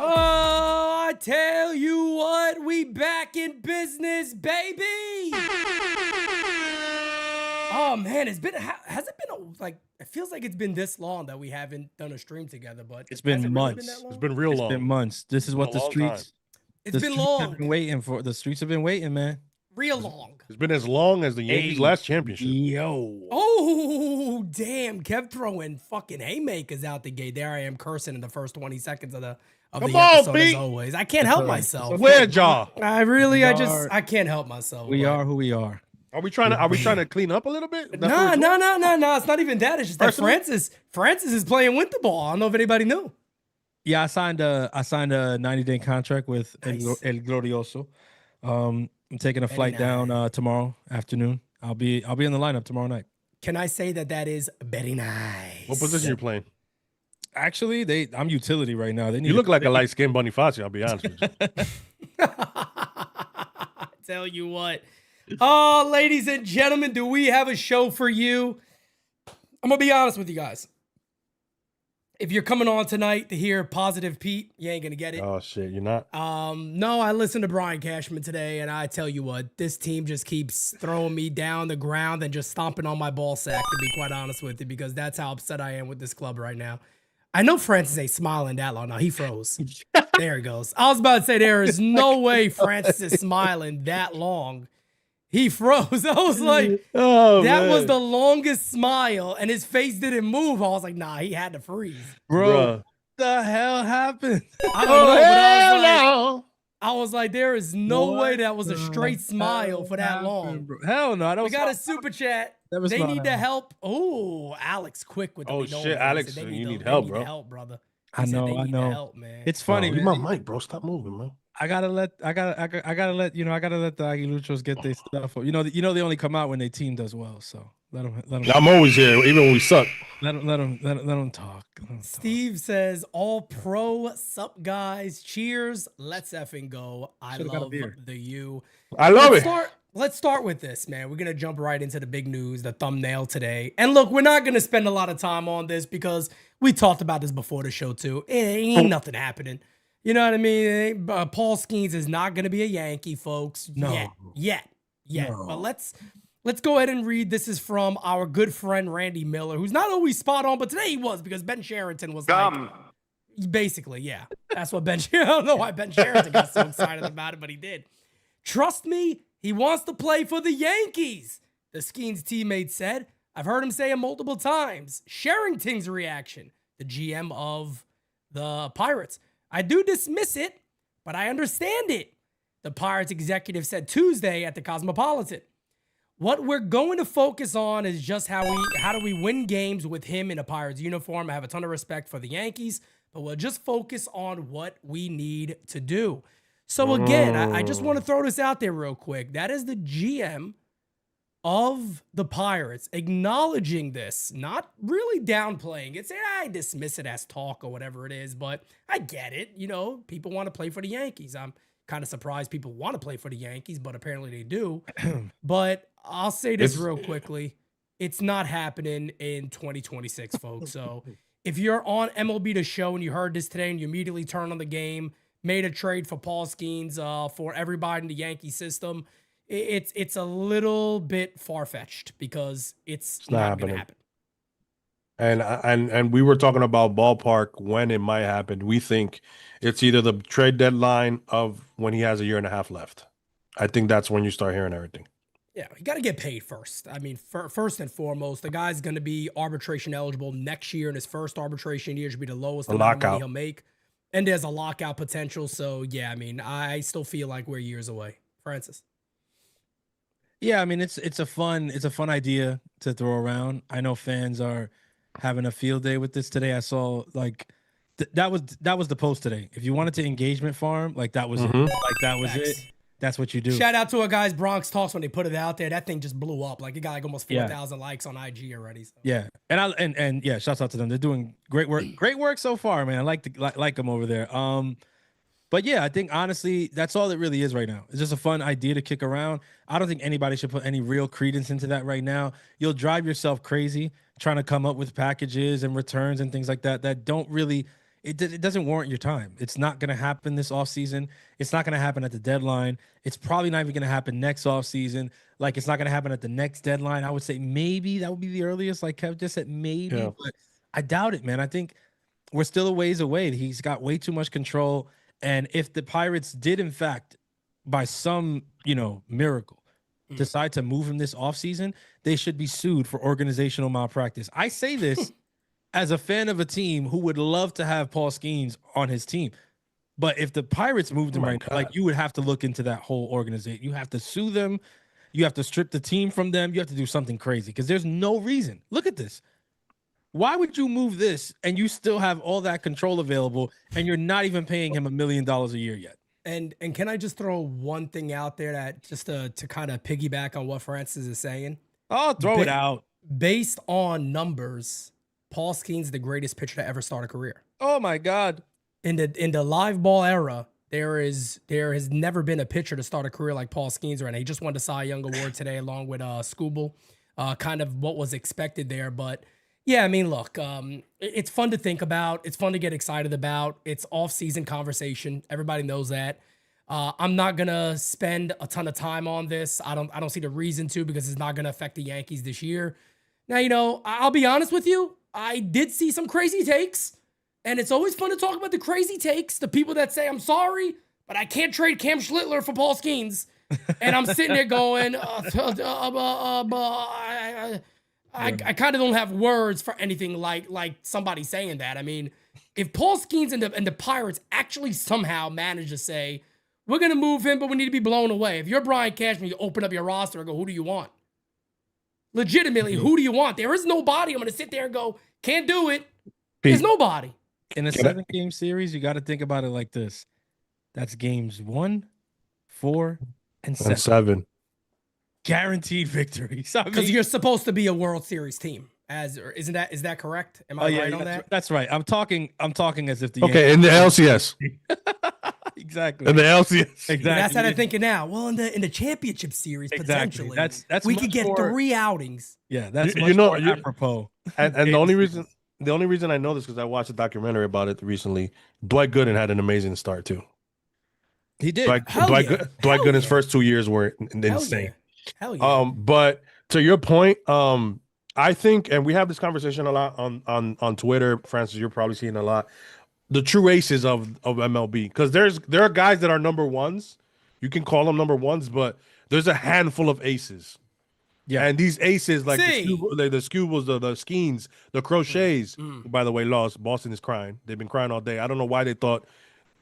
Oh, I tell you what, we back in business, baby. Oh man, has it been like, it feels like it's been this long that we haven't done a stream together, but it's been months. Really been It's been real long. It's been months. This is what the streets. It's been long. Have been waiting for. The streets have been waiting, man. Real long. It's been as long as the Yankees' last championship. Yo. Oh, damn. Kept throwing fucking haymakers out the gate. There I am cursing in the first 20 seconds of the episode as always. I can't help myself. Where, Jaw? I can't help myself. We are who we are. Are we trying to clean up a little bit? No. It's not even that. It's just that Francis is playing winter ball. I don't know if anybody knew. Yeah, I signed a 90-day contract with El Glorioso. I'm taking a flight down tomorrow afternoon. I'll be in the lineup tomorrow night. Can I say that is very nice? What position you playing? Actually, I'm utility right now. You look like a light-skinned Bonifacio, I'll be honest with you. Tell you what. Ladies and gentlemen, do we have a show for you? I'm going to be honest with you guys. If you're coming on tonight to hear Positive Pete, you ain't going to get it. Oh, shit, you're not? No, I listened to Brian Cashman today, and I tell you what, this team just keeps throwing me down the ground and just stomping on my ball sack, to be quite honest with you, because that's how upset I am with this club right now. I know Francis ain't smiling that long. No, he froze. There he goes. I was about to say there is no way Francis is smiling that long. He froze. I was like, that was the longest smile, and his face didn't move. I was like, nah, he had to freeze. Bro, what the hell happened? I don't know, but I was like, there is no way that was a straight smile for that long. Bro? Hell no. We got a super chat. They need to help. Oh, Alex, quick with the shit, Alex, you need help, bro. Help, brother. I know. Help, man. It's funny. Leave my mic, bro. Stop moving, man. I gotta let the Aguiluchos get their stuff. You know, they only come out when their team does well. So let them. I'm always here, even when we suck. Let them talk. Steve says, "All pro, sup guys, cheers, let's effing go." I love the U. I love it. Let's start with this, man. We're gonna jump right into the big news, the thumbnail today. And look, we're not gonna spend a lot of time on this because we talked about this before the show too. It ain't nothing happening. You know what I mean? Paul Skenes is not going to be a Yankee, folks. No. Yet. No. But let's go ahead and read. This is from our good friend Randy Miller, who's not always spot on, but today he was because Ben Sherrington was basically, yeah. That's what Ben. I don't know why Ben Sherrington got so excited about it, but he did. Trust me, he wants to play for the Yankees. The Skenes teammate said. I've heard him say it multiple times. Sherrington's reaction, the GM of the Pirates. I do dismiss it, but I understand it, the Pirates executive said Tuesday at the Cosmopolitan. What we're going to focus on is just how do we win games with him in a Pirates uniform. I have a ton of respect for the Yankees, but we'll just focus on what we need to do. So again, I just want to throw this out there real quick. That is the GM of the Pirates acknowledging this, not really downplaying it, saying I dismiss it as talk or whatever it is, but I get it. You know, people want to play for the Yankees. I'm kind of surprised people want to play for the Yankees, but apparently they do. But I'll say this real quickly. It's not happening in 2026, folks. So if you're on MLB The Show and you heard this today and you immediately turned on the game, made a trade for Paul Skenes for everybody in the Yankee system, it's a little bit far-fetched because it's not going to happen. And we were talking about ballpark when it might happen. We think it's either the trade deadline of when he has a year and a half left. I think that's when you start hearing everything. Yeah, you got to get paid first. I mean, first and foremost, the guy's going to be arbitration eligible next year, and his first arbitration year should be the lowest amount of money he'll make. And there's a lockout potential. So, yeah, I mean, I still feel like we're years away. Francis. Yeah, I mean, it's a fun idea to throw around. I know fans are having a field day with this today. I saw like that was the post today. If you wanted to engagement farm, like that was it. Like that was it. That's what you do. Shout out to our guys Bronx Talks when they put it out there. That thing just blew up. Like it got like almost 4,000 likes on IG already. So. Yeah, and yeah, shouts out to them. They're doing great work. Great work so far, man. I like them over there. But yeah, I think honestly, that's all it really is right now. It's just a fun idea to kick around. I don't think anybody should put any real credence into that right now. You'll drive yourself crazy trying to come up with packages and returns and things like that that don't really, it doesn't warrant your time. It's not going to happen this offseason. It's not going to happen at the deadline. It's probably not even going to happen next offseason. Like, it's not going to happen at the next deadline. I would say maybe that would be the earliest. Like Kev just said, maybe, but I doubt it, man. I think we're still a ways away. He's got way too much control. And if the Pirates did, in fact, by some, miracle, decide to move him this offseason, they should be sued for organizational malpractice. I say this as a fan of a team who would love to have Paul Skenes on his team. But if the Pirates moved him now, like, you would have to look into that whole organization. You have to sue them. You have to strip the team from them. You have to do something crazy because there's no reason. Look at this. Why would you move this and you still have all that control available and you're not even paying him $1 million a year yet? And can I just throw one thing out there that just to kind of piggyback on what Francis is saying? Oh, throw it out. Based on numbers, Paul Skenes is the greatest pitcher to ever start a career. Oh my God. In the live ball era, there has never been a pitcher to start a career like Paul Skenes right now. He just won the Cy Young Award today along with Skubal. Kind of what was expected there, but yeah, I mean, look, it's fun to think about. It's fun to get excited about. It's off-season conversation. Everybody knows that. I'm not gonna spend a ton of time on this. I don't see the reason to because it's not gonna affect the Yankees this year. Now, I'll be honest with you. I did see some crazy takes, and it's always fun to talk about the crazy takes. The people that say, "I'm sorry, but I can't trade Cam Schlittler for Paul Skenes," and I'm sitting there going, I kind of don't have words for anything like somebody saying that. I mean, if Paul Skenes and the Pirates actually somehow manage to say, we're going to move him, but we need to be blown away. If you're Brian Cashman, you open up your roster and go, who do you want? Legitimately, who do you want? There is nobody. I'm going to sit there and go, can't do it. There's nobody. In a 7-game series, you got to think about it like this. That's games 1, 4, and 7. Guaranteed victories. Because you're supposed to be a World Series team. Is that correct? Am I right on that? That's right. I'm talking as if the Yankees in the LCS. Exactly. In the LCS. Exactly. That's how they're thinking now. Well, in the championship series, potentially. That's we could get 3 outings. Yeah, that's more apropos. And the only reason I know this because I watched a documentary about it recently. Dwight Gooden had an amazing start too. He did. Dwight Gooden's first 2 years were insane. Hell yeah. But to your point, I think, and we have this conversation a lot on Twitter, Francis, you're probably seeing a lot, the true aces of MLB. Because there are guys that are number ones. You can call them number ones, but there's a handful of aces. Yeah. And these aces, like the Skubals, the Skenes, the Crochets, by the way, lost. Boston is crying. They've been crying all day. I don't know why they thought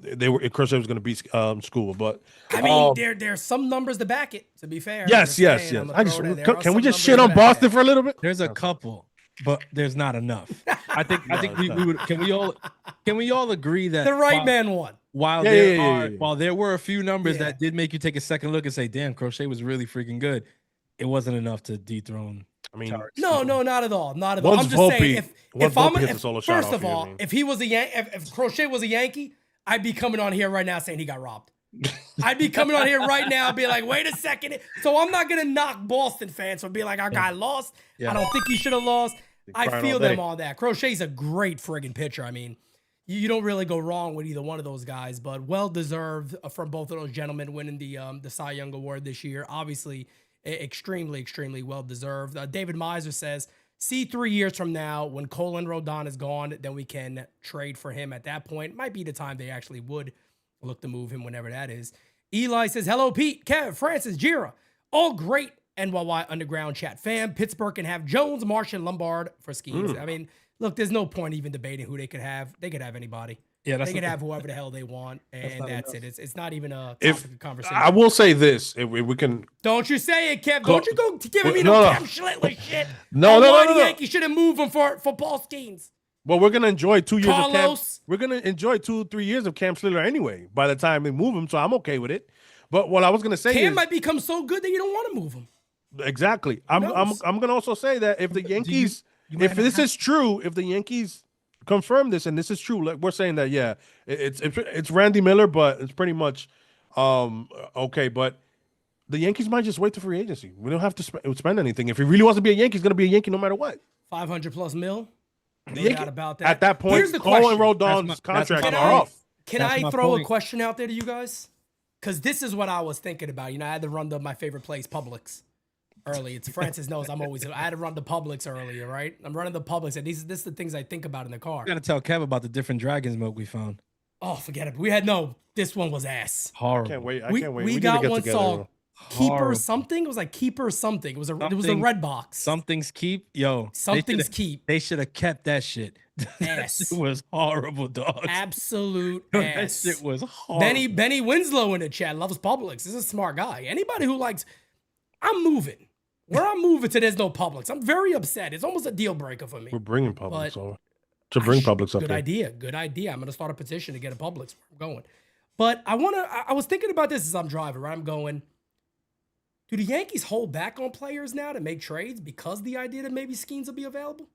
Crochet was going to beat Skubal, but I mean, there's some numbers to back it. To be fair, yes. Can we just shit on Boston for a little bit? There's a couple, but there's not enough. I think we would. Can we all agree that the right man won? While there were a few numbers that did make you take a second look and say, "Damn, Crochet was really freaking good," it wasn't enough to dethrone. I mean, no, not at all. Not at all. I'm just saying, first of all, if he was if Crochet was a Yankee, I'd be coming on here right now saying he got robbed. I'd be coming on here right now and be like, wait a second. So I'm not going to knock Boston fans for being like, our guy lost. Yeah. I don't think he should have lost. I feel them on that. Crochet's a great friggin' pitcher. I mean, you don't really go wrong with either one of those guys, but well-deserved from both of those gentlemen winning the Cy Young Award this year. Obviously, extremely, extremely well-deserved. David Miser says, see 3 years from now when Colin Rodon is gone, then we can trade for him at that point. Might be the time they actually would look to move him whenever that is. Eli says, hello, Pete, Kev, Francis, Jira. All great NYY Underground chat fam. Pittsburgh can have Jones, Martian, Lombard for Skenes. I mean, look, there's no point even debating who they could have. They could have anybody. Yeah, they could have whoever the hell they want, and that's it. It's not even a topic of conversation. I will say this: if we can, don't you say it, Kev? Don't you go giving me no Cam Schlittler shit? No. The Yankees should have moved him for Paul Skenes. Well, we're gonna enjoy 2 years of Cam. We're gonna enjoy 2-3 years of Cam Schlittler anyway. By the time we move him, so I'm okay with it. But what I was gonna say Cam might become so good that you don't want to move him. Exactly. I'm gonna also say that if the Yankees, if this is true, if the Yankees confirm this, and this is true. Like we're saying that, yeah, it's Randy Miller, but it's pretty much okay. But the Yankees might just wait to free agency. We don't have to spend anything. If he really wants to be a Yankee, he's going to be a Yankee no matter what. 500 plus mil. No Yankee, doubt about that. At that point, here's the Cole question. and Rodon's contracts are off. Can I throw a question out there to you guys? Because this is what I was thinking about. I had to run my favorite place, Publix, early. It's Francis knows I had to run the Publix earlier, right? I'm running the Publix, and this is the things I think about in the car. You got to tell Kev about the different dragon's milk we found. Oh, forget it. This one was ass. Horrible. I can't wait. I can't wait. We got one saw Keeper something. It was like Keeper something. It was the red box. Something's keep. Yo. Something's keep. They should have kept that shit. Ass. It was horrible, dog. Absolute ass. That shit was horrible. Benny Winslow in the chat loves Publix. This is a smart guy. Anybody who likes, I'm moving. Where I'm moving to, there's no Publix. I'm very upset. It's almost a deal breaker for me. We're bringing Publix over. To bring Publix up. Good idea. Good idea. I'm gonna start a petition to get a Publix where I'm going. But I was thinking about this as I'm driving, right? I'm going, do the Yankees hold back on players now to make trades because the idea that maybe Skenes will be available?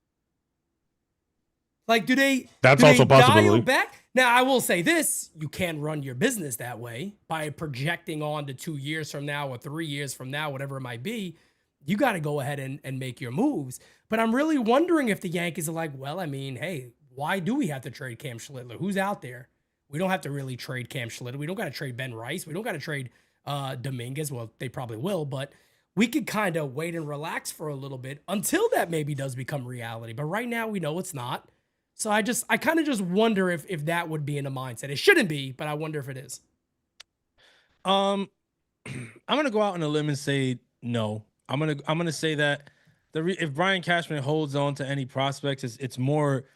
Like, do they? That's do also they possibility. dial back? Now, I will say this: you can run your business that way by projecting on to 2 years from now or 3 years from now, whatever it might be. You got to go ahead and make your moves. But I'm really wondering if the Yankees are like, well, I mean, hey, why do we have to trade Cam Schlittler? Who's out there? We don't have to really trade Cam Schlittler. We don't got to trade Ben Rice. We don't got to trade Dominguez. Well, they probably will, but we could kind of wait and relax for a little bit until that maybe does become reality. But right now we know it's not. So I kind of just wonder if that would be in the mindset. It shouldn't be, but I wonder if it is. I'm gonna go out on a limb and say no. I'm gonna say that if Brian Cashman holds on to any prospects, it's more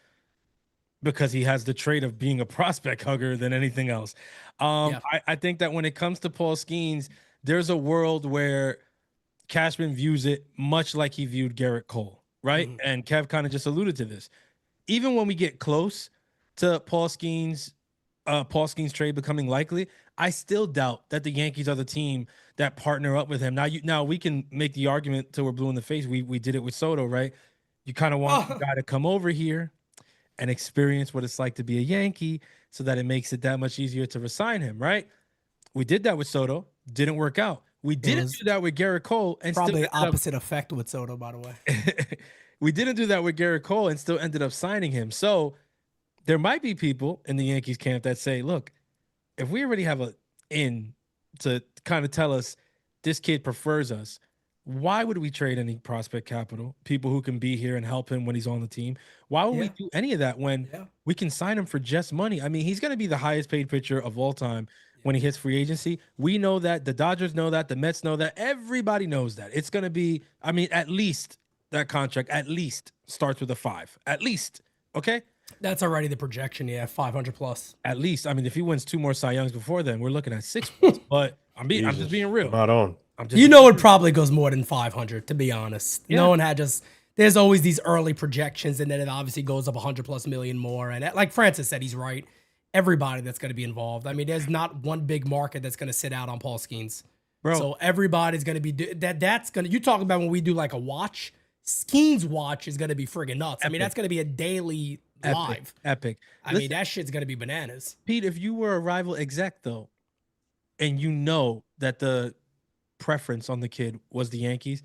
because he has the trait of being a prospect hugger than anything else. I think that when it comes to Paul Skenes, there's a world where Cashman views it much like he viewed Garrett Cole, right? Mm-hmm. And Kev kind of just alluded to this. Even when we get close to Paul Skenes trade becoming likely, I still doubt that the Yankees are the team that partner up with him. Now we can make the argument till we're blue in the face. We did it with Soto, right? You kind of want the guy to come over here and experience what it's like to be a Yankee so that it makes it that much easier to resign him, right? We did that with Soto. Didn't work out. We didn't do that with Garrett Cole. And probably the opposite effect with Soto, by the way. We didn't do that with Garrett Cole and still ended up signing him. So there might be people in the Yankees camp that say, look, if we already have an in to kind of tell us this kid prefers us, why would we trade any prospect capital, people who can be here and help him when he's on the team? Why would we do any of that when we can sign him for just money? I mean, he's going to be the highest paid pitcher of all time when he hits free agency. We know that. The Dodgers know that. The Mets know that. Everybody knows that. It's going to be, I mean, at least that contract at least starts with a 5. At least. Okay? That's already the projection, 500 plus. At least. I mean, if he wins 2 more Cy Youngs before then, we're looking at 6 plus. But I'm just being real. Not on. It probably goes more than 500, to be honest. Yeah. No one had there's always these early projections, and then it obviously goes up 100 plus million more. And like Francis said, he's right. Everybody that's going to be involved. I mean, there's not one big market that's going to sit out on Paul Skenes. Bro. So everybody's going to be that's going to, you talk about when we do like a watch, Skenes watch is going to be friggin' nuts. Epic. I mean, that's going to be a daily live. Epic. I mean, that shit's going to be bananas. Pete, if you were a rival exec though, and you know that the preference on the kid was the Yankees,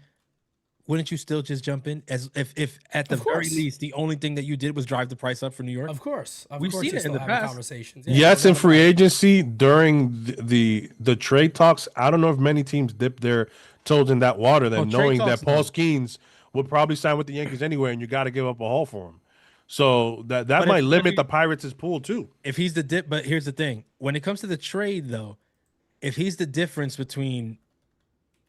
wouldn't you still just jump in as if at the very least the only thing that you did was drive the price up for New York? Of course. We've seen it in the past. Conversations. Yeah, yes, in free agency during the trade talks, I don't know if many teams dipped their toes in that water then knowing that Paul Skenes would probably sign with the Yankees anyway, and you got to give up a haul for him. So that might limit the Pirates' pool too. If he's the dip, but here's the thing. When it comes to the trade though, if he's the difference between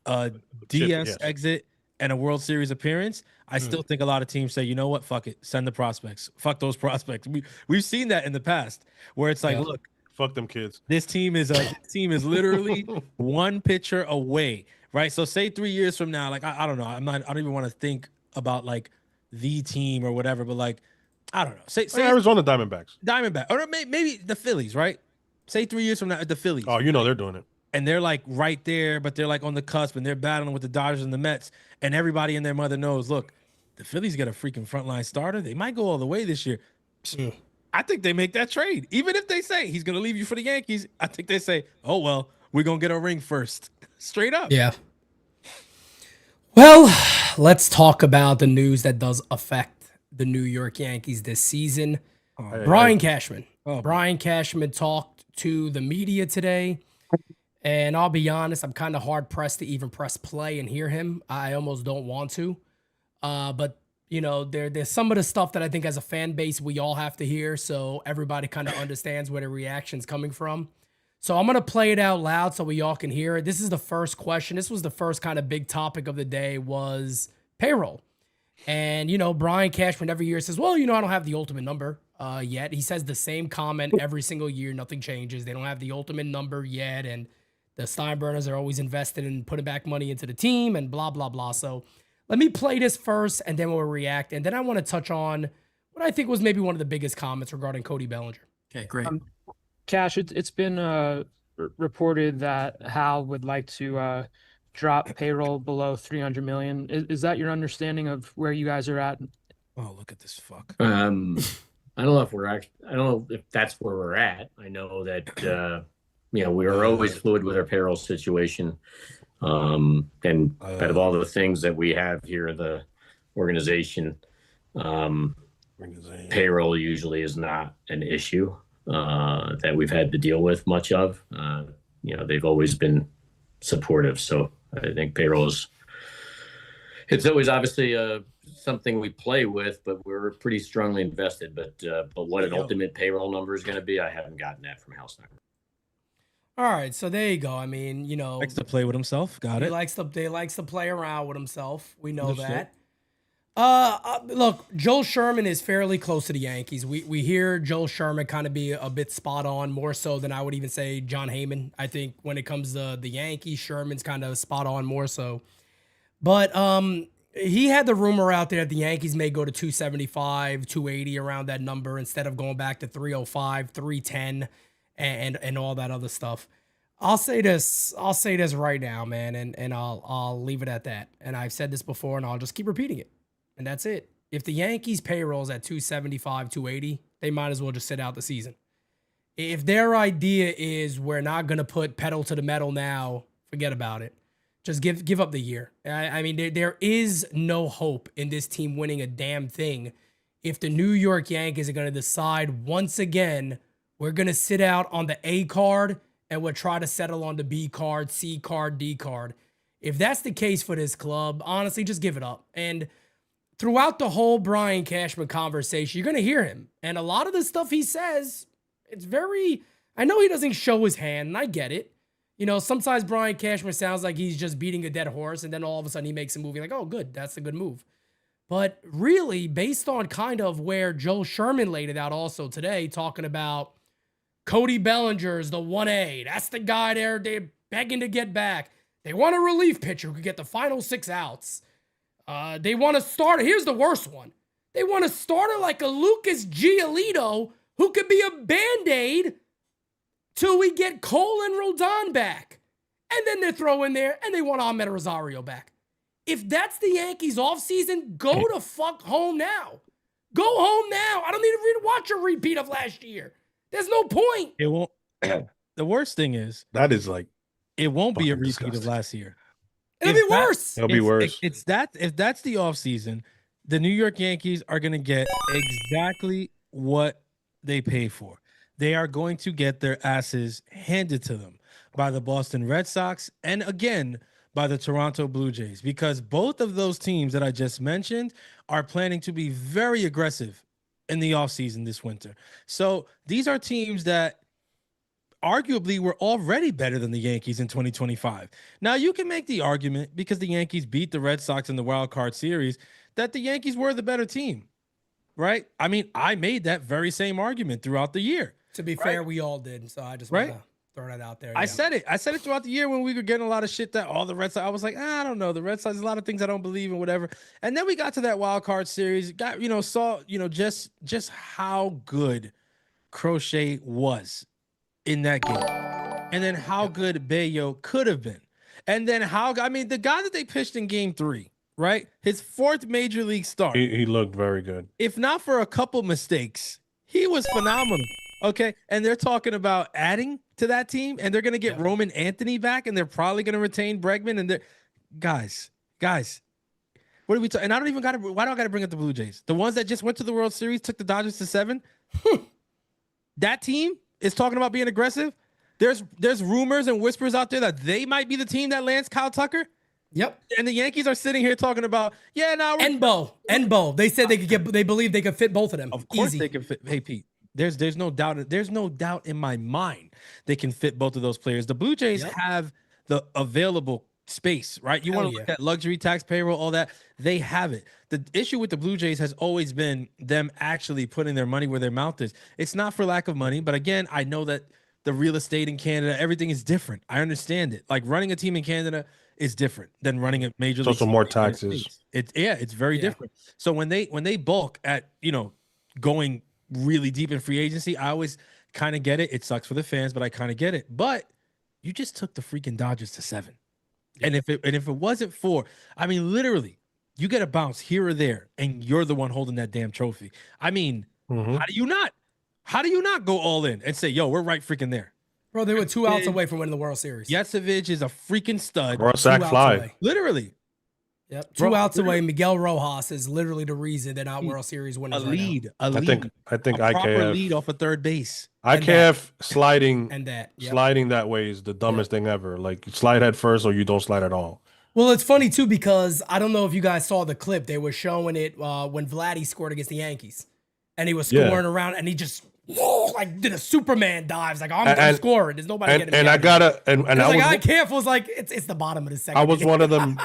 a DS exit and a World Series appearance, I still think a lot of teams say, you know what, fuck it, send the prospects. Fuck those prospects. We've seen that in the past where it's like, look, fuck them kids. This team is literally one pitcher away, right? So say 3 years from now, like I don't know, I don't even want to think about like the team or whatever, but like I don't know. Say Arizona Diamondbacks, or maybe the Phillies, right? Say 3 years from now, the Phillies. Oh, you know they're doing it. And they're like right there, but they're like on the cusp, and they're battling with the Dodgers and the Mets. And everybody and their mother knows, look, the Phillies get a freaking frontline starter. They might go all the way this year. I think they make that trade. Even if they say he's going to leave you for the Yankees, I think they say, oh, well, we're going to get a ring first. Straight up. Yeah. Well, let's talk about the news that does affect the New York Yankees this season. Brian Cashman. Brian Cashman talked to the media today. And I'll be honest, I'm kind of hard pressed to even press play and hear him. I almost don't want to. But you know, there's some of the stuff that I think as a fan base we all have to hear, so everybody kind of understands where the reaction's coming from. So I'm gonna play it out loud so we all can hear it. This is the first question. This was the first kind of big topic of the day was payroll. And you know, Brian Cashman every year says, well, you know, I don't have the ultimate number yet. He says the same comment every single year. Nothing changes. They don't have the ultimate number yet. And the Steinbrenners are always invested in putting back money into the team and blah, blah, blah. So let me play this first and then we'll react. And then I want to touch on what I think was maybe one of the biggest comments regarding Cody Bellinger. Okay, great. Cash, it's been reported that Hal would like to drop payroll below 300 million. Is that your understanding of where you guys are at? Oh, look at this fuck. I don't know if I don't know if that's where we're at. I know that you know, we are always fluid with our payroll situation. And out of all the things that we have here in the organization, payroll usually is not an issue that we've had to deal with much of. You know, they've always been supportive. So I think it's always obviously something we play with, but we're pretty strongly invested. But what an ultimate payroll number is going to be, I haven't gotten that from Hal Stein. All right, so there you go. I mean, you know, Likes to play with himself. Got it. He likes to play around with himself. We know Understood. that. Look, Joel Sherman is fairly close to the Yankees. We hear Joel Sherman kind of be a bit spot on, more so than I would even say John Heyman. I think when it comes to the Yankees, Sherman's kind of spot on more so. But he had the rumor out there that the Yankees may go to 275, 280 around that number instead of going back to 305, 310. And all that other stuff. I'll say this right now, man, and I'll leave it at that. And I've said this before, and I'll just keep repeating it. And that's it. If the Yankees' payroll's at 275, 280, they might as well just sit out the season. If their idea is we're not gonna put pedal to the metal now, forget about it. Just give up the year. I mean, there is no hope in this team winning a damn thing if the New York Yankees are gonna decide once again, we're going to sit out on the A card and we'll try to settle on the B card, C card, D card. If that's the case for this club, honestly, just give it up. And throughout the whole Brian Cashman conversation, you're going to hear him. And a lot of the stuff he says, it's very, I know he doesn't show his hand, and I get it. You know, sometimes Brian Cashman sounds like he's just beating a dead horse, and then all of a sudden he makes a move. You're like, oh, good, that's a good move. But really, based on kind of where Joe Sherman laid it out also today, talking about Cody Bellinger is the 1A. That's the guy they're begging to get back. They want a relief pitcher who could get the final 6 outs. They want a starter. Here's the worst one. They want a starter like a Lucas Giolito who could be a Band-Aid till we get Cole and Rodon back. And then they're throwing there, and they want Ahmed Rosario back. If that's the Yankees offseason, go to fuck home now. Go home now. I don't need to watch a repeat of last year. There's no point. It won't. The worst thing is that is like it won't be a repeat disgusting. of last year. It'll be worse. It'll be worse. It's that if that's the offseason, the New York Yankees are going to get exactly what they pay for. They are going to get their asses handed to them by the Boston Red Sox and again by the Toronto Blue Jays, because both of those teams that I just mentioned are planning to be very aggressive in the offseason this winter. So these are teams that arguably were already better than the Yankees in 2025. Now you can make the argument, because the Yankees beat the Red Sox in the wild card series, that the Yankees were the better team, right? I mean, I made that very same argument throughout the year. To be fair, we all did. So I just want to throw that out there. I said it throughout the year when we were getting a lot of shit that all the Red Sox, I was like, I don't know. The Red Sox, a lot of things I don't believe in, whatever. And then we got to that wild card series, saw, just how good Crochet was in that game. And then how good Bayo could have been. And then the guy that they pitched in game 3, right? His 4th major league start. He looked very good. If not for a couple mistakes, He was phenomenal. Okay, and they're talking about adding to that team, and they're going to get Roman Anthony back, and they're probably going to retain Bregman. And they're guys, what are we talking? And I don't even got to. Why do I got to bring up the Blue Jays? The ones that just went to the World Series, took the Dodgers to 7. That team is talking about being aggressive. There's rumors and whispers out there that they might be the team that lands Kyle Tucker. Yep. And the Yankees are sitting here talking about, Enbo. They said they could get. They believe they could fit both of them. Of course Easy. they can fit. Hey Pete, there's no doubt. There's no doubt in my mind they can fit both of those players. The Blue Jays have the available space, right? You want to look at luxury tax, payroll, all that. They have it. The issue with the Blue Jays has always been them actually putting their money where their mouth is. It's not for lack of money, but again, I know that the real estate in Canada, everything is different. I understand it. Like running a team in Canada is different than running a major league. Also more taxes. It's very different. So when they bulk at, going really deep in free agency, I always kind of get it. It sucks for the fans, but I kind of get it. But you just took the freaking Dodgers to 7. And if it wasn't for, I mean, literally, you get a bounce here or there, and you're the one holding that damn trophy. I mean, how do you not go all in and say, yo, we're right freaking there? Bro, they were 2 outs away from winning the World Series. Yesevich is a freaking stud. Or a sack fly. Literally. Yep. 2 outs away. Miguel Rojas is literally the reason they're not World Series winners. A lead. I think a IKF proper lead off of third base. IKF sliding and that sliding that way is the dumbest thing ever. Like, slide head first or you don't slide at all. Well, it's funny too because I don't know if you guys saw the clip. They were showing it when Vladdy scored against the Yankees, and he was scoring around, and he just did a Superman dives. Like, I'm scoring. There's nobody getting me. And I gotta and I was like, IKF was like, it's the bottom of the second. I was one of them.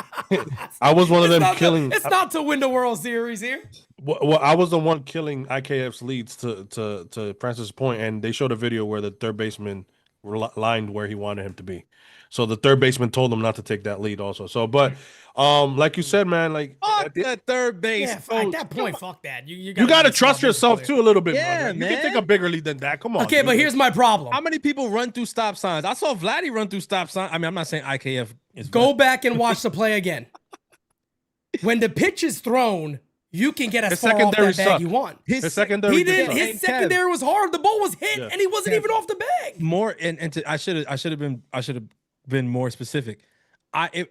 I was one of them killing. It's not to win the World Series here. Well, I was the one killing IKF's leads to Francis' point, and they showed a video where the third baseman lined where he wanted him to be. So the third baseman told him not to take that lead also. So, but like you said, man, like that third base. Yeah, at that point, fuck that. You gotta trust yourself too a little bit. Yeah, man. You can take a bigger lead than that. Come on. Okay, but here's my problem. How many people run through stop signs? I saw Vladdy run through stop signs. I mean, I'm not saying IKF is. Go back and watch the play again. When the pitch is thrown, you can get as far off that bag you want. His secondary. His secondary was hard. The ball was hit, and he wasn't even off the bag. More I should have been more specific.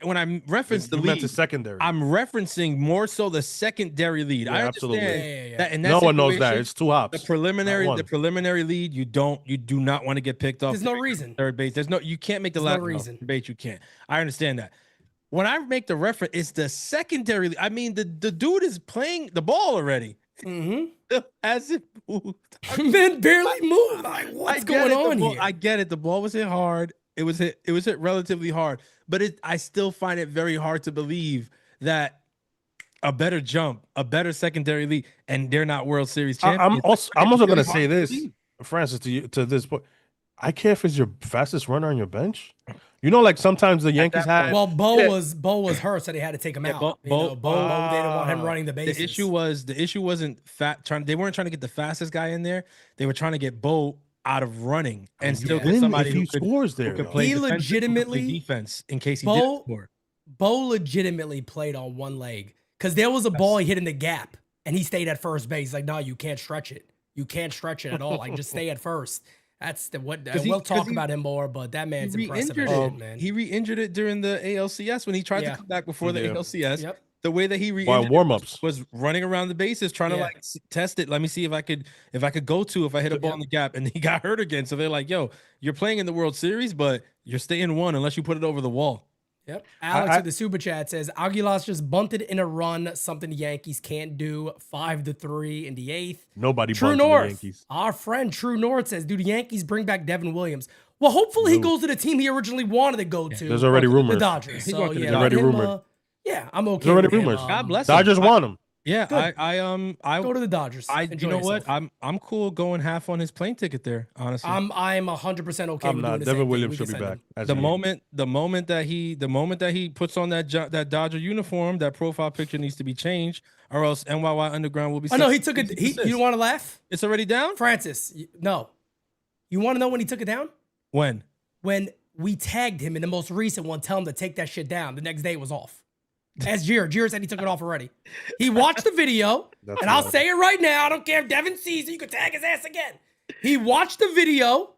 When I referenced the lead, secondary. I'm referencing more so the secondary lead. I understand that, and no one knows that. It's 2 hops. The preliminary lead. You do not want to get picked off. There's no reason. Third base. You can't make the last reason. Base. You can't. I understand that. When I make the reference, it's the secondary. I mean, the dude is playing the ball already. As if man barely moved. Like, what's going on here? I get it. The ball was hit hard. It was hit relatively hard, but I still find it very hard to believe that a better jump, a better secondary lead, and they're not World Series champions. I'm also gonna say this, Francis, to this point. IKF is your fastest runner on your bench. You know, like sometimes the Yankees have. Well, Bo was hurt, so they had to take him out. Bo they didn't want him running the bases. The issue wasn't they weren't trying to get the fastest guy in there. They were trying to get Bo out of running and still get somebody who scores there. Who could play defense in case he didn't score. Bo legitimately played on one leg because there was a ball he hit in the gap and he stayed at first base. He's like, no, you can't stretch it. You can't stretch it at all. Like, just stay at first. That's we'll talk about him more, but that man's impressive as shit, man. He re-injured it during the ALCS when he tried to come back before the ALCS. Yep. The way that he re-injured warm-ups was running around the bases trying to like test it. Let me see if I could hit a ball in the gap, and he got hurt again. So they're like, "Yo, you're playing in the World Series, but you're staying one unless you put it over the wall." Yep. Alex in the super chat says Aguilas just bunted in a run, something the Yankees can't do. 5-3 in the 8th. Nobody True bunted North. the Yankees. Our friend True North says, do the Yankees bring back Devin Williams? Well, hopefully he goes to the team he originally wanted to go to. There's already rumors. The Dodgers. So, There's already rumored. I'm okay. There's already with him. rumors. God bless him. Dodgers want him. Yeah, Good. I go to the Dodgers. You know what? I'm cool going half on his plane ticket there. Honestly, I'm 100% okay. I'm not. Devin Williams should be back. The moment that he puts on that Dodger uniform, that profile picture needs to be changed, or else NYY Underground will be. Oh no, he took it. You want to laugh? It's already down, Francis. No, you want to know when he took it down? When we tagged him in the most recent one, tell him to take that shit down. The next day it was off. As Jira said he took it off already. He watched the video, That's and I'll right. say it right now. I don't care if Devin sees it. You can tag his ass again. He watched the video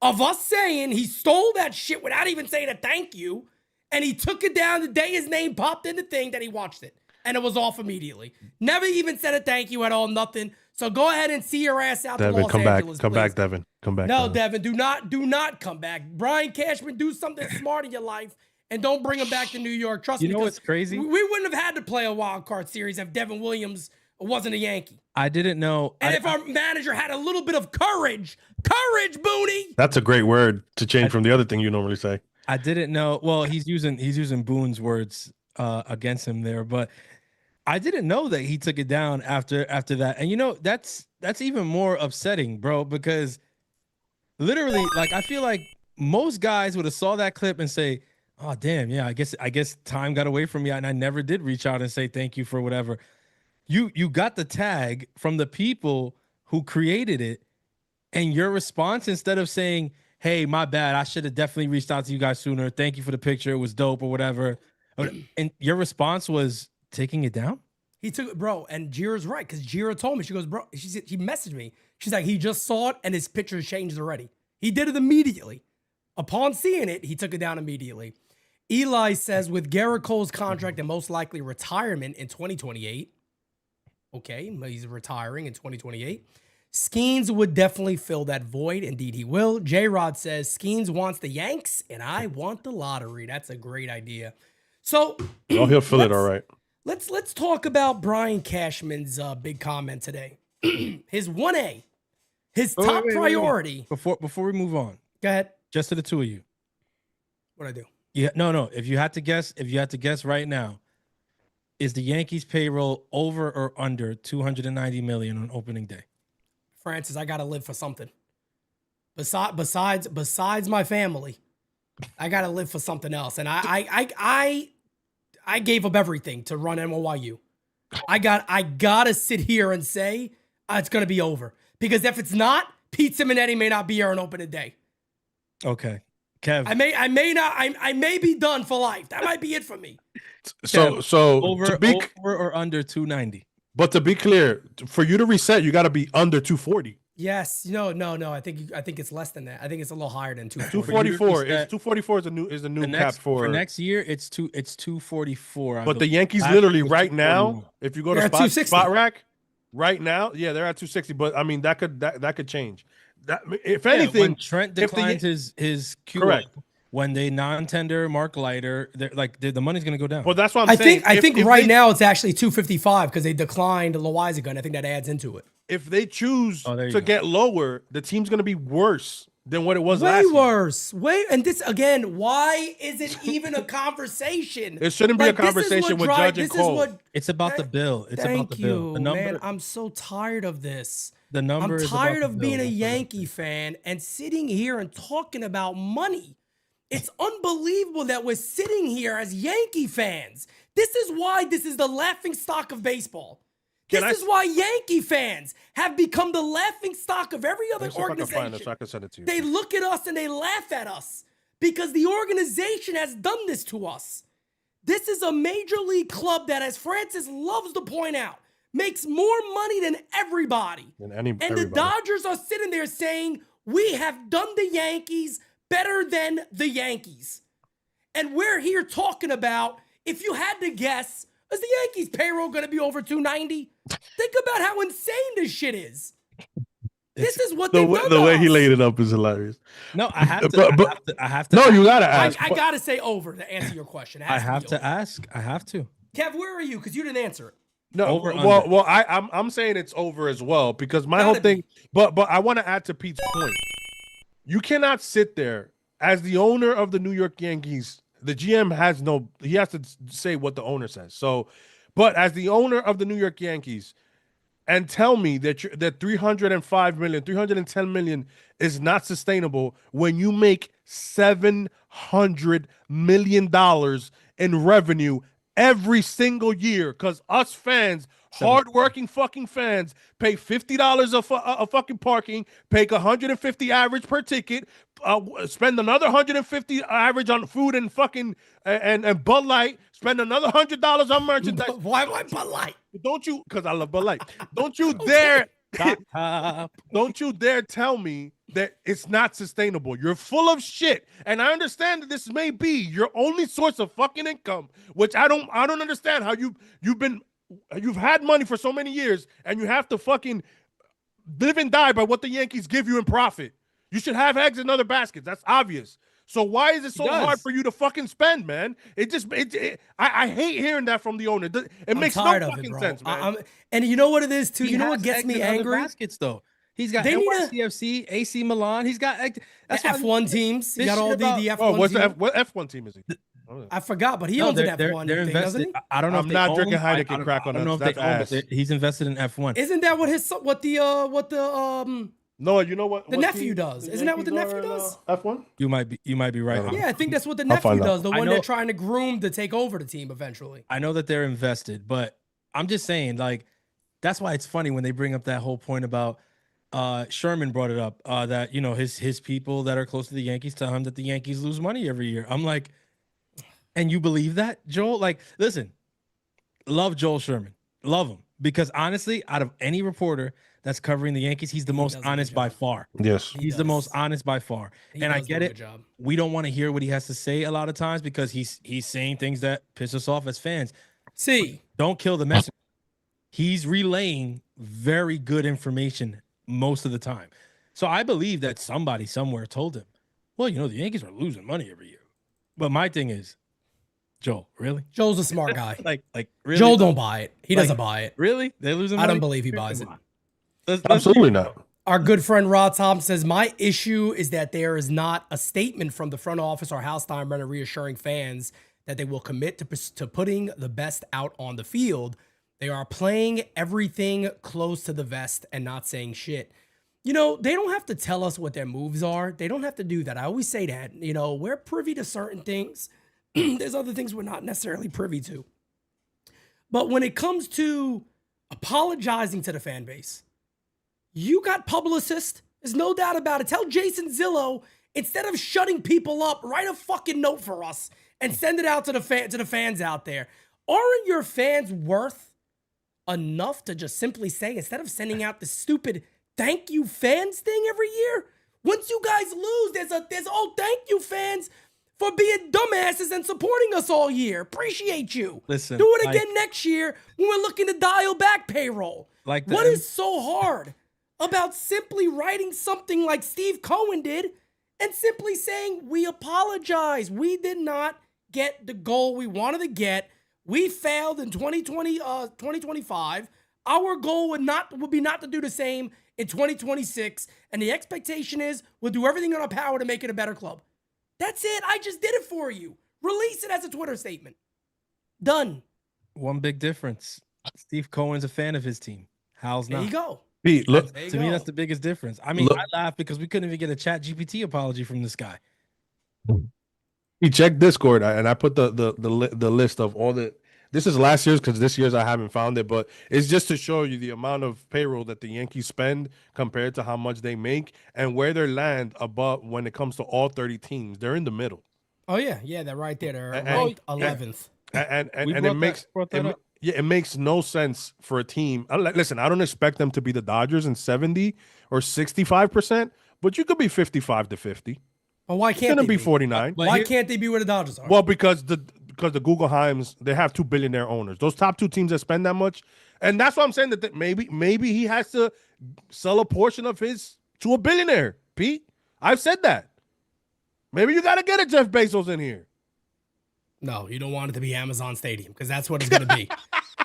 of us saying he stole that shit without even saying a thank you, and he took it down the day his name popped in the thing that he watched it, and it was off immediately. Never even said a thank you at all, nothing. So go ahead and see your ass out Devin, to Los come Angeles, back. Come please. back, Devin. Come back. No, Devin, do not come back. Brian Cashman, do something smart in your life and don't bring him back to New York. Trust me. You know what's crazy? We wouldn't have had to play a wild card series if Devin Williams wasn't a Yankee. I didn't know. And if our manager had a little bit of courage, Booney. That's a great word to change from the other thing you normally say. I didn't know. Well, he's using Boone's words against him there, but I didn't know that he took it down after that. And you know, that's even more upsetting, bro, because literally, like, I feel like most guys would have saw that clip and say, "Oh, damn, yeah, I guess time got away from me, and I never did reach out and say thank you for whatever." You got the tag from the people who created it, and your response, instead of saying, "Hey, my bad, I should have definitely reached out to you guys sooner. Thank you for the picture. It was dope," or whatever. And your response was taking it down? He took it, bro. And Jira's right, because Jira told me, she goes, bro, she messaged me. She's like, he just saw it and his picture changed already. He did it immediately. Upon seeing it, he took it down immediately. Eli says, with Garrett Cole's contract and most likely retirement in 2028. Okay, he's retiring in 2028. Skenes would definitely fill that void. Indeed, he will. J-Rod says, Skenes wants the Yanks and I want the lottery. That's a great idea. So, Oh, he'll fill it all right. Let's talk about Brian Cashman's big comment today. His 1A, his top priority. Before we move on, Go ahead. just to the two of you. What'd I do? Yeah, no. If you had to guess right now, is the Yankees payroll over or under 290 million on opening day? Francis, I gotta live for something. Besides my family, I gotta live for something else. And I gave up everything to run NYU. I gotta sit here and say it's gonna be over. Because if it's not, Pete Simonetti may not be here on opening day. Okay. Kev. I may be done for life. That might be it for me. So over or under 290. But to be clear, for you to reset, you got to be under 240. Yes. No. I think it's less than that. I think it's a little higher than 244. 244 is a new cap for next year. It's 244. But the Yankees literally right now, if you go to spot rack, right now, yeah, they're at 260. But I mean, that could change. That, if anything, when Trent declines his QO, correct. When they non-tender Mark Leiter, the money's going to go down. Well, that's what I'm saying. I think right now it's actually 255 because they declined Loizaga. I think that adds into it. If they choose to get lower, the team's going to be worse than what it was last year. Way worse. And this, again, why is it even a conversation? It shouldn't be a conversation with Judge and Cole. It's about the bill. It's about the bill. The number, man. I'm so tired of this. The number I'm is tired about of the being bill. a Yankee fan and sitting here and talking about money. It's unbelievable that we're sitting here as Yankee fans. This is why this is the laughing stock of baseball. This is why Yankee fans have become the laughing stock of every other organization. I can send it to you. They look at us and they laugh at us because the organization has done this to us. This is a major league club that, as Francis loves to point out, makes more money than everybody. The Dodgers are sitting there saying, we have done the Yankees better than the Yankees. And we're here talking about, if you had to guess, is the Yankees payroll going to be over 290? Think about how insane this shit is. This is what they've done. The way he laid it up is hilarious. No, I have to. I have to. No, you gotta ask. I gotta say over to answer your question. I have to ask. I have to. Kev, where are you? Because you didn't answer it. No, over, well, I'm saying it's over as well because my whole thing. But I want to add to Pete's point. You cannot sit there as the owner of the New York Yankees. The GM has he has to say what the owner says. So, but as the owner of the New York Yankees, and tell me that 305 million, 310 million is not sustainable when you make $700 million in revenue every single year, because us fans, hardworking fucking fans, pay $50 a fucking parking, pay $150 average per ticket, spend another $150 average on food and fucking and Bud Light, spend another $100 on merchandise. Why am I Bud Light? Don't you? Because I love Bud Light. Don't you dare. Don't you dare tell me that it's not sustainable. You're full of shit. And I understand that this may be your only source of fucking income, which I don't understand how you've had money for so many years and you have to fucking live and die by what the Yankees give you in profit. You should have eggs in other baskets. That's obvious. So why is it so hard for you to fucking spend, man? I hate hearing that from the owner. It makes no fucking sense, man. And you know what it is too. You know what gets me angry? Baskets though. He's got NYCFC, AC Milan. He's got that's F1 teams. He got all the F1 teams. What F1 team is he? I forgot, but he owns an F1 they're thing, doesn't he? I don't know. I'm not drinking Heineken crack on that. That's ass. He's invested in F1. Isn't that what the No, you know what? The nephew does. Isn't that what the nephew does? F1? You might be right. Yeah, I think that's what the nephew does. The one they're trying to groom to take over the team eventually. I know that they're invested, but I'm just saying, like, that's why it's funny when they bring up that whole point about Sherman brought it up that, you know, his people that are close to the Yankees tell him that the Yankees lose money every year. I'm like, and you believe that, Joel? Like, listen, love Joel Sherman, love him, because honestly, out of any reporter that's covering the Yankees, he's the most honest by far. Yes. He's the most honest by far. And I get it. We don't want to hear what he has to say a lot of times because he's saying things that piss us off as fans. See, don't kill the message. He's relaying very good information most of the time. So I believe that somebody somewhere told him, well, you know, the Yankees are losing money every year. But my thing is, Joel, really? Joel's a smart guy. like really? Joel don't buy it. He doesn't buy it. Really? They're losing money? I don't believe he buys it. Absolutely not. Our good friend Rod Thompson says, my issue is that there is not a statement from the front office or Hal reassuring fans that they will commit to putting the best out on the field. They are playing everything close to the vest and not saying shit. You know, they don't have to tell us what their moves are. They don't have to do that. I always say that. You know, we're privy to certain things. There's other things we're not necessarily privy to. But when it comes to apologizing to the fan base, you got publicists. There's no doubt about it. Tell Jason Zillow, instead of shutting people up, write a fucking note for us and send it out to the fans out there. Aren't your fans worth enough to just simply say, instead of sending out the stupid thank you fans thing every year? Once you guys lose, there's oh, thank you fans for being dumbasses and supporting us all year. Appreciate you. Listen, do it again next year when we're looking to dial back payroll. What is so hard about simply writing something like Steve Cohen did and simply saying, we apologize. We did not get the goal we wanted to get. We failed in 2025. Our goal would be not to do the same in 2026. And the expectation is we'll do everything in our power to make it a better club. That's it. I just did it for you. Release it as a Twitter statement. Done. One big difference. Steve Cohen's a fan of his team. Hal's not. There you go. Pete, look, to me, that's the biggest difference. I mean, I laugh because we couldn't even get a Chat GPT apology from this guy. He checked Discord, and I put the list of all the. This is last year's because this year's I haven't found it, but it's just to show you the amount of payroll that the Yankees spend compared to how much they make and where they land above when it comes to all 30 teams. They're in the middle. Oh yeah, they're right there. They're ranked 11th. And it makes no sense for a team. Listen, I don't expect them to be the Dodgers in 70 or 65%, but you could be 55 to 50. Well, why can't they be 49? Why can't they be where the Dodgers are? Well, because the Guggenheims, they have 2 billionaire owners. Those top two teams that spend that much, and that's why I'm saying that maybe he has to sell a portion of his to a billionaire. Pete, I've said that. Maybe you got to get a Jeff Bezos in here. No, you don't want it to be Amazon Stadium because that's what it's going to be.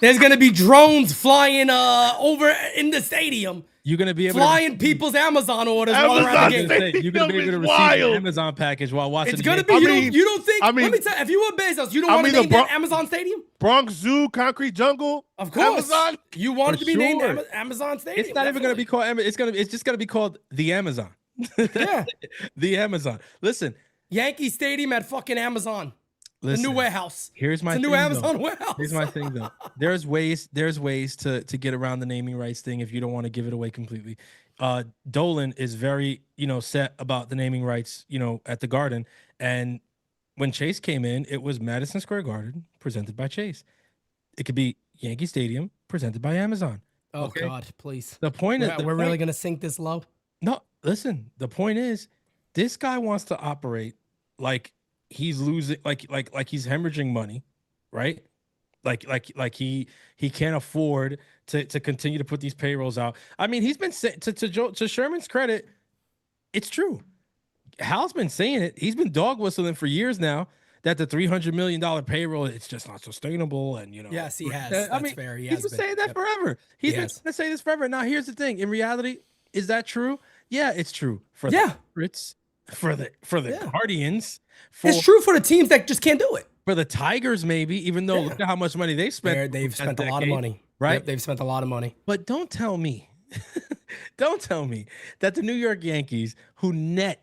There's going to be drones flying over in the stadium. You're going to be able flying people's Amazon orders while they're at the game. You're going to be able to receive an Amazon package while watching it's going to be, you don't think, let me tell you, if you were Bezos, you don't want to name that Amazon Stadium? Bronx Zoo, Concrete Jungle. Of course. Amazon. You want it to be named Amazon Stadium. It's not even going to be called, it's just going to be called the Amazon. Yeah. The Amazon. Listen. Yankee Stadium at fucking Amazon. Listen, the new warehouse. Here's my new Amazon warehouse. Here's my thing though. There's ways to get around the naming rights thing if you don't want to give it away completely. Dolan is very, set about the naming rights, at the Garden, and when Chase came in, it was Madison Square Garden presented by Chase. It could be Yankee Stadium presented by Amazon. Oh okay? God, please. The point is, We're really gonna sink this low. No, listen. The point is, this guy wants to operate like he's losing, like he's hemorrhaging money, right? Like he can't afford to continue to put these payrolls out. I mean, he's been to Sherman's credit, it's true. Hal's been saying it. He's been dog whistling for years now that the $300 million payroll, it's just not sustainable. And, you know, Yes, he has. I mean, fair. He's been saying that forever. He's been trying to say this forever. Now, here's the thing. In reality, is that true? Yeah, it's true. For the Pirates, for the Guardians. It's true for the teams that just can't do it. For the Tigers, maybe, even though look at how much money they spent. They've spent a lot of money. Right? Yep, they've spent a lot of money. But don't tell me, that the New York Yankees, who net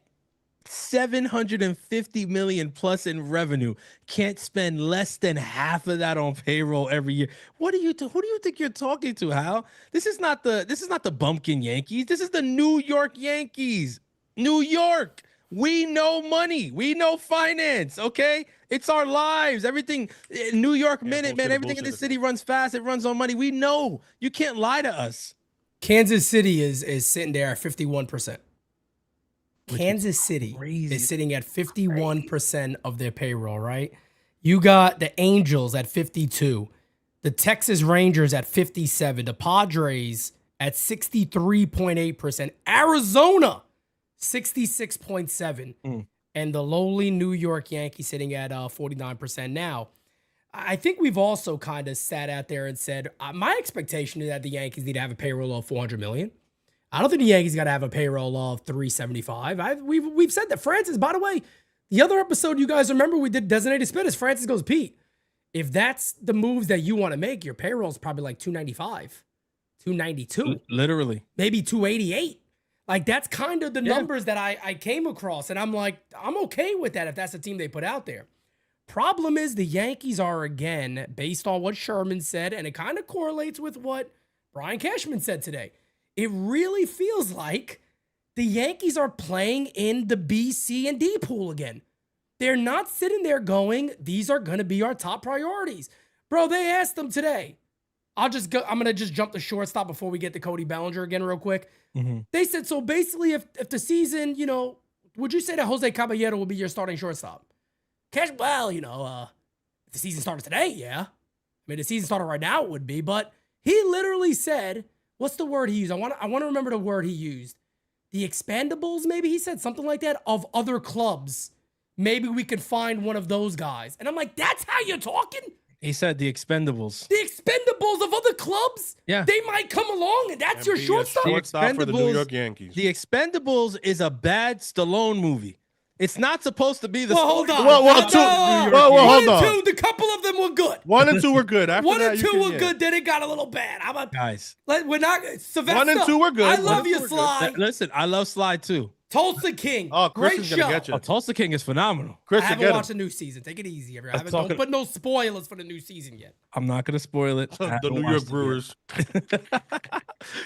$750 million plus in revenue, can't spend less than half of that on payroll every year. Who do you think you're talking to, Hal? This is not the bumpkin Yankees. This is the New York Yankees. New York. We know money. We know finance. Okay, it's our lives. Everything. New York Minute, man. Everything in this city runs fast. It runs on money. We know. You can't lie to us. Kansas City is sitting there at 51%. Kansas City is sitting at 51% of their payroll, right? You got the Angels at 52, the Texas Rangers at 57, the Padres at 63.8%, Arizona 66.7%, and the lowly New York Yankees sitting at 49%. Now, I think we've also kind of sat out there and said, my expectation is that the Yankees need to have a payroll of $400 million. I don't think the Yankees got to have a payroll of $375. We've said that. Francis, by the way, the other episode you guys remember we did designated spinners. Francis goes, Pete, if that's the moves that you want to make, your payroll is probably like 295, 292, literally, maybe 288. Like that's kind of the numbers that I came across, and I'm like, I'm okay with that if that's the team they put out there. Problem is the Yankees are, again, based on what Sherman said, and it kind of correlates with what Brian Cashman said today. It really feels like the Yankees are playing in the B, C, and D pool again. They're not sitting there going, these are going to be our top priorities. Bro, they asked them today. I'm going to just jump the shortstop before we get to Cody Bellinger again real quick. Mm-hmm. They said, so basically if the season, you know, would you say that Jose Caballero will be your starting shortstop? Well, you know, if the season started today, yeah. I mean, the season started right now, it would be. But he literally said, what's the word he used? I want to remember the word he used. The expandables, maybe he said something like that, of other clubs. Maybe we could find one of those guys. And I'm like, that's how you're talking? He said the expendables. The expendables of other clubs? Yeah. They might come along, and that's your shortstop? Shortstop for the New York Yankees. The Expendables is a bad Stallone movie. It's not supposed to be the. Well, hold on. Well, hold on. 1 and 2, the couple of them were good. 1 and 2 were good. After 1 that, and 2 were good. Then it got a little bad. Guys, we're not. Sylvester, 1 and 2 were good. I love you, Sly. Listen, I love Sly too. Tulsa King. Oh, Chris great is show. gonna get you. Oh, Tulsa King is phenomenal. I haven't watched the new season. Take it easy, everyone. Don't put no spoilers for the new season yet. I'm not gonna spoil it. The New York Brewers.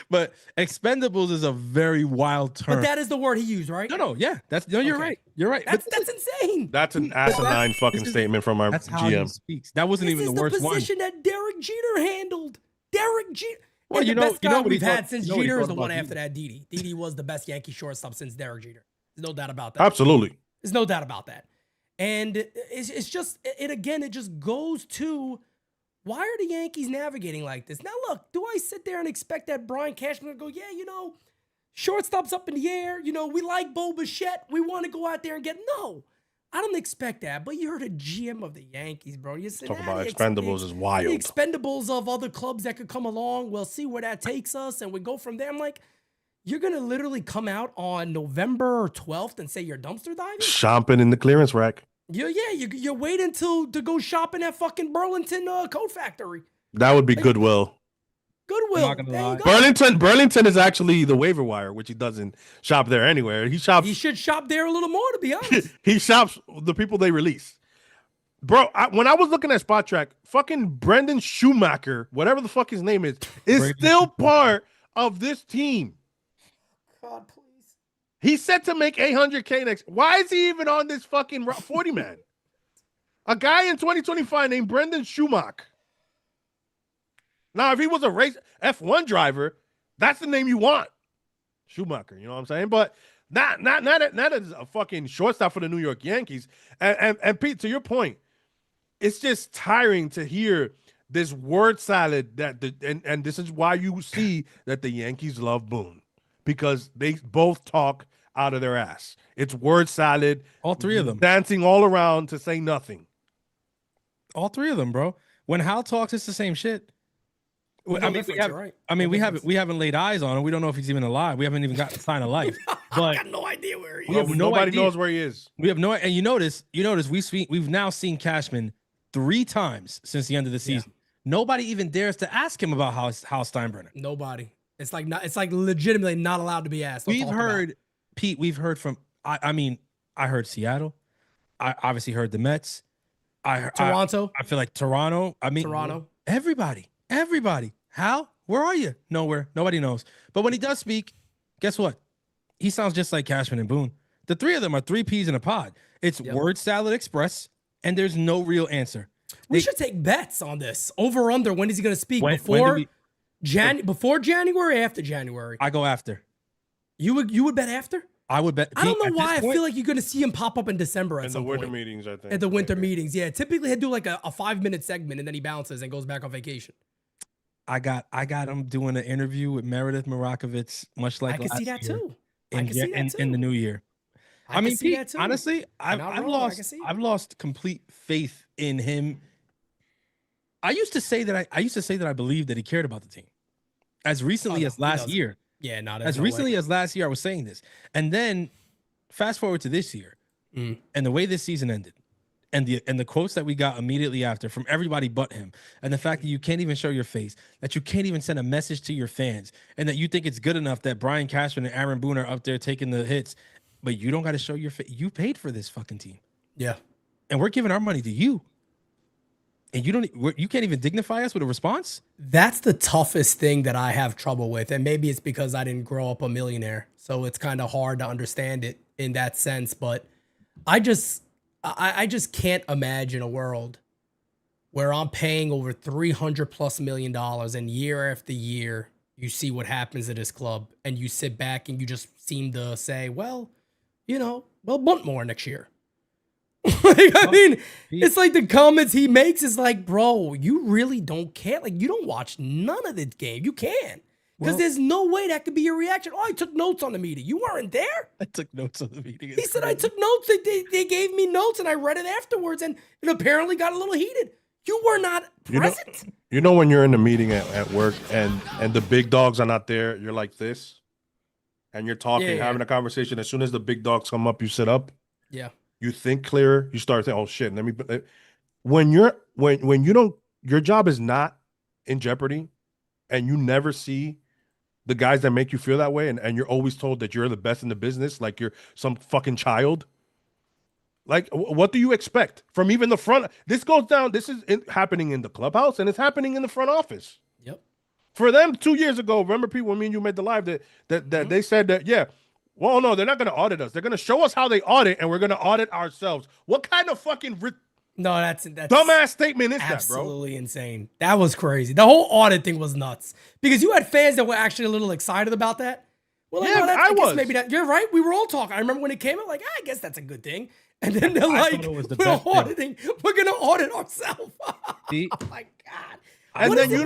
But Expendables is a very wild term. But that is the word he used, right? No, yeah. You're right. You're right. That's insane. That's an asinine fucking statement from our that's how GM. he speaks. That wasn't even the worst one. This is the position that Derek Jeter handled. Derek Jeter. Well, the best guy we've had had since Jeter is the one after that, Didi. Didi was the best Yankee shortstop since Derek Jeter. There's no doubt about that. Absolutely. There's no doubt about that. And it's just, it just goes to, why are the Yankees navigating like this? Now, look, do I sit there and expect that Brian Cashman to go, yeah, you know, shortstop's up in the air. You know, we like Bo Bichette. We want to go out there and get, no. I don't expect that, but you're the GM of the Yankees, bro. You talk about expendables is wild. The expendables of other clubs that could come along. We'll see where that takes us, and we go from there. I'm like, you're going to literally come out on November 12th and say you're dumpster diving? Shopping in the clearance rack. You're waiting to go shopping at fucking Burlington Coat Factory. That would be Goodwill. Goodwill. There you go. Burlington is actually the waiver wire, which he doesn't shop there anywhere. He should shop there a little more, to be honest. He shops the people they release. Bro, when I was looking at Spot Track, fucking Brendan Schumacher, whatever the fuck his name is still part of this team. God, please. He's set to make $800K next. Why is he even on this fucking 40 man? A guy in 2025 named Brendan Schumacher. Now, if he was a race F1 driver, that's the name you want. Schumacher, you know what I'm saying? But not as a fucking shortstop for the New York Yankees. And Pete, to your point, it's just tiring to hear this word salad and this is why you see that the Yankees love Boone, because they both talk out of their ass. It's word salad. All three of them dancing all around to say nothing. All three of them, bro. When Hal talks, it's the same shit. No I mean, we haven't laid eyes on him. We don't know if he's even alive. We haven't even got the sign of life. But I got no idea where he is. Nobody knows where he is. We have no. And you notice we've now seen Cashman 3 times since the end of the season. Nobody even dares to ask him about Hal Steinbrenner. Nobody. It's like legitimately not allowed to be asked. We've heard from. I heard Seattle. I obviously heard the Mets. Toronto. I feel like Toronto. Toronto. Everybody. Hal, where are you? Nowhere. Nobody knows. But when he does speak, guess what? He sounds just like Cashman and Boone. The 3 of them are 3 peas in a pod. It's word salad express, and there's no real answer. We should take bets on this. Over under. When is he going to speak? Before January, after January? I go after. You would bet after? I would bet. I don't know why I feel like you're going to see him pop up in December at some point. In the winter meetings, I think. At the winter meetings, yeah. Typically, he'll do like a 5-minute segment, and then he bounces and goes back on vacation. I got him doing an interview with Meredith Marakovitz, much like I can see that too. In the new year. I mean, Pete, honestly, I've lost complete faith in him. I used to say that I believed that he cared about the team. As recently as last year. Yeah, not as recently as last year, I was saying this. And then fast forward to this year, and the way this season ended, and the quotes that we got immediately after from everybody but him, and the fact that you can't even show your face, that you can't even send a message to your fans, and that you think it's good enough that Brian Cashman and Aaron Boone are up there taking the hits, but you don't got to show your face. You paid for this fucking team. Yeah. And we're giving our money to you. And you can't even dignify us with a response? That's the toughest thing that I have trouble with. And maybe it's because I didn't grow up a millionaire. So it's kind of hard to understand it in that sense. But I just can't imagine a world where I'm paying over $300+ million and year after year, you see what happens at this club and you sit back and you just seem to say, well, bunt more next year. It's like the comments he makes is like, bro, you really don't care. Like, you don't watch none of the game. You can't. Because there's no way that could be your reaction. Oh, I took notes on the meeting. You weren't there. I took notes on the meeting. He said, I took notes. They gave me notes and I read it afterwards and it apparently got a little heated. You were not present. When you're in the meeting at work and the big dogs are not there, you're like this. And you're talking, having a conversation. As soon as the big dogs come up, you sit up. Yeah. You think clearer. You start thinking, oh shit. When you don't, your job is not in jeopardy, and you never see the guys that make you feel that way, and you're always told that you're the best in the business, like you're some fucking child. Like, what do you expect from even the front? This goes down. This is happening in the clubhouse, and it's happening in the front office. Yep. For them 2 years ago, remember, people, when me and you made the live, that they said that, yeah. Well, no, they're not going to audit us. They're going to show us how they audit, and we're going to audit ourselves. What kind of fucking that's dumbass statement is that, bro? Absolutely insane. That was crazy. The whole audit thing was nuts because you had fans that were actually a little excited about that. Well, like, I guess maybe that. You're right. We were all talking. I remember when it came out, like, I guess that's a good thing. And then they're like, we're going to audit ourselves. Oh my God. And then you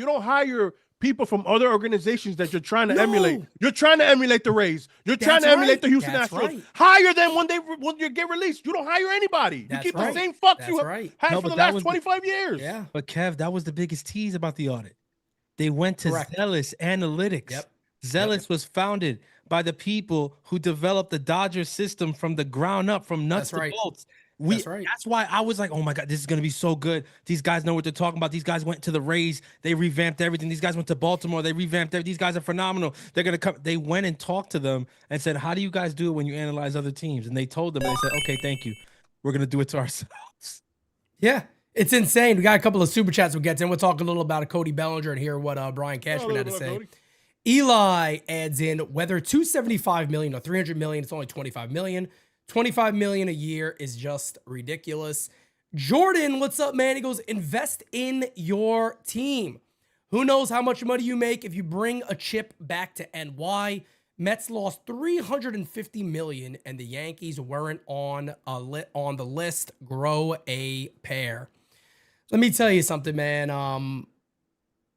don't hire people from other organizations that you're trying to emulate. You're trying to emulate the Rays. You're trying to emulate the Houston Astros. Right. Hire them when you get released. You don't hire anybody. You keep the same fucks you have for the last 25 years. Yeah. But Kev, that was the biggest tease about the audit. They went to Zealous Analytics. Yep. Zealous was founded by the people who developed the Dodgers system from the ground up, from nuts to bolts. That's why I was like, oh my God, this is going to be so good. These guys know what they're talking about. These guys went to the Rays. They revamped everything. These guys went to Baltimore. They revamped everything. These guys are phenomenal. They're going to come. They went and talked to them and said, how do you guys do it when you analyze other teams? And they told them, and they said, okay, thank you. We're going to do it to ourselves. Yeah, it's insane. We got a couple of super chats we'll get to, and we'll talk a little about Cody Bellinger and hear what Brian Cashman had to say. Cody. Eli adds in, whether $275 million or $300 million, it's only $25 million. $25 million a year is just ridiculous. Jordan, what's up, man? He goes, invest in your team. Who knows how much money you make if you bring a chip back to NY? Mets lost $350 million, and the Yankees weren't on the list. Grow a pair. Let me tell you something, man.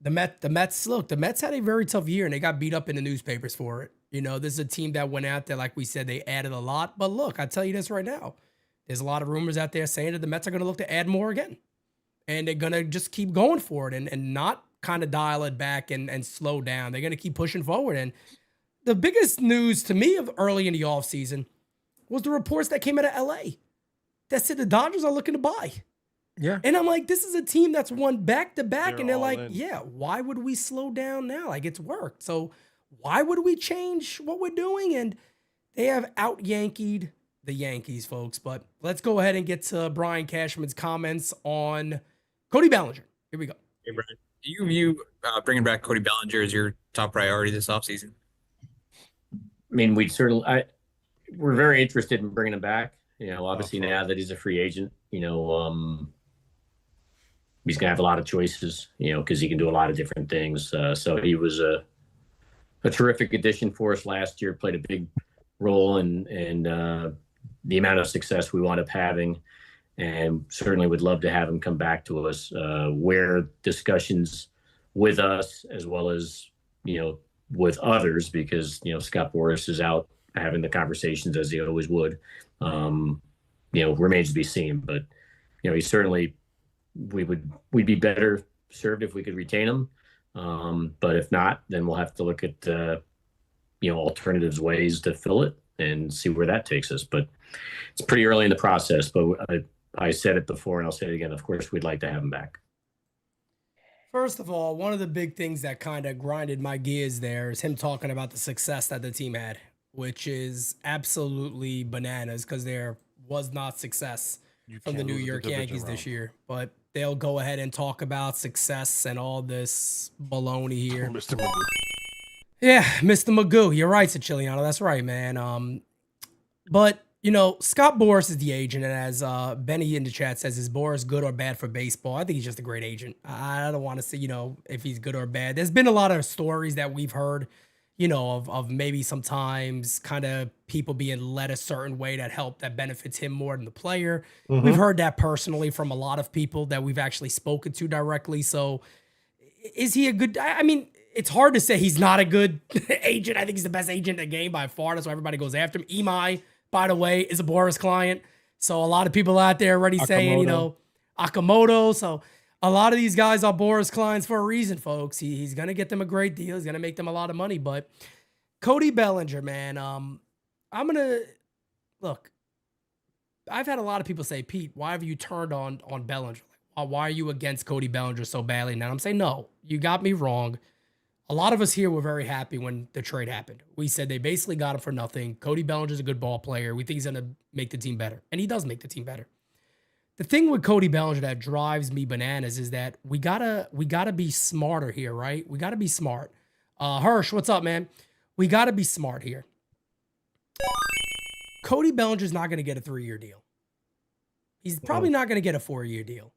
The Mets had a very tough year, and they got beat up in the newspapers for it. You know, this is a team that went out there, like we said, they added a lot. But look, I tell you this right now. There's a lot of rumors out there saying that the Mets are going to look to add more again. And they're going to just keep going for it and not kind of dial it back and slow down. They're going to keep pushing forward. And the biggest news to me of early in the offseason was the reports that came out of LA that said the Dodgers are looking to buy. Yeah. And I'm like, this is a team that's won back-to-back. And they're like, in. yeah, why would we slow down now? Like, it's worked. So why would we change what we're doing? And they have out-Yankeed the Yankees, folks. But let's go ahead and get to Brian Cashman's comments on Cody Bellinger. Here we go. Hey, Brian. Do you view bringing back Cody Bellinger as your top priority this offseason? I mean, we're very interested in bringing him back. You know, obviously now that he's a free agent, you know, he's gonna have a lot of choices, you know, because he can do a lot of different things. So he was a terrific addition for us last year. Played a big role in the amount of success we wound up having, and certainly would love to have him come back to us. Where discussions with us as well as, you know, with others, because, you know, Scott Boras is out having the conversations as he always would, you know, remains to be seen. But, you know, he certainly, we'd be better served if we could retain him. But if not, then we'll have to look at, you know, alternatives, ways to fill it and see where that takes us. But it's pretty early in the process, but I said it before and I'll say it again. Of course, we'd like to have him back. First of all, one of the big things that kind of grinded my gears there is him talking about the success that the team had, which is absolutely bananas because there was not success from the New York Yankees this year. But they'll go ahead and talk about success and all this baloney here. Mr. Magoo. Yeah, Mr. Magoo. You're right, Siciliano. That's right, man. But, you know, Scott Boras is the agent, and as Benny in the chat says, is Boras good or bad for baseball? I think he's just a great agent. I don't want to say, you know, if he's good or bad. There's been a lot of stories that we've heard, you know, of maybe sometimes kind of people being led a certain way that benefits him more than the player. Mm-hmm. We've heard that personally from a lot of people that we've actually spoken to directly. So is he a good, I mean, it's hard to say he's not a good agent. I think he's the best agent in the game by far. That's why everybody goes after him. Imai, by the way, is a Boras client. So a lot of people out there already saying, you know, Akamoto. So a lot of these guys are Boras clients for a reason, folks. He's going to get them a great deal. He's going to make them a lot of money. But Cody Bellinger, man, I'm going to look. I've had a lot of people say, Pete, why have you turned on Bellinger? Why are you against Cody Bellinger so badly? And I'm saying, no, you got me wrong. A lot of us here were very happy when the trade happened. We said they basically got him for nothing. Cody Bellinger's a good ball player. We think he's going to make the team better. And he does make the team better. The thing with Cody Bellinger that drives me bananas is that we gotta be smarter here, right? We gotta be smart. Hirsch, what's up, man? We gotta be smart here. Cody Bellinger's not gonna get a 3-year deal. He's probably not gonna get a 4-year deal.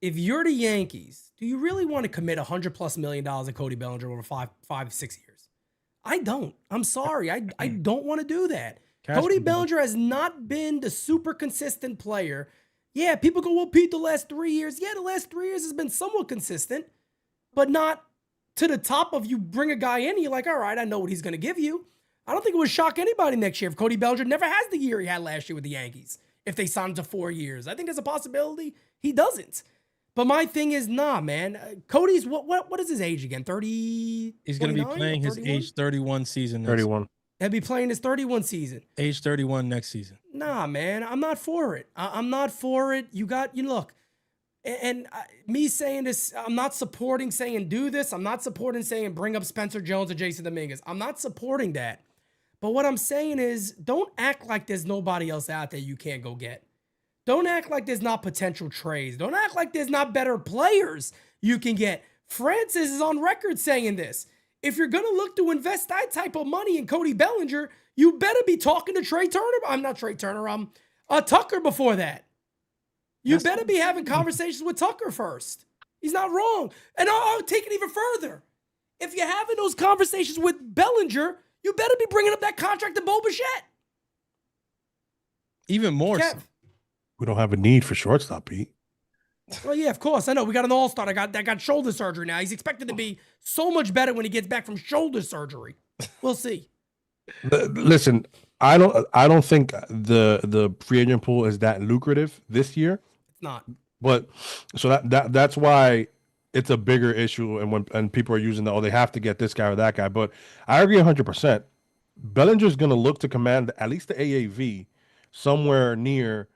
If you're the Yankees, do you really want to commit $100+ million to Cody Bellinger over 5-6 years? I don't. I'm sorry. I don't want to do that. Cody Bellinger has not been the super consistent player. Yeah, people go, well, Pete, the last 3 years. Yeah, the last 3 years has been somewhat consistent, but not to the top of you bring a guy in and you're like, all right, I know what he's going to give you. I don't think it would shock anybody next year if Cody Bellinger never has the year he had last year with the Yankees, if they signed him to 4 years. I think there's a possibility he doesn't. But my thing is, nah, man. Cody's, what is his age again? 30? He's going to be playing his age 31 season. 31. He'll be playing his 31 season. Age 31 next season. Nah, man. I'm not for it. I'm not for it. Look, and me saying this, I'm not supporting saying do this. I'm not supporting saying bring up Spencer Jones or Jason Dominguez. I'm not supporting that. But what I'm saying is don't act like there's nobody else out there you can't go get. Don't act like there's not potential trades. Don't act like there's not better players you can get. Francis is on record saying this. if you're gonna look to invest that type of money in Cody Bellinger, you better be talking to Trey Turner. I'm not Trey Turner. Tucker before that. You better be having conversations with Tucker first. He's not wrong. And I'll take it even further. If you're having those conversations with Bellinger, you better be bringing up that contract to Bo Bichette. Even more so. We don't have a need for shortstop, Pete. Well, yeah, of course. I know. We got an all-star that got shoulder surgery now. He's expected to be so much better when he gets back from shoulder surgery. We'll see. Listen, I don't think the free agent pool is that lucrative this year. It's not. But so that's why it's a bigger issue, and people are using they have to get this guy or that guy. But I agree 100%. Bellinger's going to look to command at least the AAV somewhere near,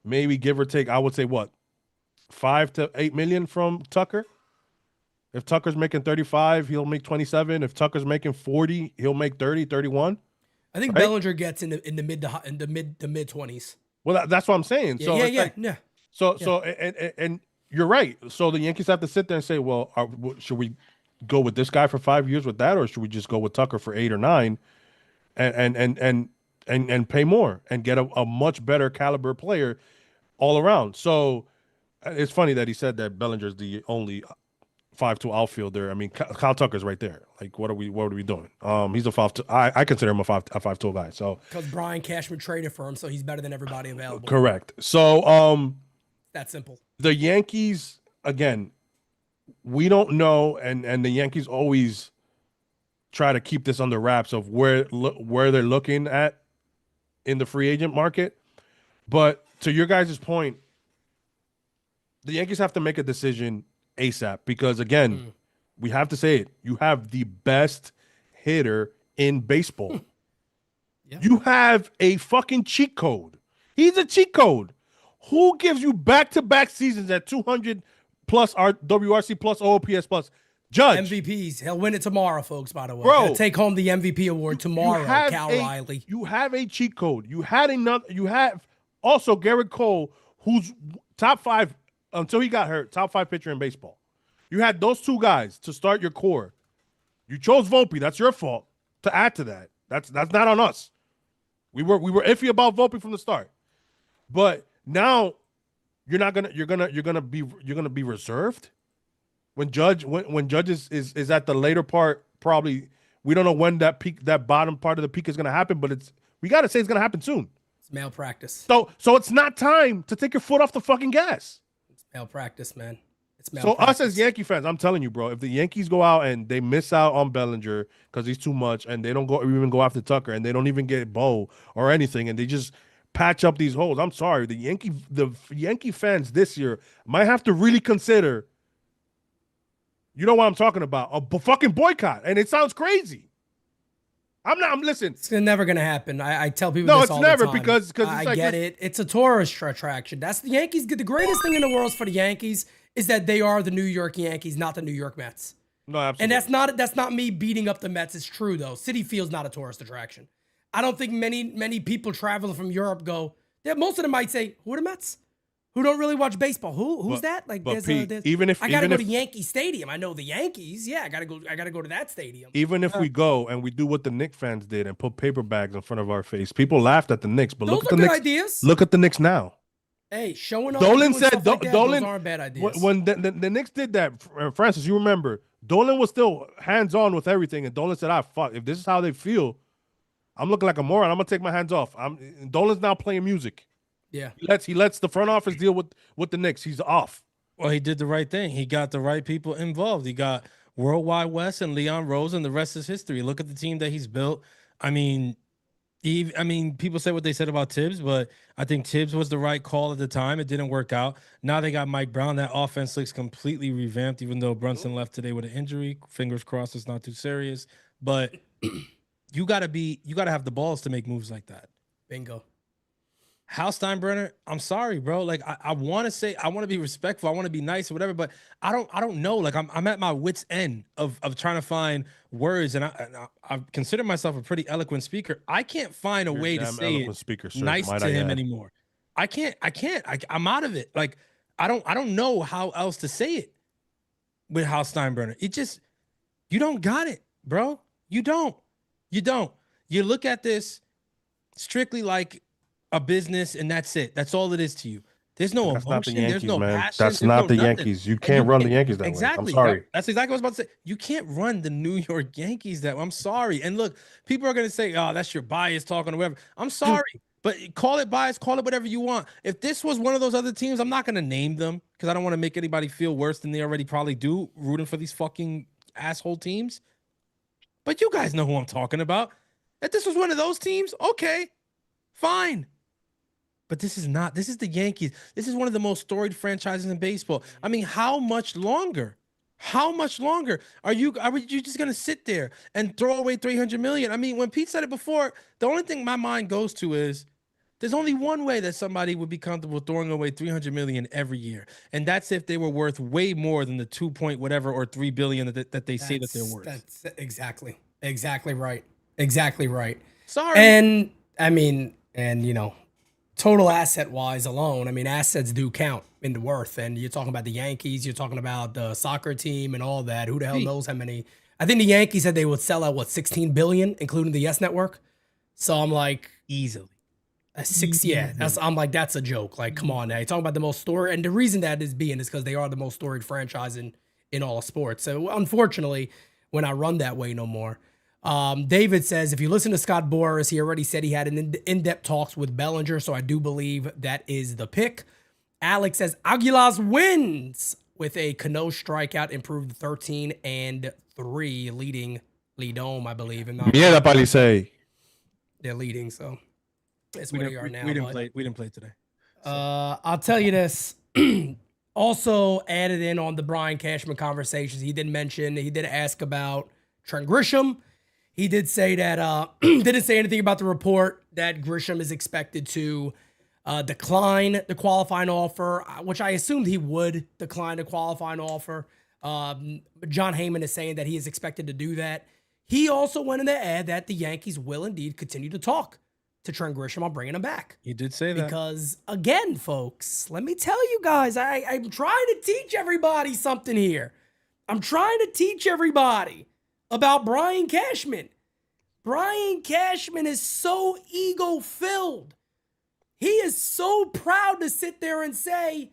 maybe give or take, I would say what, 5 to 8 million from Tucker. If Tucker's making 35, he'll make 27. If Tucker's making 40, he'll make 30, 31. I think Bellinger gets in the mid to mid 20s. Well, that's what I'm saying. Yeah. So and you're right. So the Yankees have to sit there and say, well, should we go with this guy for 5 years with that, or should we just go with Tucker for 8 or 9, and pay more and get a much better caliber player all around? So it's funny that he said that Bellinger's the only 5-2 outfielder. I mean, Kyle Tucker's right there. Like, what are we doing? He's a 5-2. I consider him a 5-2 guy. So because Brian Cashman traded for him, so he's better than everybody available. Correct. So that's simple. The Yankees, again, we don't know, and the Yankees always try to keep this under wraps of where they're looking at in the free agent market. But to your guys' point, the Yankees have to make a decision ASAP because, again, we have to say it. You have the best hitter in baseball. Yeah. You have a fucking cheat code. He's a cheat code. Who gives you back-to-back seasons at 200 plus WRC plus OOPS plus? Judge. MVPs. He'll win it tomorrow, folks, by the way. Bro, he'll take home the MVP award tomorrow, Cal Riley. You have a cheat code. You have also Garrett Cole, who's top 5 until he got hurt, top 5 pitcher in baseball. You had those 2 guys to start your core. You chose Volpe. That's your fault to add to that. That's not on us. We were iffy about Volpe from the start. But now you're gonna be reserved when Judge is at the later part. Probably we don't know when that bottom part of the peak is gonna happen, but we gotta say it's gonna happen soon. It's malpractice. So it's not time to take your foot off the fucking gas. It's malpractice, man. It's So us as Yankee fans, I'm telling you, bro, if the Yankees go out and they miss out on Bellinger because he's too much, and they don't even go after Tucker, and they don't even get Bo or anything, and they just patch up these holes, I'm sorry, the Yankee fans this year might have to really consider, you know what I'm talking about, a fucking boycott. And it sounds crazy. Listen. It's never gonna happen. I tell people no, this it's all never the time. because I like, get it. It's a tourist attraction. That's the Yankees. The greatest thing in the world for the Yankees is that they are the New York Yankees, not the New York Mets. No, absolutely. And that's not me beating up the Mets. It's true though. Citi Field's not a tourist attraction. I don't think many people traveling from Europe go. Most of them might say, "Who are the Mets?" Who don't really watch baseball. Who's that? Like, Pete, even if I gotta go to Yankee Stadium. I know the Yankees. Yeah, I gotta go to that stadium. Even if we go and we do what the Knicks fans did and put paper bags in front of our face, people laughed at the Knicks. But those look are at the good Knicks. ideas. Look at the Knicks now. Hey, showing off. Dolan said, like Dolan, those aren't bad ideas. When the Knicks did that, Francis, you remember, Dolan was still hands-on with everything, and Dolan said, fuck, if this is how they feel, I'm looking like a moron. I'm going to take my hands off. Dolan's now playing music. Yeah. He lets the front office deal with the Knicks. He's off. Well, he did the right thing. He got the right people involved. He got Worldwide West and Leon Rose, and the rest is history. Look at the team that he's built. I mean, people say what they said about Tibbs, but I think Tibbs was the right call at the time. It didn't work out. Now they got Mike Brown. That offense looks completely revamped, even though Brunson left today with an injury. Fingers crossed it's not too serious. But you gotta have the balls to make moves like that. Bingo. Hal Steinbrenner, I'm sorry, bro. Like I want to be respectful. I want to be nice or whatever, but I don't know. Like I'm at my wit's end of trying to find words, and I consider myself a pretty eloquent speaker. I can't find a way to say it nice to him anymore. I can't. I'm out of it. Like I don't know how else to say it with Hal Steinbrenner. You don't got it. bro. You don't. You don't. You look at this strictly like a business, and that's it. That's all it is to you. There's no That's not the emotion. There's Yankees, no man. passion. That's There's not no the nothing. Yankees. You And can't run the Yankees that exactly. way. I'm sorry. That's exactly what I was about to say. You can't run the New York Yankees that way. I'm sorry. And look, people are going to say, oh, that's your bias talking or whatever. I'm sorry. But call it bias, call it whatever you want. If this was one of those other teams, I'm not going to name them because I don't want to make anybody feel worse than they already probably do rooting for these fucking asshole teams. But you guys know who I'm talking about. If this was one of those teams, okay, fine. But this is not. This is the Yankees. This is one of the most storied franchises in baseball. I mean, how much longer? How much longer are you just gonna sit there and throw away $300 million? I mean, when Pete said it before, the only thing my mind goes to is there's only one way that somebody would be comfortable throwing away $300 million every year, and that's if they were worth way more than the 2 point whatever or $3 billion that they say that they're worth. That's exactly right. Exactly right. Sorry. And I mean, and you know, total asset wise alone, I mean, assets do count into worth. And you're talking about the Yankees, you're talking about the soccer team and all that. Who the hell knows how many? I think the Yankees said they would sell at what, 16 billion, including the Yes Network. So I'm like, easily. I'm like, that's a joke. Like, come on now. You're talking about the most storied, and the reason that is because they are the most storied franchise in all of sports. So unfortunately, we're not run that way no more. David says, if you listen to Scott Boras, he already said he had an in-depth talks with Bellinger, so I do believe that is the pick. Alex says, Aguilas wins with a Cano strikeout, improved 13-3, leading Lidom, I believe. Mierda, Palisade. They're leading, so that's where they are now. We didn't play today. So. I'll tell you this. Also added in on the Brian Cashman conversations, he did ask about Trent Grisham. He did say that, didn't say anything about the report that Grisham is expected to decline the qualifying offer, which I assumed he would decline the qualifying offer. John Heyman is saying that he is expected to do that. He also went in to add that the Yankees will indeed continue to talk to Trent Grisham on bringing him back. He did say that. Because, again, folks, let me tell you guys, I'm trying to teach everybody something here. I'm trying to teach everybody about Brian Cashman. Brian Cashman is so ego-filled. He is so proud to sit there and say,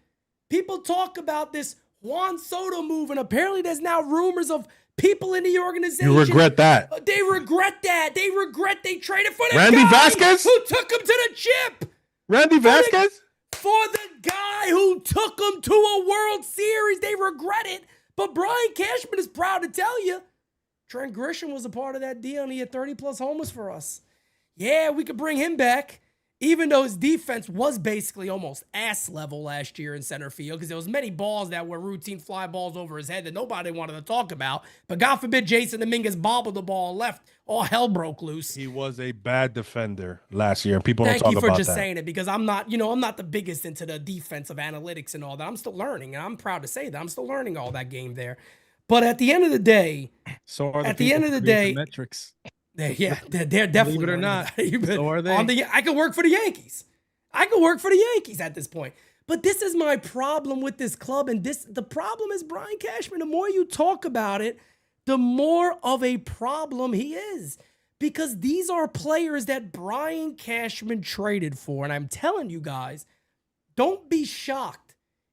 people talk about this Juan Soto move, and apparently there's now rumors of people in the organization. You regret that. They regret that. They regret they traded for the Randy guy Vasquez? who took him to the chip. Randy Vasquez? For the guy who took him to a World Series. They regret it. But Brian Cashman is proud to tell you, Trent Grisham was a part of that deal, and he had 30-plus homers for us. Yeah, we could bring him back, even though his defense was basically almost ass level last year in center field, because there was many balls that were routine fly balls over his head that nobody wanted to talk about. But God forbid Jason Dominguez bobbled the ball left. All hell broke loose. He was a bad defender last year, and people don't Thank talk you about for that. just saying it, because I'm not the biggest into the defensive analytics and all that. I'm still learning, and I'm proud to say that. I'm still learning all that game there. But at the end of the day, so are at the end of the day, metrics. they're definitely, believe it or not, so are they? I could work for the Yankees. I could work for the Yankees at this point. But this is my problem with this club, and the problem is Brian Cashman. The more you talk about it, the more of a problem he is. Because these are players that Brian Cashman traded for. And I'm telling you guys, don't be shocked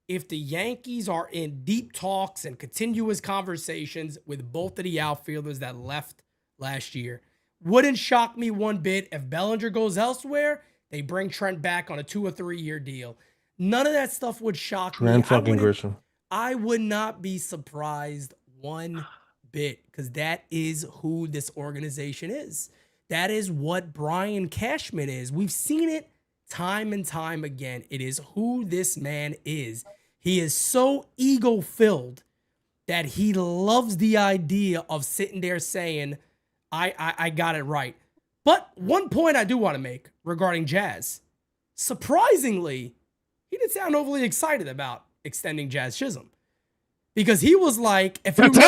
if the Yankees are in deep talks and continuous conversations with both of the outfielders that left last year. Wouldn't shock me one bit if Bellinger goes elsewhere. They bring Trent back on a 2 or 3 year deal. None of that stuff would shock me. Trent fucking Grisham. I would not be surprised one bit, because that is who this organization is. That is what Brian Cashman is. We've seen it time and time again. It is who this man is. He is so ego-filled that he loves the idea of sitting there saying, I got it right. But one point I do want to make regarding Jazz. Surprisingly, he didn't sound overly excited about extending Jazz Chisholm. Because he was like, if you remember,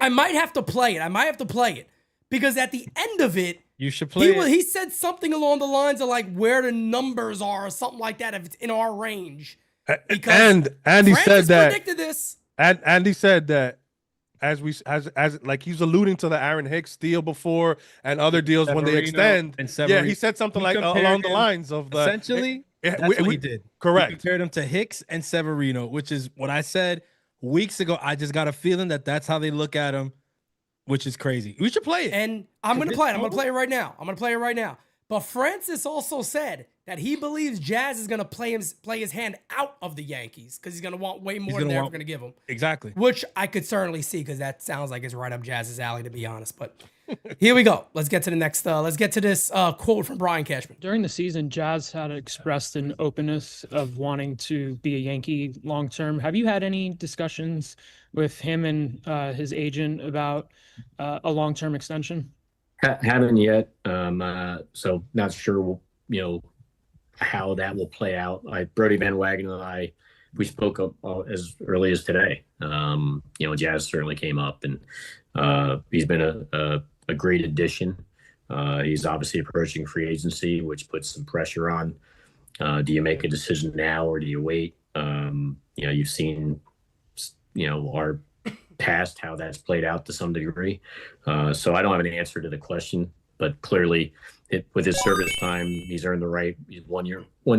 I might have to play it. Because at the end of it, you should play it. He said something along the lines of like where the numbers are or something like that if it's in our range. And Andy said that. Predicted this. And Andy said that as like he's alluding to the Aaron Hicks deal before and other deals when they extend. And Yeah, he said something like along the him, lines of the essentially. That's what he did. Correct. He compared him to Hicks and Severino, which is what I said weeks ago. I just got a feeling that that's how they look at him, which is crazy. We should play it. And I'm going to play it. I'm going to play it right now. But Francis also said that he believes Jazz is going to play his hand out of the Yankees because he's going to want way more than they're ever going to give him. Exactly. Which I could certainly see because that sounds like it's right up Jazz's alley, to be honest. But here we go. Let's get to the next. Let's get to this quote from Brian Cashman. During the season, Jazz had expressed an openness of wanting to be a Yankee long term. Have you had any discussions with him and his agent about a long term extension? Haven't yet. So not sure, how that will play out. Brody Van Wagenen and I, we spoke up as early as today. Jazz certainly came up, and he's been a great addition. He's obviously approaching free agency, which puts some pressure on. Do you make a decision now or do you wait? You've seen, our past how that's played out to some degree. So I don't have an answer to the question, but clearly with his service time, he's earned the right. He's 1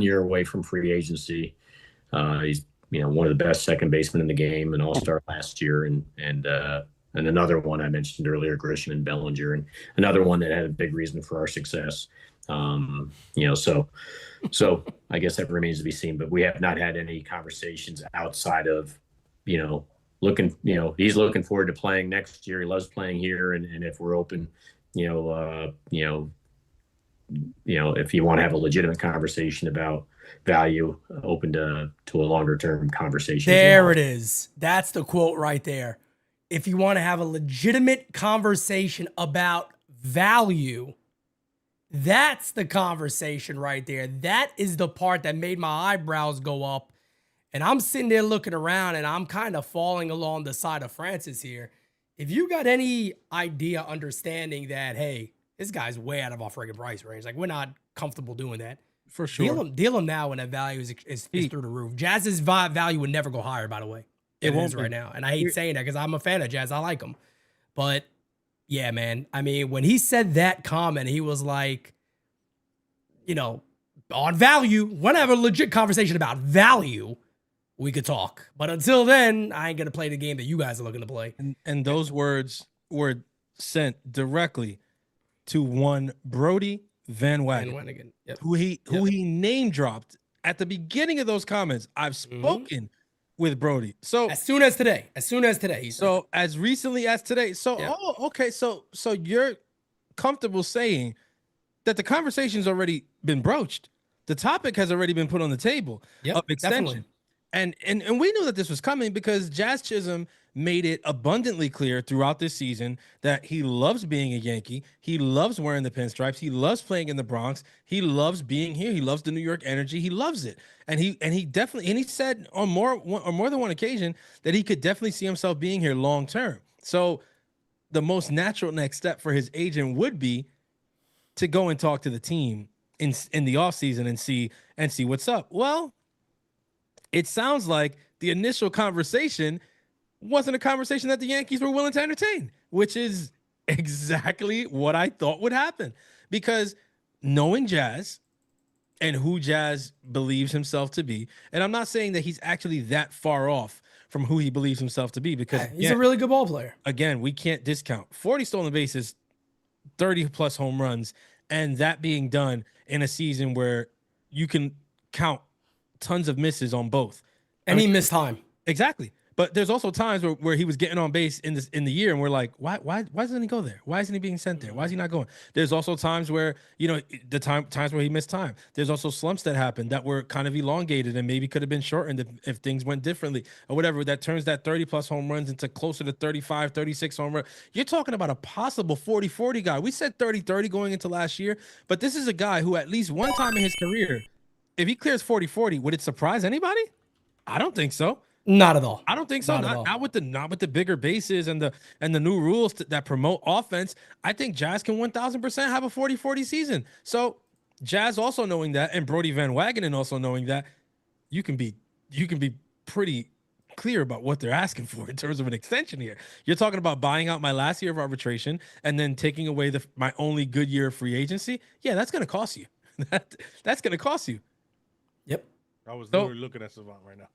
year away from free agency. He's, one of the best second basemen in the game, an all-star last year. And another one I mentioned earlier, Grisham and Bellinger, and another one that had a big reason for our success. So I guess that remains to be seen, but we have not had any conversations outside of, he's looking forward to playing next year. He loves playing here. And if we're open, if you want to have a legitimate conversation about value, open to a longer term conversation. There it is. That's the quote right there. If you want to have a legitimate conversation about value, that's the conversation right there. That is the part that made my eyebrows go up. And I'm sitting there looking around and I'm kind of falling along the side of Francis here. If you got any idea, understanding that, hey, this guy's way out of our friggin' price range. Like, we're not comfortable doing that. For sure. Deal him now when that value is through the roof. Jazz's value would never go higher, by the way. It won't right now. And I hate saying that because I'm a fan of Jazz. I like him. But, yeah, man. I mean, when he said that comment, he was like, on value, when I have a legit conversation about value, we could talk. But until then, I ain't going to play the game that you guys are looking to play. And those words were sent directly to one Brody Van Wagenen, yep. who he name dropped at the beginning of those comments. I've spoken with Brody. So as soon as today. So as recently as today. So, okay. So you're comfortable saying that the conversation's already been broached. The topic has already been put on the table of extension. Definitely. And we knew that this was coming because Jazz Chisholm made it abundantly clear throughout this season that he loves being a Yankee. He loves wearing the pinstripes. He loves playing in the Bronx. He loves being here. He loves the New York energy. He loves it. And he said on more than one occasion that he could definitely see himself being here long term. So the most natural next step for his agent would be to go and talk to the team in the offseason and see what's up. Well, it sounds like the initial conversation wasn't a conversation that the Yankees were willing to entertain, which is exactly what I thought would happen. Because knowing Jazz and who Jazz believes himself to be, and I'm not saying that he's actually that far off from who he believes himself to be, because he's a really good ball player. Again, we can't discount 40 stolen bases, 30 plus home runs, and that being done in a season where you can count tons of misses on both. And he missed time. Exactly. But there's also times where he was getting on base in the year, and we're like, why doesn't he go there? Why isn't he being sent there? Why is he not going? There's also times where times where he missed time. There's also slumps that happened that were kind of elongated and maybe could have been shortened if things went differently or whatever. That turns that 30 plus home runs into closer to 35, 36 home runs. You're talking about a possible 40-40 guy. We said 30-30 going into last year, but this is a guy who at least one time in his career, if he clears 40-40, would it surprise anybody? I don't think so. Not at all. I don't think so. Not with the bigger bases and the new rules that promote offense. I think Jazz can 1000% have a 40-40 season. So Jazz also knowing that, and Brody Van Wagenen also knowing that, you can be pretty clear about what they're asking for in terms of an extension here. You're talking about buying out my last year of arbitration and then taking away my only good year of free agency. Yeah, that's going to cost you. That's going to cost you. Yep. I was literally looking at Savant right now.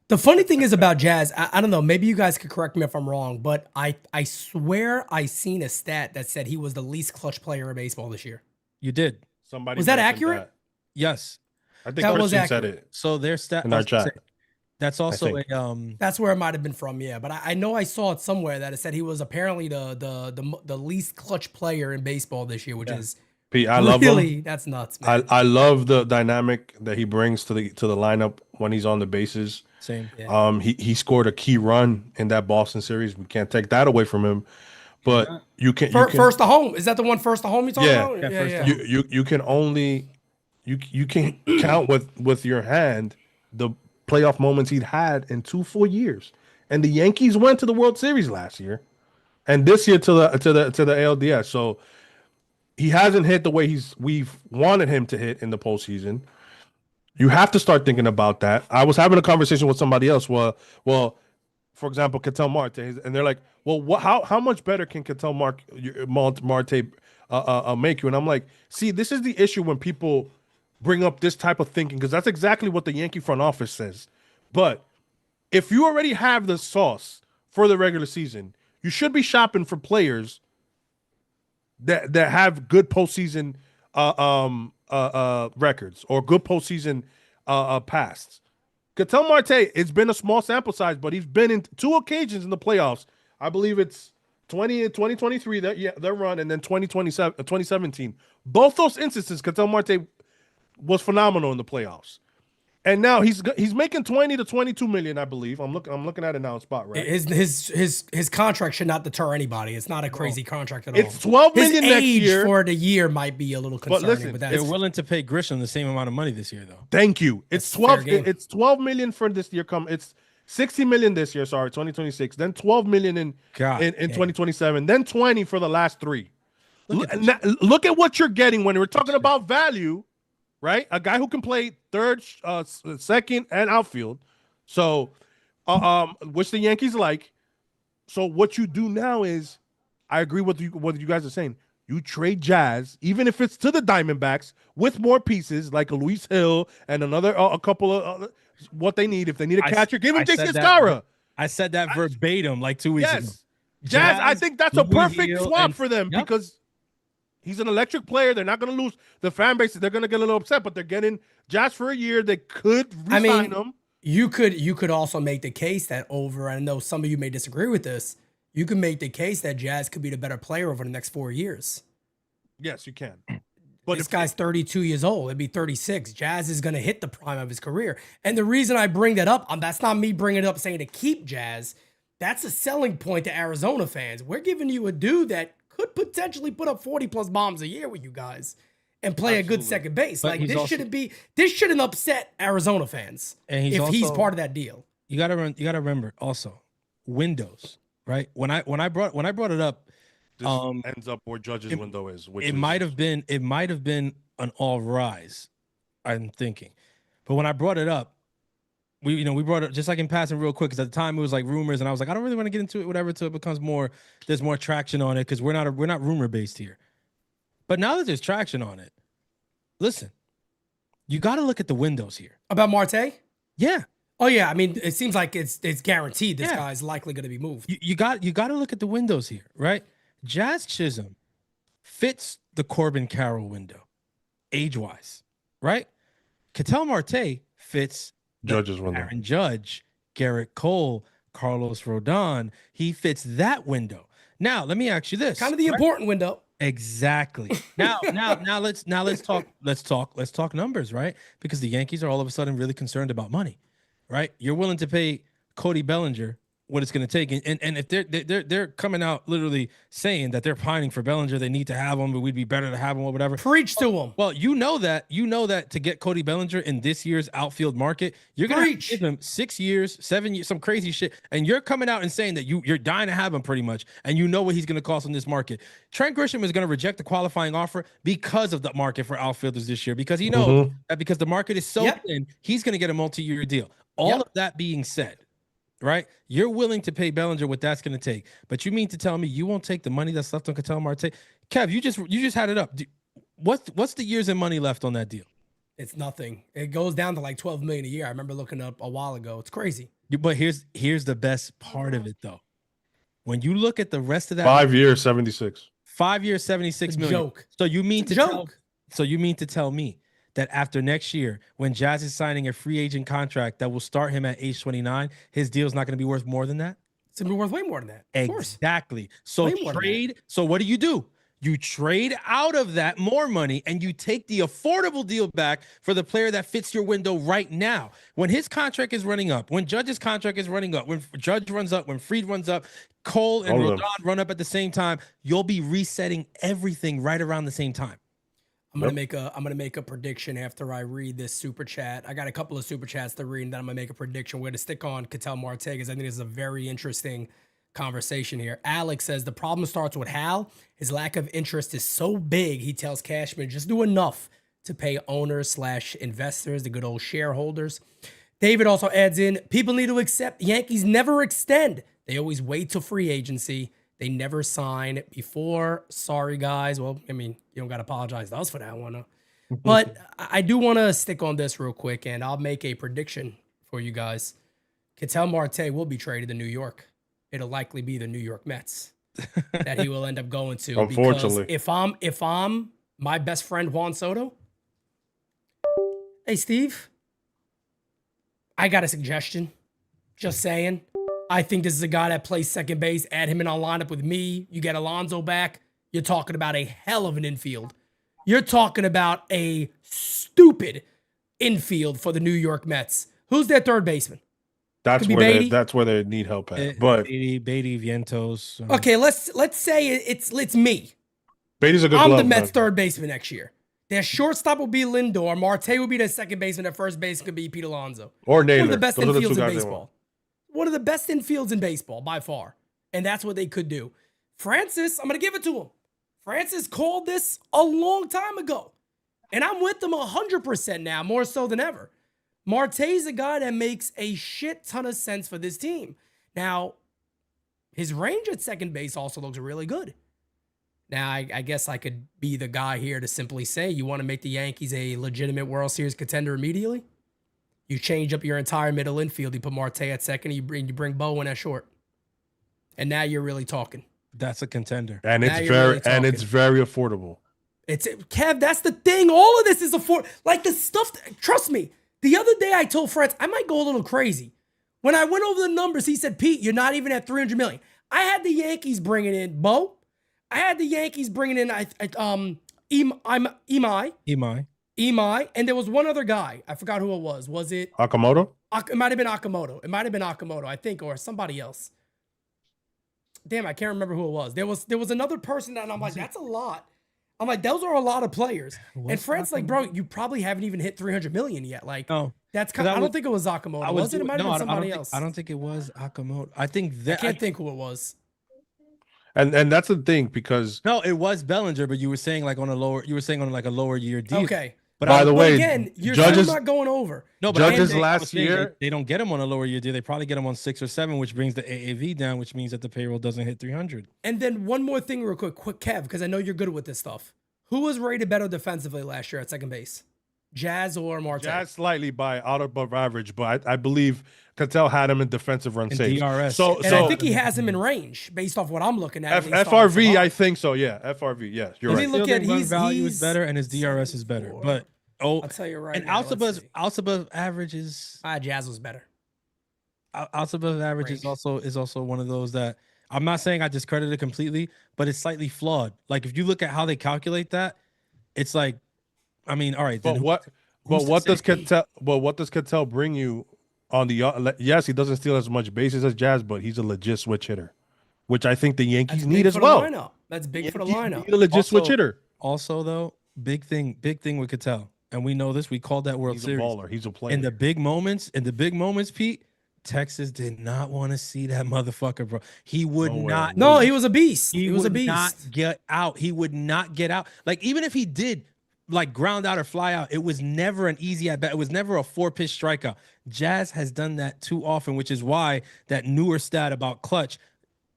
The funny thing is about Jazz, I don't know, maybe you guys could correct me if I'm wrong, but I swear I seen a stat that said he was the least clutch player in baseball this year. You did. Somebody Was that mentioned accurate? that. Yes. I think That was Christian said accurate. it So their stat in our chat. that's also a That's where it might have been from, yeah. But I know I saw it somewhere that it said he was apparently the least clutch player in baseball this year, which is Pete, I love him. That's nuts, man. I love the dynamic that he brings to the lineup when he's on the bases. same. Yeah. He scored a key run in that Boston series. We can't take that away from him. But you can First to home. Is that the one first to home you talking about? Yeah, first to home. you can only you can count with your hand the playoff moments he'd had in 2 full years. And the Yankees went to the World Series last year, and this year to the ALDS. So he hasn't hit the way we've wanted him to hit in the postseason. You have to start thinking about that. I was having a conversation with somebody else. Well, for example, Ketel Marte, and they're like, "Well, how much better can Ketel Marte make you?" And I'm like, "See, this is the issue when people bring up this type of thinking, because that's exactly what the Yankee front office says. But if you already have the sauce for the regular season, you should be shopping for players that have good postseason records or good postseason pasts. Ketel Marte, it's been a small sample size, but he's been in 2 occasions in the playoffs. I believe it's 2023 their run, and then 2017. Both those instances, Ketel Marte was phenomenal in the playoffs. And now he's making 20 to 22 million, I believe. I'm looking at it now in Spot, right? His contract should not deter anybody. It's not a crazy contract at all. It's 12 million his next age year. for the year might be a little concerning, listen, but They're that's willing to pay Grisham the same amount of money this year, though. Thank you. It's That's fair 12. game. It's 12 million for this year. It's 60 million this year. Sorry, 2026. Then 12 million in 2027. Then 20 for the last 3. Look at what you're getting when we're talking about value, right? A guy who can play third, second, and outfield. So, which the Yankees like. So what you do now is, I agree with what you guys are saying. You trade Jazz, even if it's to the Diamondbacks, with more pieces like a Luis Hill and a couple of what they need. If they need a catcher, give him Jason Skara. I said that verbatim like 2 weeks ago. Jazz, I think that's a perfect Hill swap for them because he's an electric player. They're not going to lose the fan base. They're going to get a little upset, but they're getting Jazz for a year. They could re-sign him. You could also make the case that I know some of you may disagree with this. You can make the case that Jazz could be the better player over the next 4 years. Yes, you can. But this guy's 32 years old. It'd be 36. Jazz is going to hit the prime of his career. And the reason I bring that up, that's not me bringing it up saying to keep Jazz. That's a selling point to Arizona fans. We're giving you a dude that could potentially put up 40-plus bombs a year with you guys and play a good second base. But Like this shouldn't upset Arizona fans and he's part of that deal. You got to remember also windows, right? When I brought it up, this ends up where Judge's window is. It might have been an all rise, I'm thinking, but when I brought it up, we brought it just like in passing real quick because at the time it was like rumors, and I was like, I don't really want to get into it, whatever, till it becomes more. There's more traction on it because we're not rumor based here. But now that there's traction on it, listen, you got to look at the windows here. About Marte? Yeah. Oh yeah, I mean, it seems like it's guaranteed this guy's likely going to be moved. You got to look at the windows here, right? Jazz Chisholm fits the Corbin Carroll window, age-wise, right? Ketel Marte fits Judge's window. Aaron Judge, Garrett Cole, Carlos Rodon. He fits that window. Now, let me ask you this: kind of the important window. Exactly. Now let's talk numbers, right? Because the Yankees are all of a sudden really concerned about money, right? You're willing to pay Cody Bellinger what it's going to take, and if they're coming out literally saying that they're pining for Bellinger, they need to have him, but we'd be better to have him or whatever. Preach to him. Well, you know that to get Cody Bellinger in this year's outfield market, you're going to give him 6 years, 7 years, some crazy shit, and you're coming out and saying that you're dying to have him pretty much, and you know what he's going to cost in this market. Trent Grisham is going to reject the qualifying offer because of the market for outfielders this year, because he knows that because the market is so thin, he's going to get a multi-year deal. All of that being said, right? You're willing to pay Bellinger what that's going to take, but you mean to tell me you won't take the money that's left on Ketel Marte? Kev, you just had it up. What's the years and money left on that deal? It's nothing. It goes down to like 12 million a year. I remember looking up a while ago. It's crazy. But here's the best part of it though. When you look at the rest of that 5 years, 76. 5 years, 76 million. Joke. So you mean It's a to joke. so you mean to tell me that after next year, when Jazz is signing a free agent contract that will start him at age 29, his deal's not going to be worth more than that? It's gonna be worth way more than that. Of course. Exactly. So Way more than trade. So what do? You trade out of that more money and you take the affordable deal back for the player that fits your window right now. When his contract is running up, when Judge's contract is running up, when Judge runs up, when Fried runs up, Cole and Rodon run up at the same time, you'll be resetting everything right around the same time. I'm gonna make a prediction after I read this super chat. I got a couple of super chats to read, and then I'm gonna make a prediction. We're gonna stick on Ketel Marte because I think this is a very interesting conversation here. Alex says the problem starts with Hal. His lack of interest is so big. He tells Cashman just do enough to pay owners/investors, the good old shareholders. David also adds in, people need to accept Yankees never extend. They always wait till free agency. They never sign before. Sorry, guys. Well, I mean, you don't got to apologize to us for that one. But I do want to stick on this real quick, and I'll make a prediction for you guys. Ketel Marte will be traded to New York. It'll likely be the New York Mets that he will end up going to. Unfortunately. Because if I'm my best friend Juan Soto, hey, Steve, I got a suggestion. Just saying. I think this is a guy that plays second base. Add him in our lineup with me. You get Alonso back. You're talking about a hell of an infield. You're talking about a stupid infield for the New York Mets. Who's their third baseman? That's where they need help at. But Beatty, Vientos. Okay, let's say it's me. Beatty's a good I'm glove, the Mets' man. third baseman next year. Their shortstop will be Lindor. Marte will be their second baseman. Their first base could be Pete Alonso. Or Naylor. One of the best Those are the infields two in guys they baseball. want. One of the best infields in baseball by far. And that's what they could do. Francis, I'm going to give it to him. Francis called this a long time ago. And I'm with them 100% now, more so than ever. Marte's a guy that makes a shit ton of sense for this team. Now, his range at second base also looks really good. Now, I guess I could be the guy here to simply say, you want to make the Yankees a legitimate World Series contender immediately? You change up your entire middle infield. You put Marte at second, you bring Bowen at short. And now you're really talking. That's a contender. And Now it's you're very really affordable. Kev, that's the thing. All of this is like the stuff, trust me. The other day I told friends, I might go a little crazy. When I went over the numbers, he said, Pete, you're not even at 300 million. I had the Yankees bringing in Bo. I had the Yankees bringing in Imai, and there was one other guy. I forgot who it was. Was it Akamoto? It might have been Akamoto, I think, or somebody else. Damn, I can't remember who it was. There was another person that I'm like, that's a lot. I'm like, those are a lot of players. And Fred's like, bro, you probably haven't even hit 300 million yet. Like, that's kind of, I don't think it was Akamoto. Was it? It might have been somebody else. I don't think it was Akamoto. I can't think who it was. And that's the thing, because no, it was Bellinger, but you were saying like on a lower year deal. Okay. But by the way, again, you're still not going over. No, but Judge's last year, they don't get him on a lower year deal. They probably get him on 6 or 7, which brings the AAV down, which means that the payroll doesn't hit 300. And then one more thing real quick, Kev, because I know you're good with this stuff. Who was rated better defensively last year at second base? Jazz or Marte? Jazz slightly out above average, but I believe Ketel had him in defensive run saves. DRS. So I think he has him in range based off what I'm looking at. FRV, I think so. Yeah, FRV. Yeah, you're right. Look at his value is better and his DRS is better. But I'll tell you right now. And Alciba's average is Jazz was better. Alciba's average is also one of those that I'm not saying I discredit it completely, but it's slightly flawed. Like if you look at how they calculate that, it's like, I mean, all right. But what does Ketel bring you on the? Yes, he doesn't steal as much bases as Jazz, but he's a legit switch hitter, which I think the Yankees need as well. That's big for the lineup. He's a legit switch hitter. Also, though, big thing with Ketel, and we know this. We called that World Series. He's a baller. He's a player. In the big moments, Pete, Texas did not want to see that motherfucker, bro. He would not. No, he was a beast. He was a would beast. not get out. He would not get out. Like even if he did like ground out or fly out. It was never an easy at bat. It was never a 4-pitch strikeout. Jazz has done that too often, which is why that newer stat about clutch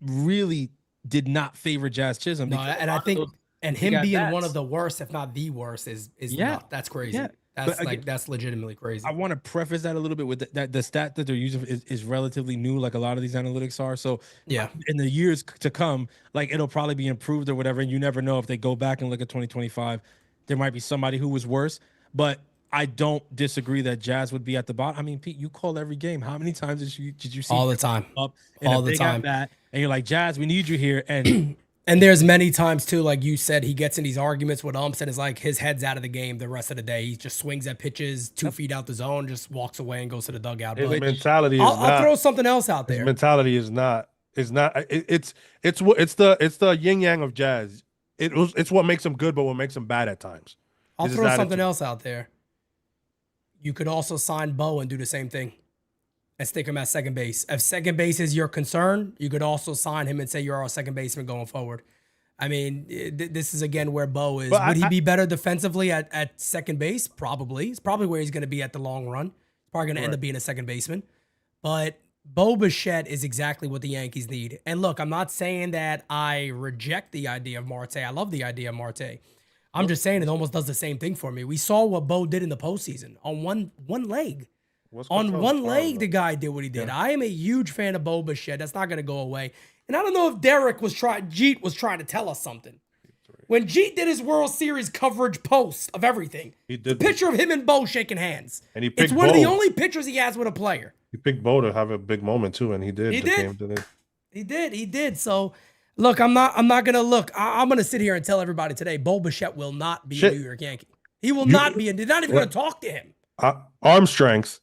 really did not favor Jazz Chisholm. No, and I think and him being one of the worst, if not the worst, is that's crazy. Yeah. That's again, that's legitimately crazy. I want to preface that a little bit with that the stat that they're using is relatively new, like a lot of these analytics are. So yeah, in the years to come, like it'll probably be improved or whatever. And you never know if they go back and look at 2025, there might be somebody who was worse. But I don't disagree that Jazz would be at the bottom. I mean, Pete, you call every game. How many times did you see all the time up in all a big at bat, and you're like, Jazz, we need you here, and and there's many times too, like you said, he gets in these arguments with umps and is like his head's out of the game the rest of the day. He just swings at pitches 2 feet out the zone, just walks away and goes to the dugout. His mentality is I'll throw something else out there. His mentality is not. It's the yin yang of Jazz. It's what makes him good, but what makes him bad at times. I'll throw something else out there. You could also sign Bo and do the same thing and stick him at second base. If second base is your concern, you could also sign him and say you're our second baseman going forward. I mean, this is, again, where Bo is. Would he be better defensively at second base? Probably. It's probably where he's going to be at the long run. He's probably going to end up being a second baseman. But Bo Bichette is exactly what the Yankees need. And look, I'm not saying that I reject the idea of Marte. I love the idea of Marte. I'm just saying it almost does the same thing for me. We saw what Bo did in the postseason on one leg. On one leg, the guy did what he did. Yeah. I am a huge fan of Bo Bichette. That's not going to go away. And I don't know if Jeet was trying to tell us something. When Jeet did his World Series coverage post of everything, he did the picture of him and Bo shaking hands. And it's one of the only pictures he has with a player. He picked Bo to have a big moment too, and he did. He did. So, look, I'm not gonna look. I'm gonna sit here and tell everybody today, Bo Bichette will not be a New York Yankee. He will not be. They're not even gonna talk to him. Arm strength.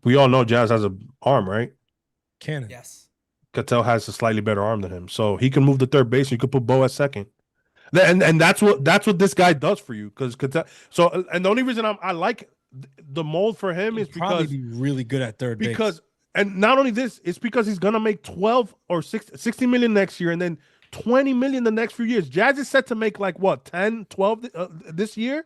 We all know Jazz has an arm, right? Cannon. Yes. Cattell has a slightly better arm than him, so he can move to third base. You could put Bo at second, and that's what this guy does for you. Because Cattell. So, and the only reason I like the mold for him is because probably be really good at third base. And not only this, it's because he's gonna make 12 or 60 million next year, and then 20 million the next few years. Jazz is set to make like what 10, 12 this year.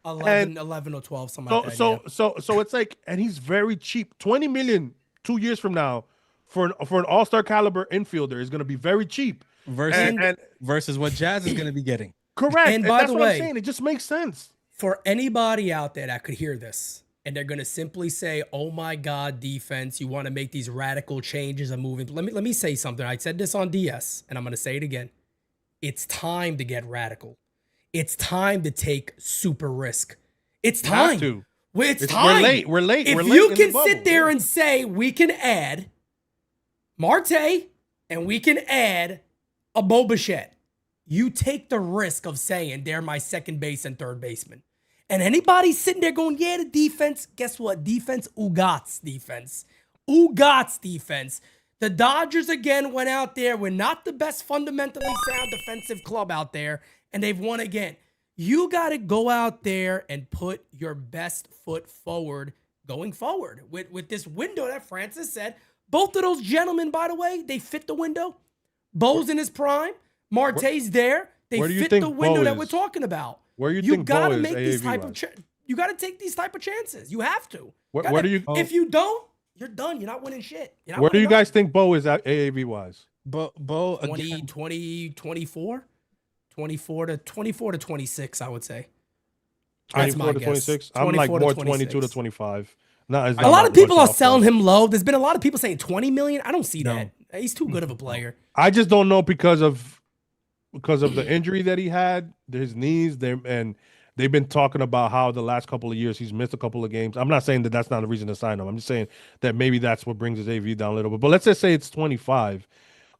11 or 12, something like that. So it's like, and he's very cheap. 20 million 2 years from now for an all-star caliber infielder is going to be very cheap versus what Jazz is going to be getting. Correct. And by the way, what I'm saying. It just makes sense. For anybody out there that could hear this and they're going to simply say, "Oh my God, defense, you want to make these radical changes and moving." Let me say something. I said this on DS and I'm going to say it again. It's time to get radical. It's time to take super risk. It's time. It's time. We're late. If you can sit there and say we can add Marte and we can add a Bo Bichette, you take the risk of saying they're my second base and third baseman. And anybody sitting there going, yeah, the defense, guess what? Defense, Ugats defense. Ugats defense. The Dodgers again went out there. We're not the best fundamentally sound defensive club out there. And they've won again. You got to go out there and put your best foot forward going forward. With this window that Francis said, both of those gentlemen, by the way, they fit the window. Bo's in his prime. Marte's there. They fit the window that we're talking about. Where you think Bo is make these type of you got to take these type of chances. You have to. Where do you? If you don't, you're done. You're not winning shit. Where do you guys think Bo is at AAV wise? Bo 20, 24? 24 to 26, I would say. 24 to 26. I'm like more 22 to 25. A lot of people are selling him low. There's been a lot of people saying 20 million. I don't see that. He's too good of a player. I just don't know because of the injury that he had, his knees. And they've been talking about how the last couple of years he's missed a couple of games. I'm not saying that that's not a reason to sign him. I'm just saying that maybe that's what brings his AV down a little bit. But let's just say it's 25.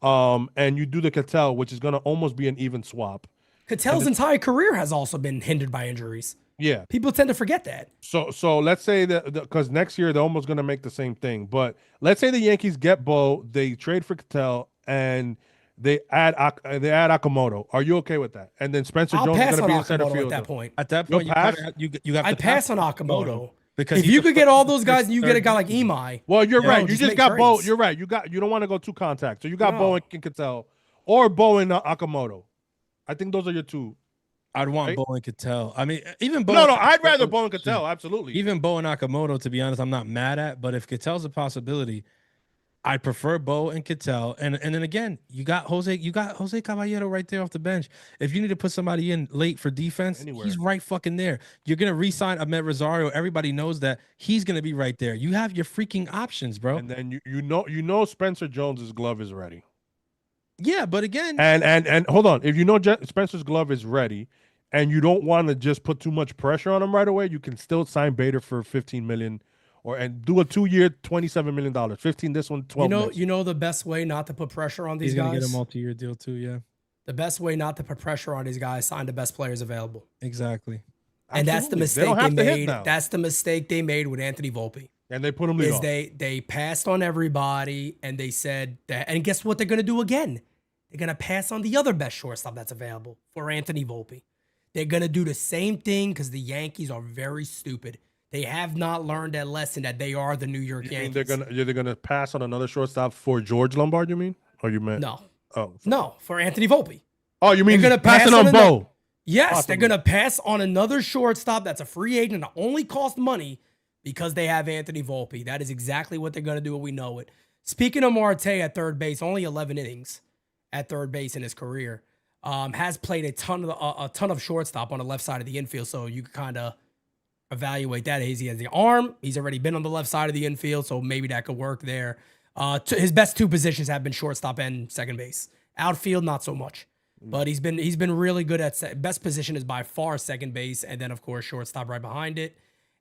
And you do the Cattell, which is going to almost be an even swap. Cattell's entire career has also been hindered by injuries. Yeah. People tend to forget that. So let's say that because next year they're almost going to make the same thing. But let's say the Yankees get Bo, they trade for Cattell, and they add Akamoto. Are you okay with that? And then Spencer Jones is going to be in center field. At that point, you have to pass on Akamoto. Because if you could get all those guys and you get a guy like Imai. Well, you're right. You just got Bo. You're right. You don't want to go two contacts. So you got Bo and Cattell or Bo and Akamoto. I think those are your two. I'd want Right? Bo and Cattell. I mean, even Bo. No, I'd rather Bo and Cattell. Absolutely. Even Bo and Nakamoto, to be honest, I'm not mad at. But if Cattell's a possibility, I prefer Bo and Cattell. And then again, you got Jose Caballero right there off the bench. If you need to put somebody in late for defense, he's right fucking there. You're gonna re-sign Ahmed Rosario. Everybody knows that he's gonna be right there. You have your freaking options, bro. And then you know Spencer Jones's glove is ready. Yeah, but again, and hold on, if you know Spencer's glove is ready, and you don't want to just put too much pressure on him right away, you can still sign Bader for $15 million, and do a 2-year, $27 million. 15 this one, 12. You know the best way not to put pressure on these he's guys. gonna get a multi-year deal too. Yeah, the best way not to put pressure on these guys, sign the best players available. exactly. And that's the mistake they made. That's the mistake they made with Anthony Volpe. And they put him lead off. They passed on everybody, and they said that. And guess what they're going to do again? They're going to pass on the other best shortstop that's available for Anthony Volpe. They're going to do the same thing because the Yankees are very stupid. They have not learned that lesson that they are the New York Yankees. They're gonna pass on another shortstop for George Lombard, you mean? Or you meant? No. Oh. No, for Anthony Volpe. Oh, you mean they're going to passing on Bo? Yes, Possibly. They're going to pass on another shortstop that's a free agent that only cost money because they have Anthony Volpe. That is exactly what they're going to do, and we know it. Speaking of Marte at third base, only 11 innings at third base in his career. Has played a ton of shortstop on the left side of the infield, so you can kind of evaluate that. He has the arm. He's already been on the left side of the infield, so maybe that could work there. His best two positions have been shortstop and second base. Outfield, not so much. But he's been really good at best position is by far second base, and then of course shortstop right behind it.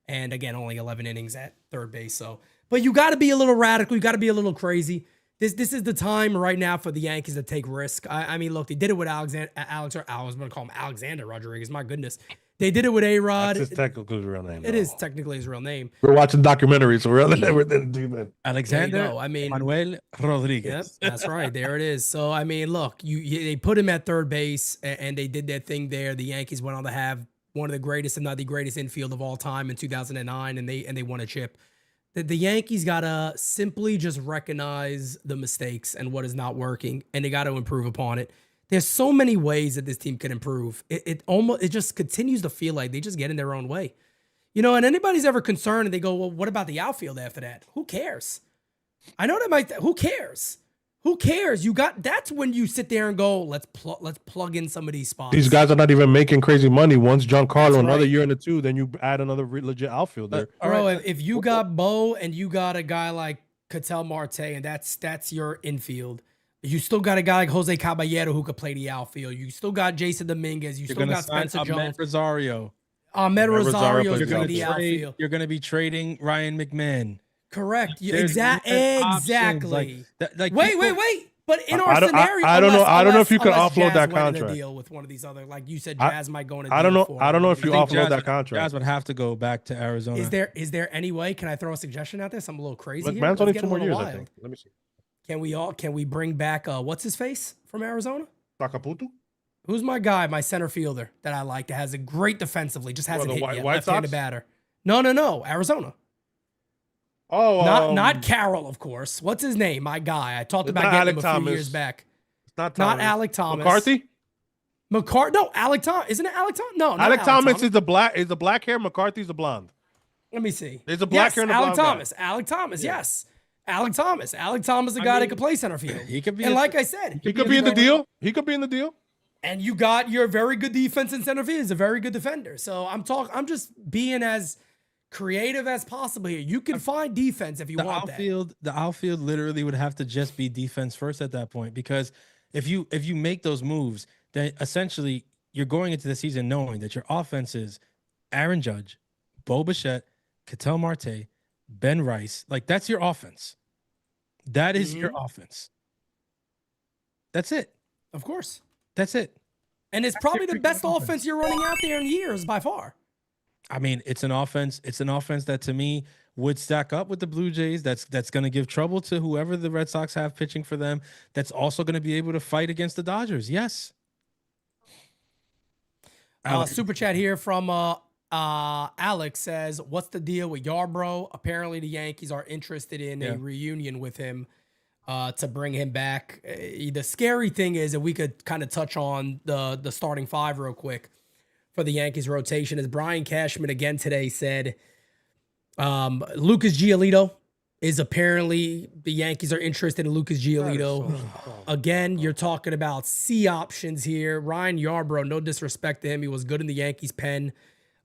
And again, only 11 innings at third base. So, but you got to be a little radical. You got to be a little crazy. This is the time right now for the Yankees to take risk. I mean, look, they did it with I was going to call him Alexander Rodriguez. My goodness, they did it with A-Rod. That's his technical real name. It is technically his real name. We're watching documentaries, so we're do that. Alexander Manuel Rodriguez. Yep, that's right. There it is. So I mean, look, they put him at third base, and they did their thing there. The Yankees went on to have one of the greatest, if not the greatest, infield of all time in 2009, and they won a chip. The Yankees gotta simply just recognize the mistakes and what is not working, and they got to improve upon it. There's so many ways that this team can improve. It just continues to feel like they just get in their own way. You know, and anybody's ever concerned and they go, well, what about the outfield after that? Who cares? I know that who cares? Who cares? That's when you sit there and go, let's plug in some of these spots. These guys are not even making crazy money. Once Giancarlo, another year in the two, then you add another legit outfielder. Bro, if you got Bo and you got a guy like Ketel Marte, and that's your infield. You still got a guy like Jose Caballero who could play the outfield. You still got Jason Dominguez. You still got Spencer Jones. Ahmed Rosario. Ahmed Rosario is the outfield. You're going to be trading Ryan McMahon. Correct. Exactly. Like wait. But in our scenario, I don't know if you can offload that contract. Deal with one of these other, like you said, Jazz might go in a deal. I don't know if you offload that contract. Jazz would have to go back to Arizona. Is there any way? Can I throw a suggestion out there? I'm a little crazy. Look, man's only 2 more years, I think. Let me see. Can we bring back what's his face from Arizona? Sakaputu? Who's my guy, my center fielder that I like that has a great defensively, just hasn't hit yet. Left-handed batter. No, Arizona. Oh, not Carroll, of course. What's his name? My guy. I talked about getting him a few years back. It's not Alec Thomas. McCarthy? No, Alec Thomas. Isn't it Alec Thomas? No, Alec Thomas is the black hair. McCarthy's the blonde. Let me see. There's a black hair and a blonde Thomas. guy. Alec Thomas, yes. Alec Thomas, the guy that could play center field. He could be, and like I said, he could be in the deal. He could be in the deal. And you got your very good defense in center field. He's a very good defender. So I'm just being as creative as possible here. You can find defense if you want that. The outfield literally would have to just be defense first at that point, because if you make those moves, then essentially you're going into the season knowing that your offense is Aaron Judge, Bo Bichette, Ketel Marte, Ben Rice. Like, that's your offense. That is your offense. That's it. Of course. That's it. And it's probably the best offense you're running out there in years by far. I mean, it's an offense that to me would stack up with the Blue Jays. That's going to give trouble to whoever the Red Sox have pitching for them. That's also going to be able to fight against the Dodgers. Yes. Super chat here from Alex says, what's the deal with Yarbrough? Apparently the Yankees are interested in a reunion with him to bring him back. The scary thing is, that we could kind of touch on the starting five real quick. for the Yankees rotation is Brian Cashman again today said Lucas Giolito is apparently the Yankees are interested in Lucas Giolito. Again, you're talking about C options here. Ryan Yarbrough, no disrespect to him. He was good in the Yankees pen.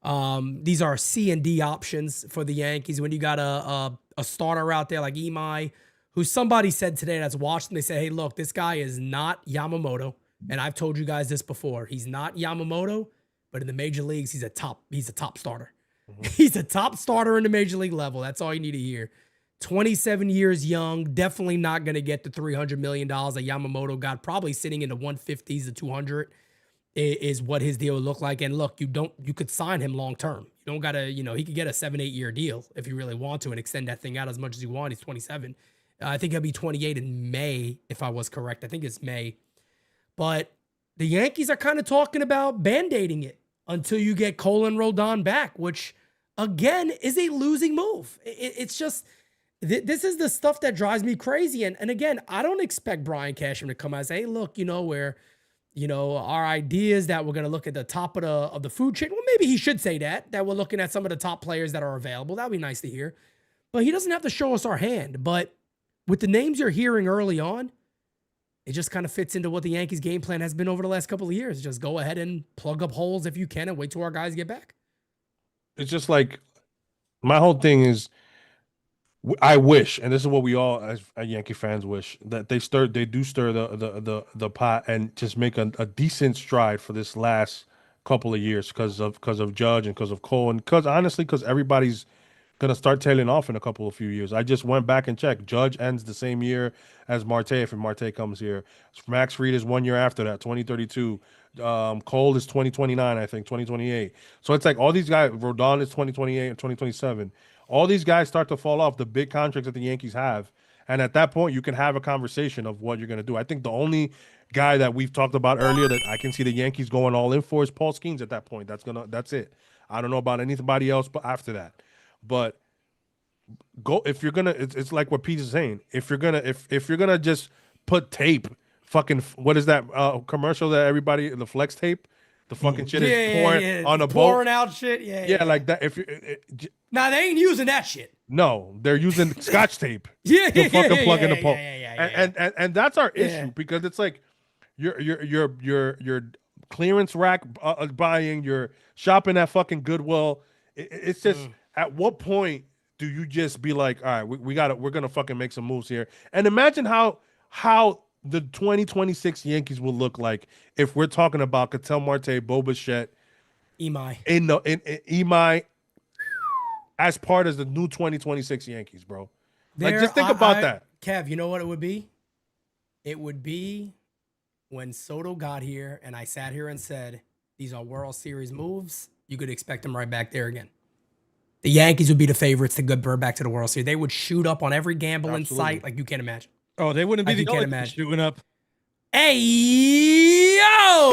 These are C and D options for the Yankees. When you got a starter out there like Imai, who somebody said today that's watched them, they say, hey, look, this guy is not Yamamoto. And I've told you guys this before. He's not Yamamoto, but in the major leagues, he's a top starter. Mm-hmm. He's a top starter in the major league level. That's all you need to hear. 27 years young, definitely not going to get the $300 million that Yamamoto got, probably sitting in the 150s to 200 is what his deal would look like. And look, you could sign him long term. You don't got to, he could get a 7-8 year deal if you really want to and extend that thing out as much as you want. He's 27. I think he'll be 28 in May, if I was correct. I think it's May. But the Yankees are kind of talking about band-aiding it until you get Cole and Rodon back, which, again, is a losing move. It's just, this is the stuff that drives me crazy. And again, I don't expect Brian Cashman to come out and say, hey, look, our ideas that we're going to look at the top of the food chain. Well, maybe he should say that we're looking at some of the top players that are available. That would be nice to hear. But he doesn't have to show us our hand. But with the names you're hearing early on, it just kind of fits into what the Yankees game plan has been over the last couple of years. Just go ahead and plug up holes if you can and wait till our guys get back. It's just like, my whole thing is, I wish, and this is what we all as Yankee fans wish, that they do stir the pot and just make a decent stride for this last couple of years because of Judge and because of Cole and because everybody's gonna start tailing off in a few years. I just went back and checked. Judge ends the same year as Marte if Marte comes here. Max Fried is 1 year after that, 2032. Cole is 2029, I think, 2028. So it's like all these guys, Rodon is 2028 and 2027. All these guys start to fall off the big contracts that the Yankees have. And at that point, you can have a conversation of what you're going to do. I think the only guy that we've talked about earlier that I can see the Yankees going all in for is Paul Skenes at that point. That's it. I don't know about anybody else but after that. But go if you're gonna it's like what Pete is saying. If you're gonna just put tape, fucking what is that commercial that everybody the flex tape? The fucking shit is pouring on a boat. Pouring out shit. Yeah. Like that. If you nah, they ain't using that shit. No, they're using Scotch tape. To fucking plug in the pole. And that's our issue because it's like you're clearance rack buying, you're shopping at fucking Goodwill. It's just at what point do you just be like, all right, we're gonna fucking make some moves here, and imagine how the 2026 Yankees will look like if we're talking about Ketel Marte, Bo Bichette, Imai, in Imai as part of the new 2026 Yankees, bro. Like, just think about that. Kev, you know what it would be? It would be when Soto got here and I sat here and said, these are World Series moves. You could expect them right back there again. The Yankees would be the favorites to go back to the World Series. They would shoot up on every gambling site like you can't imagine. Oh, they wouldn't be the only ones shooting up. Hey, yo!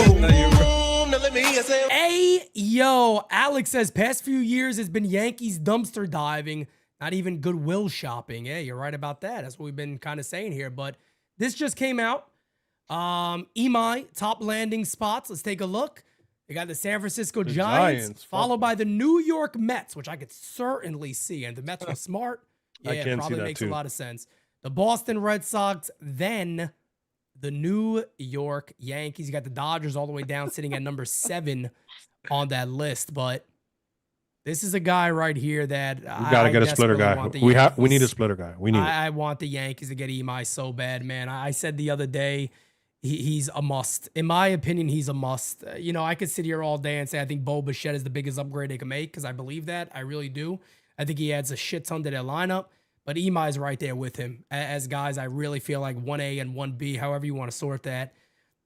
Hey, yo! Alex says, past few years has been Yankees dumpster diving, not even Goodwill shopping. Hey, you're right about that. That's what we've been kind of saying here. But this just came out. Imai, top landing spots. Let's take a look. They got the San Francisco Giants, followed by the New York Mets, which I could certainly see. And the Mets were smart. Yeah, it probably makes a lot of sense. The Boston Red Sox, then the New York Yankees. You got the Dodgers all the way down, sitting at number 7 on that list. But this is a guy right here that we gotta get a splitter guy. We need a splitter guy. I want the Yankees to get Imai so bad, man. I said the other day, he's a must. In my opinion, he's a must. I could sit here all day and say I think Bo Bichette is the biggest upgrade they can make because I believe that. I really do. I think he adds a shit ton to their lineup. But Imai's right there with him. As guys, I really feel like 1A and 1B, however you want to sort that,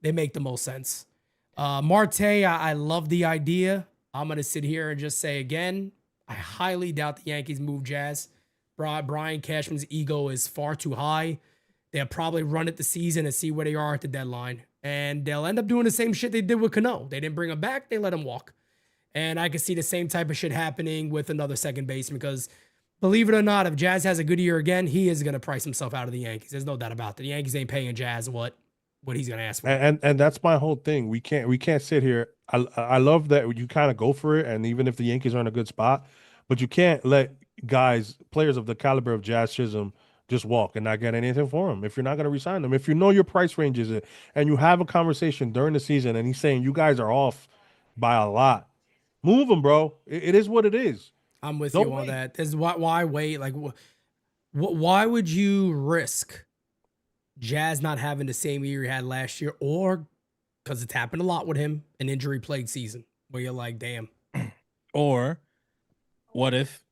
they make the most sense. Marte, I love the idea. I'm going to sit here and just say again, I highly doubt the Yankees move Jazz. Brian Cashman's ego is far too high. They'll probably run it the season and see where they are at the deadline. And they'll end up doing the same shit they did with Cano. They didn't bring him back. They let him walk. And I could see the same type of shit happening with another second baseman because believe it or not, if Jazz has a good year again, he is going to price himself out of the Yankees. There's no doubt about that. The Yankees ain't paying Jazz, what, what he's gonna ask for. And that's my whole thing. We can't sit here. I love that you kind of go for it, and even if the Yankees are in a good spot, but you can't let players of the caliber of Jazz Chisholm just walk and not get anything for them if you're not going to resign them. If you know your price range is it, and you have a conversation during the season, and he's saying you guys are off by a lot, move them, bro. It is what it is. I'm with Don't you on wait. that. This is why wait? Like, why would you risk Jazz not having the same year he had last year, or because it's happened a lot with him, an injury-plagued season where you're like, damn. Or what if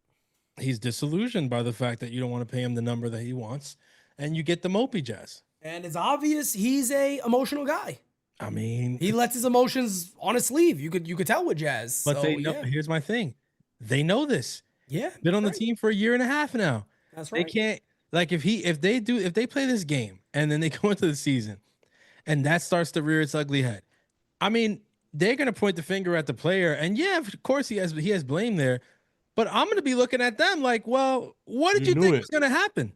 he's disillusioned by the fact that you don't want to pay him the number that he wants, and you get the mopey Jazz? And it's obvious he's a emotional guy. I mean, He lets his emotions on his sleeve. You could tell with Jazz. but So, they know. yeah. Here's my thing: they know this. Yeah, Been on the right. team for a year and a half now. That's They right. can't like if they play this game and then they go into the season, and that starts to rear its ugly head. I mean, they're gonna point the finger at the player, and yeah, of course he has blame there. But I'm gonna be looking at them like, well, what did You you knew think it. was gonna happen?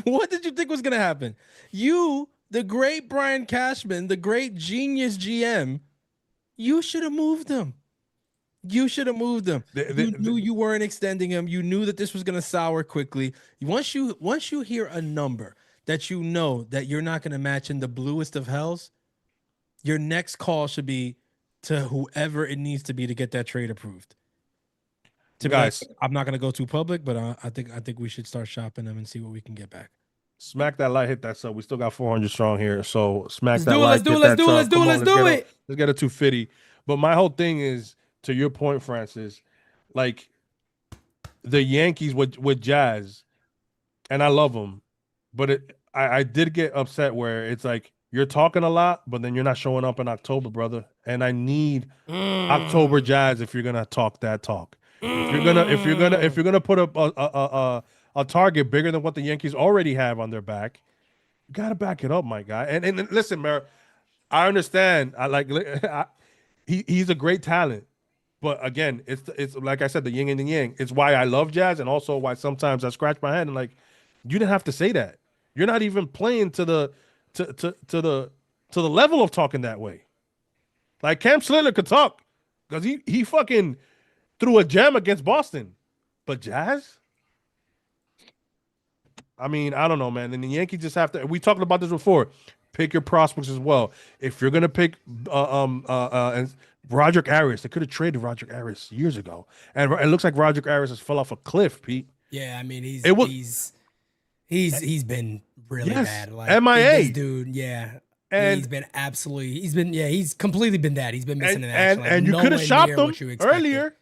What did you think was gonna happen? You, the great Brian Cashman, the great genius GM, you should have moved him. You should have moved him. You knew you weren't extending him. You knew that this was gonna sour quickly. Once you hear a number that you know that you're not gonna match in the bluest of hells, your next call should be to whoever it needs to be to get that trade approved. To be like, Guys, I'm not gonna go too public, but I think we should start shopping them and see what we can get back. smack that like, hit that sub. We still got 400 strong here, so smack Let's that do it, like. let's do hit it, let's that do it, sub. let's do it, Come on, let's do it. Let's get it 250. But my whole thing is, to your point, Francis, like the Yankees with Jazz, and I love them, but I did get upset where it's like you're talking a lot, but then you're not showing up in October, brother. And I need October Jazz if you're gonna talk that talk. If you're gonna put up a target bigger than what the Yankees already have on their back, you gotta back it up, my guy. And listen, man, I understand. He's a great talent. But again, it's like I said, the yin and the yang. It's why I love Jazz, and also why sometimes I scratch my head and like, you didn't have to say that. You're not even playing to the level of talking that way. Like Cam Slater could talk because he fucking threw a gem against Boston, but Jazz. I mean, I don't know, man. And the Yankees just have to. We talked about this before. Pick your prospects as well. If you're gonna pick and Roderick Arias, they could have traded Roderick Arias years ago, and it looks like Roderick Arias has fell off a cliff, Pete. Yeah, I mean he's been really Yes, bad. Like MIA. this dude, yeah. And He's completely been that. He's been missing in action. Like, and you could have nowhere shopped near them what you expected. earlier.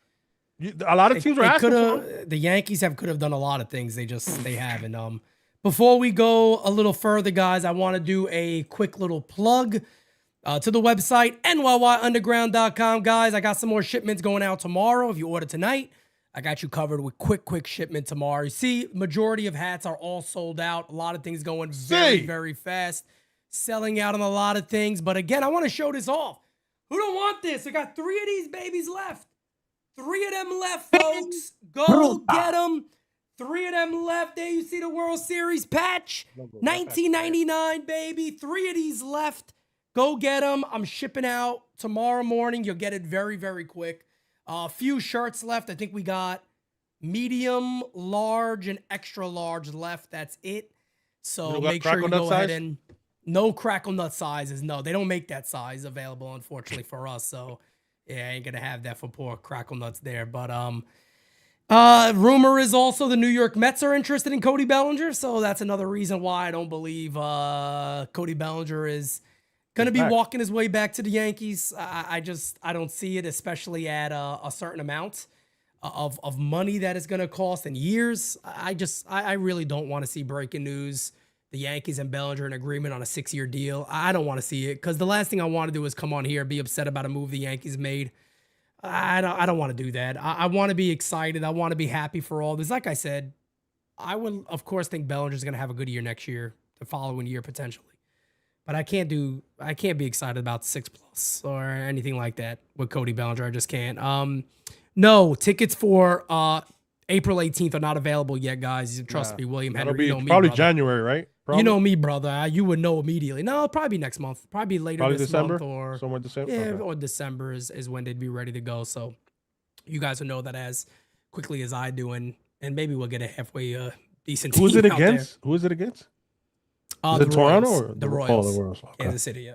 A lot of teams were asking for him. The Yankees could have done a lot of things. They haven't. Before we go a little further, guys, I want to do a quick little plug to the website, NYYunderground.com. Guys, I got some more shipments going out tomorrow. If you order tonight, I got you covered with quick shipment tomorrow. You see, majority of hats are all sold out. A lot of things going very fast. Selling out on a lot of things. But again, I want to show this off. Who don't want this? I got 3 of these babies left. 3 of them left, folks. Go get them. 3 of them left. There you see the World Series patch. 1999, baby. 3 of these left. Go get them. I'm shipping out tomorrow morning. You'll get it very quick. A few shirts left. I think we got medium, large, and extra large left. That's it. So make sure you go ahead and... No crackle nut sizes. No, they don't make that size available, unfortunately, for us. So, yeah, I ain't going to have that for poor crackle nuts there. But rumor is also the New York Mets are interested in Cody Bellinger. So that's another reason why I don't believe Cody Bellinger is going to be walking his way back to the Yankees. I don't see it, especially at a certain amount of money that it's going to cost in years. I really don't want to see breaking news. The Yankees and Bellinger in agreement on a 6-year deal. I don't want to see it because the last thing I want to do is come on here and be upset about a move the Yankees made. I don't want to do that. I want to be excited. I want to be happy for all this. Like I said, I would, of course, think Bellinger's going to have a good year next year, the following year potentially. But I can't be excited about 6+ or anything like that with Cody Bellinger. I just can't. No, tickets for a April 18th are not available yet, guys. Trust me, William That'll Henry. be You know me, probably brother. January, right? Probably. You know me, brother. You would know immediately. No, probably next month. Probably later Probably this December month or somewhere December. yeah, Okay. or December is when they'd be ready to go. So you guys will know that as quickly as I do, and maybe we'll get a halfway decent. Who is it team out there. against? Who is it against? Is The it Toronto Royals. or The Royals? Oh, the Royals. Okay. Kansas City. Yeah.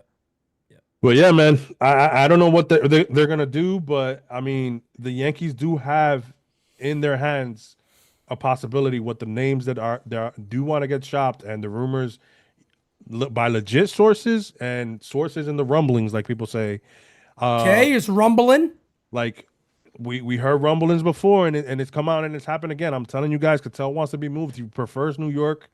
Well, yeah, man. I don't know what they're gonna do, but I mean, the Yankees do have in their hands a possibility with the names that do want to get shopped, and the rumors by legit sources and sources in the rumblings, like people say. Okay, it's rumbling. Like we heard rumblings before, and it's come out and it's happened again. I'm telling you guys, Cattell wants to be moved. He prefers New York.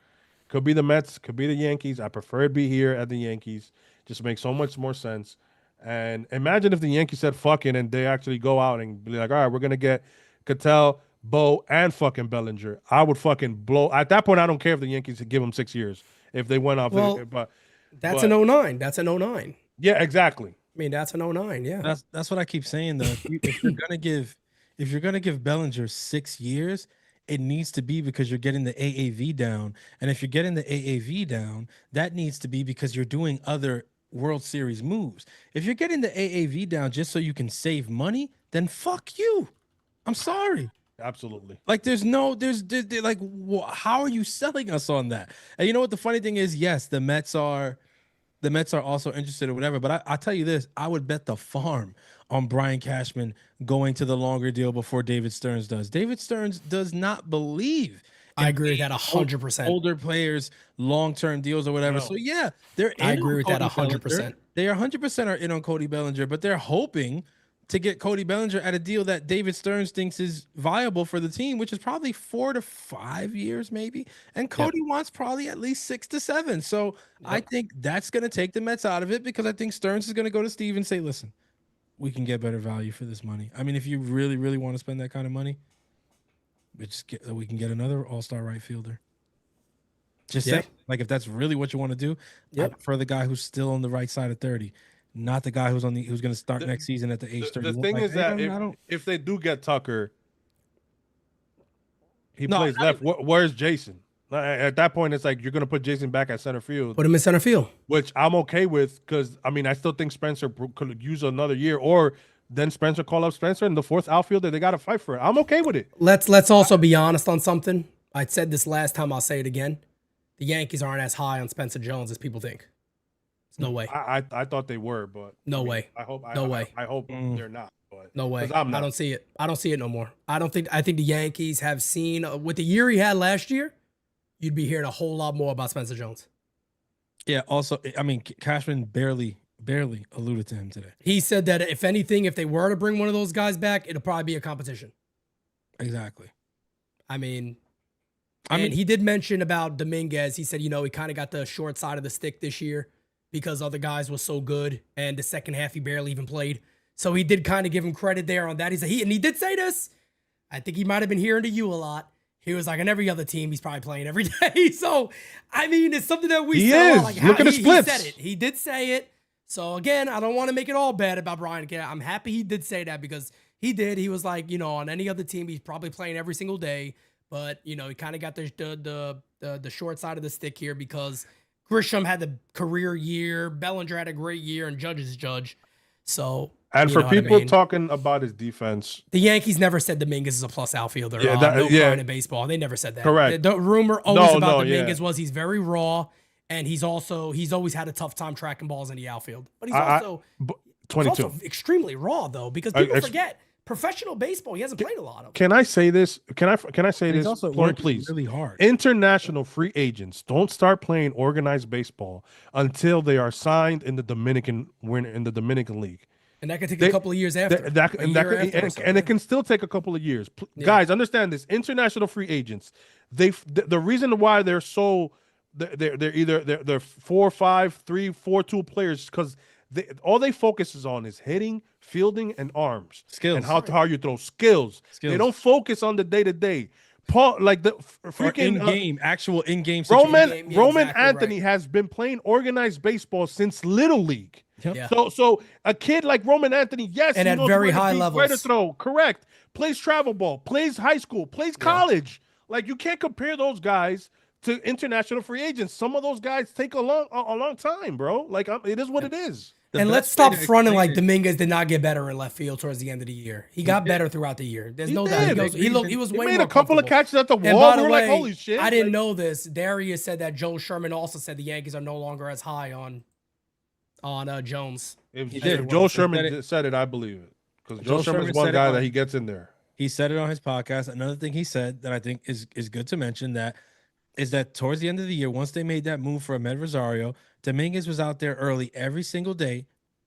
Could be the Mets, could be the Yankees. I prefer to be here at the Yankees. Just makes so much more sense. And imagine if the Yankees said fuck it and they actually go out and be like, all right, we're gonna get Cattell, Bo, and fucking Bellinger. I would fucking blow. At that point, I don't care if the Yankees give him 6 years. If they went off, Well, but that's an 09. That's an 09. yeah, exactly. I mean, that's an 09. Yeah. That's what I keep saying though. If you're gonna give Bellinger 6 years, it needs to be because you're getting the AAV down. And if you're getting the AAV down, that needs to be because you're doing other World Series moves. If you're getting the AAV down just so you can save money, then fuck you. I'm sorry. Absolutely. Like there's like, how are you selling us on that? And you know what the funny thing is? Yes, the Mets are also interested or whatever. But I tell you this, I would bet the farm on Brian Cashman going to the longer deal before David Stearns does. David Stearns does not believe. I agree with that 100%. Older players, long-term deals or whatever. No. So yeah, they're in. I agree with that Cody 100%. Bellinger. They are 100% are in on Cody Bellinger, but they're hoping to get Cody Bellinger at a deal that David Stearns thinks is viable for the team, which is probably 4 to 5 years, maybe. And Cody wants probably at least 6 to 7. So I think that's going to take the Mets out of it because I think Stearns is going to go to Steve and say, listen, we can get better value for this money. I mean, if you really, really want to spend that kind of money, we can get another all-star right fielder. Just say, like, if that's really what you want to do, I prefer the guy who's still on the right side of 30. Not the guy who's going to start next season at the age 30. The thing is that if they do get Tucker, he plays left. Where's Jason? At that point, it's like you're going to put Jason back at center field. Put him in center field, which I'm okay with because I mean I still think Spencer could use another year, or then Spencer call up Spencer and the fourth outfielder. They got to fight for it. I'm okay with it. Let's also be honest on something. I said this last time. I'll say it again. The Yankees aren't as high on Spencer Jones as people think. No way. I thought they were, but way. I hope no way. I hope they're not. But no way. I don't see it. I don't see it no more. I think the Yankees have seen with the year he had last year, you'd be hearing a whole lot more about Spencer Jones. Yeah. Also, I mean, Cashman barely alluded to him today. He said that if anything, if they were to bring one of those guys back, it'll probably be a competition. Exactly. I mean, he did mention about Dominguez. He said, he kind of got the short side of the stick this year because other guys were so good, and the second half he barely even played. So he did kind of give him credit there on that. He did say this. I think he might have been hearing to you a lot. He was like, on every other team, he's probably playing every day. So, I mean, it's something that we say. Like, look at the splits. He said it. He did say it. So, again, I don't want to make it all bad about Brian. I'm happy he did say that because he did. He was like, on any other team, he's probably playing every single day. But, he kind of got the short side of the stick here because Grisham had the career year. Bellinger had a great year, and Judge is Judge. So, and for people talking about his defense, the Yankees never said Dominguez is a plus outfielder. Yeah, crying in baseball. They never said that. Correct. The rumor always about Dominguez was he's very raw, and he's always had a tough time tracking balls in the outfield. But he's also 22. He's also extremely raw though, because people forget professional baseball. He hasn't played a lot of. Can I say this? Can I say this? Also please, really hard. International free agents don't start playing organized baseball until they are signed in the Dominican League. And that could take a couple of years after. And it can still take a couple of years. Guys, understand this. International free agents, the reason why they're so they're either 4-5, 3-4-2 players because all they focus is on is hitting, fielding, and arms. Skills. And how hard you throw. Skills. They don't focus on the day-to-day. Paul, like the freaking actual in-game Roman Anthony has been playing organized baseball since Little League. Yeah. So a kid like Roman Anthony, yes, And he at knows very where to high be, where to levels. throw, correct. Plays travel ball, plays high school, plays college. Like you can't compare those guys to international free agents. Some of those guys take a long time, bro. Like it is what it is. And let's stop fronting like Dominguez did not get better in left field towards the end of the year. He got better throughout the year. There's no doubt. He was way made more a couple of comfortable. catches at the And wall. by the We were way, like, holy shit. I didn't know this. Darius said that Joe Sherman also said the Yankees are no longer as high on Jones. If Joe Sherman said it, I believe it. Because Joe Sherman's one guy that he gets in there. He said it on his podcast. Another thing he said that I think is good to mention that is that towards the end of the year, once they made that move for Ahmed Rosario, Dominguez was out there early every single day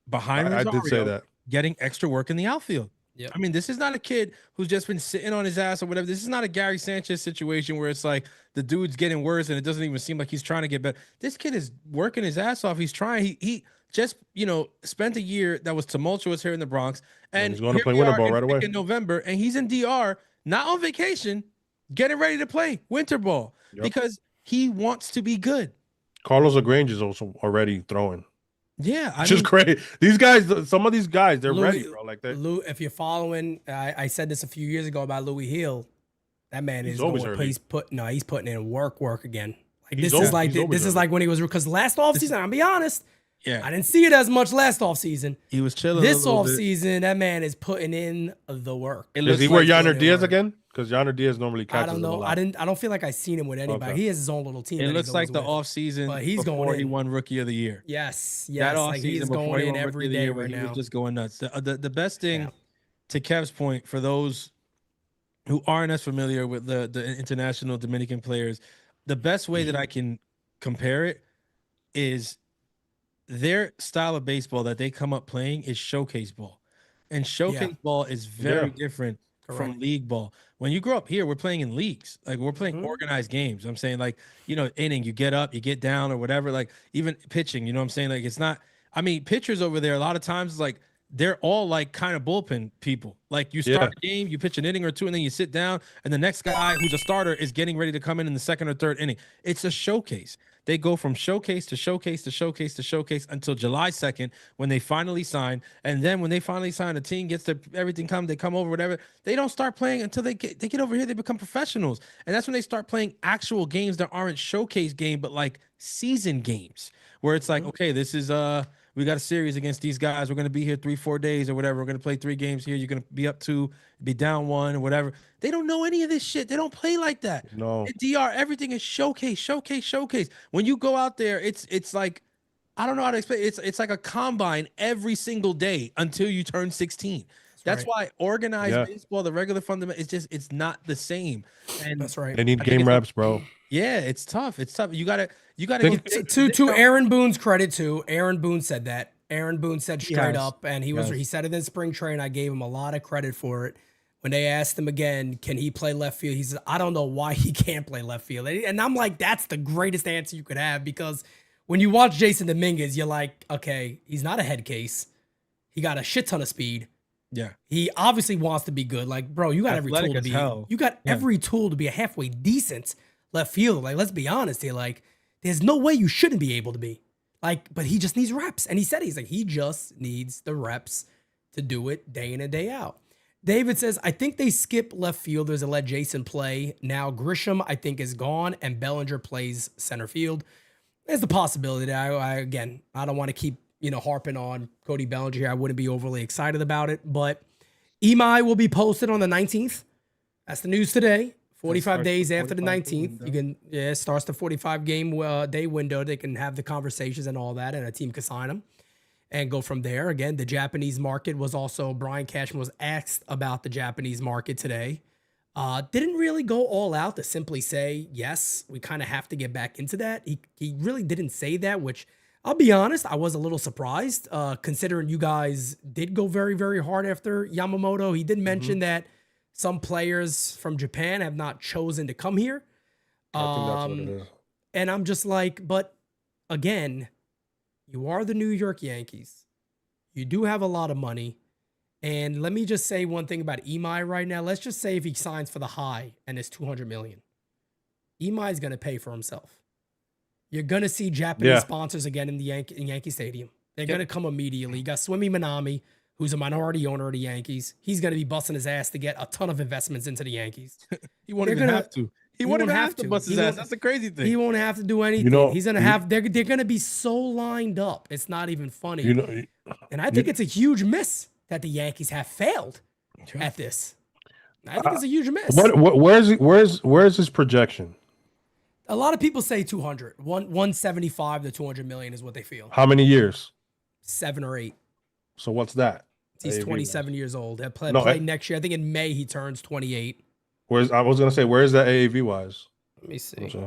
behind Rosario, I did say that. getting extra work in the outfield. Yep. I mean, this is not a kid who's just been sitting on his ass or whatever. This is not a Gary Sanchez situation where it's like the dude's getting worse and it doesn't even seem like he's trying to get better. This kid is working his ass off. He's trying. He just, spent a year that was tumultuous here in the Bronx. And he's going to play winter ball right away in November, and he's in DR, not on vacation, getting ready to play winter ball because he wants to be good. Carlos LaGrange is also already throwing. Yeah, Which is great. These guys, some of these guys, they're ready, bro. Like that. If you're following, I said this a few years ago about Louis Hill. That man He's is always going. early. He's putting in work again. Like He's this is always like when he was, because last offseason, I'll be honest. Yeah, I didn't see it as much last offseason. He was chilling. This offseason, that man is putting in the work. Is he with Yonder Diaz again? Because Yonder Diaz normally catches. I don't know. Him a lot. I don't feel like I've seen him with anybody. Okay. He has his own little team. It looks like the off offseason, but he's before going he in. won Rookie of the Year. Yes. That Like offseason he's before going he in won every Rookie of the day Year, right he now. was just going nuts. The best thing, to Kev's point, for those who aren't as familiar with the international Dominican players, the best way that I can compare it is their style of baseball that they come up playing is showcase ball. And showcase ball is very different from league ball. When you grow up here, we're playing in leagues. Like we're playing organized games. I'm saying like, inning, you get up, you get down or whatever, like even pitching, I'm saying? Like it's not, pitchers over there, a lot of times, like they're all like kind of bullpen people. Like you start the game, you pitch an inning or two, and then you sit down, and the next guy who's a starter is getting ready to come in the second or third inning. It's a showcase. They go from showcase to showcase to showcase to showcase until July 2nd when they finally sign. And then when they finally sign, the team gets everything they come over, whatever. They don't start playing until they get over here. They become professionals. And that's when they start playing actual games that aren't showcase game, but like season games where it's like, okay, this is we got a series against these guys. We're going to be here 3-4 days or whatever. We're going to play 3 games here. You're going to be up 2, be down 1 or whatever. They don't know any of this shit. They don't play like that. No. At DR, everything is showcase, showcase, showcase. When you go out there, it's like, I don't know how to explain. It's like a combine every single day until you turn 16. That's why organized baseball, the regular fundamental, it's not the same. And that's right. They need game reps, bro. Yeah, it's tough. It's tough. You gotta get to Aaron Boone's credit too. Aaron Boone said that. Aaron Boone said straight up, and he said it in spring training. I gave him a lot of credit for it. When they asked him again, can he play left field? He said, I don't know why he can't play left field. And I'm like, that's the greatest answer you could have, because when you watch Jason Dominguez, you're like, okay, he's not a head case. He got a shit ton of speed. Yeah. He obviously wants to be good. Like, bro, you got every tool to be every tool to be a halfway decent left fielder. Like, let's be honest here. Like, there's no way you shouldn't be able to be. Like, but he just needs reps. And he said he just needs the reps to do it day in and day out. David says, I think they skip left fielders and let Jason play. Now Grisham, I think, is gone, and Bellinger plays center field. There's the possibility that I don't want to keep, harping on Cody Bellinger here. I wouldn't be overly excited about it, but Imai will be posted on the 19th. That's the news today. 45 days after the 19th. It starts the 45 game day window. They can have the conversations and all that, and a team can sign them and go from there. Again, the Japanese market was also, Brian Cashman was asked about the Japanese market today. Didn't really go all out to simply say, yes, we kind of have to get back into that. He really didn't say that, which I'll be honest, I was a little surprised, considering you guys did go very, very hard after Yamamoto. He did mention that some players from Japan have not chosen to come here. I think that's what it is. And I'm just like, but again, you are the New York Yankees. You do have a lot of money. And let me just say one thing about Imai right now. Let's just say if he signs for the high and it's $200 million, Imai is going to pay for himself. You're going to see Japanese sponsors again in the Yankee Stadium. They're going to come immediately. You got Swimmy Minami, who's a minority owner of the Yankees. He's going to be busting his ass to get a ton of investments into the Yankees. He won't even have to. He won't even have to bust his ass. That's the crazy thing. He won't have to do anything. He's going to have, they're going to be so lined up. It's not even funny. And I think it's a huge miss that the Yankees have failed at this. I think it's a huge miss. Where's his projection? A lot of people say 200. 175 to 200 million is what they feel. How many years? 7 or 8. So what's that? He's 27 years old. He'll play next year. I think in May he turns 28. I was gonna say, where is that AAV wise? Let me see.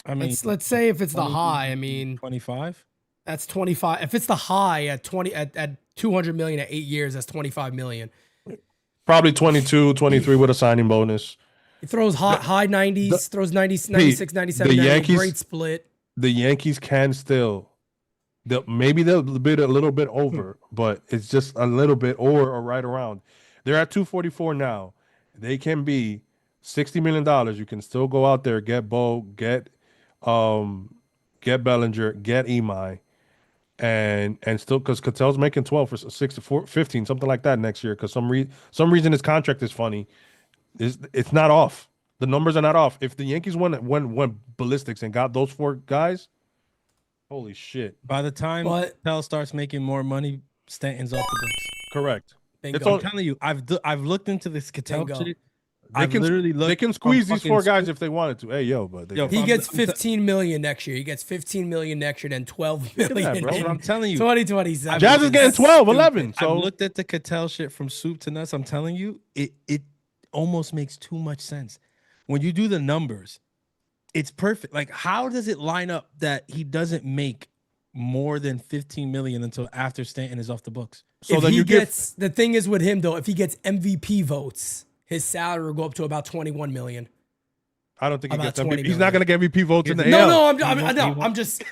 I mean, let's say if it's 20, the high, I mean 25. That's 25. If it's the high at 200 million at 8 years, that's 25 million. Probably 22, 23 with a signing bonus. He throws high 90s, throws 90, 96, 97. The Yankees, great split. The Yankees can still. Maybe they'll be a little bit over, but it's just a little bit or right around. They're at 244 now. They can be $60 million. You can still go out there, get Bo, get Bellinger, get Imai, and still, because Ketel's making 12 for 64, 15, something like that next year. Because some reason his contract is funny. It's not off. The numbers are not off. If the Yankees went ballistics and got those 4 guys, holy shit! By the time Ketel starts making more money, Stanton's off the books. Correct. I'm telling you, I've looked into this Ketel shit. They can squeeze these 4 guys if they wanted to. Hey, he gets 15 million next year. He gets 15 million next year, then 12 million. Bro, I'm telling you, 2027. Jazz is getting 12, 11. So I looked at the Ketel shit from soup to nuts. I'm telling you, it almost makes too much sense when you do the numbers. It's perfect. Like, how does it line up that he doesn't make more than 15 million until after Stanton is off the books? So then the thing is with him though, if he gets MVP votes, his salary will go up to about 21 million. I don't think he gets MVP. He's not going to get MVP votes in the AL. I'm just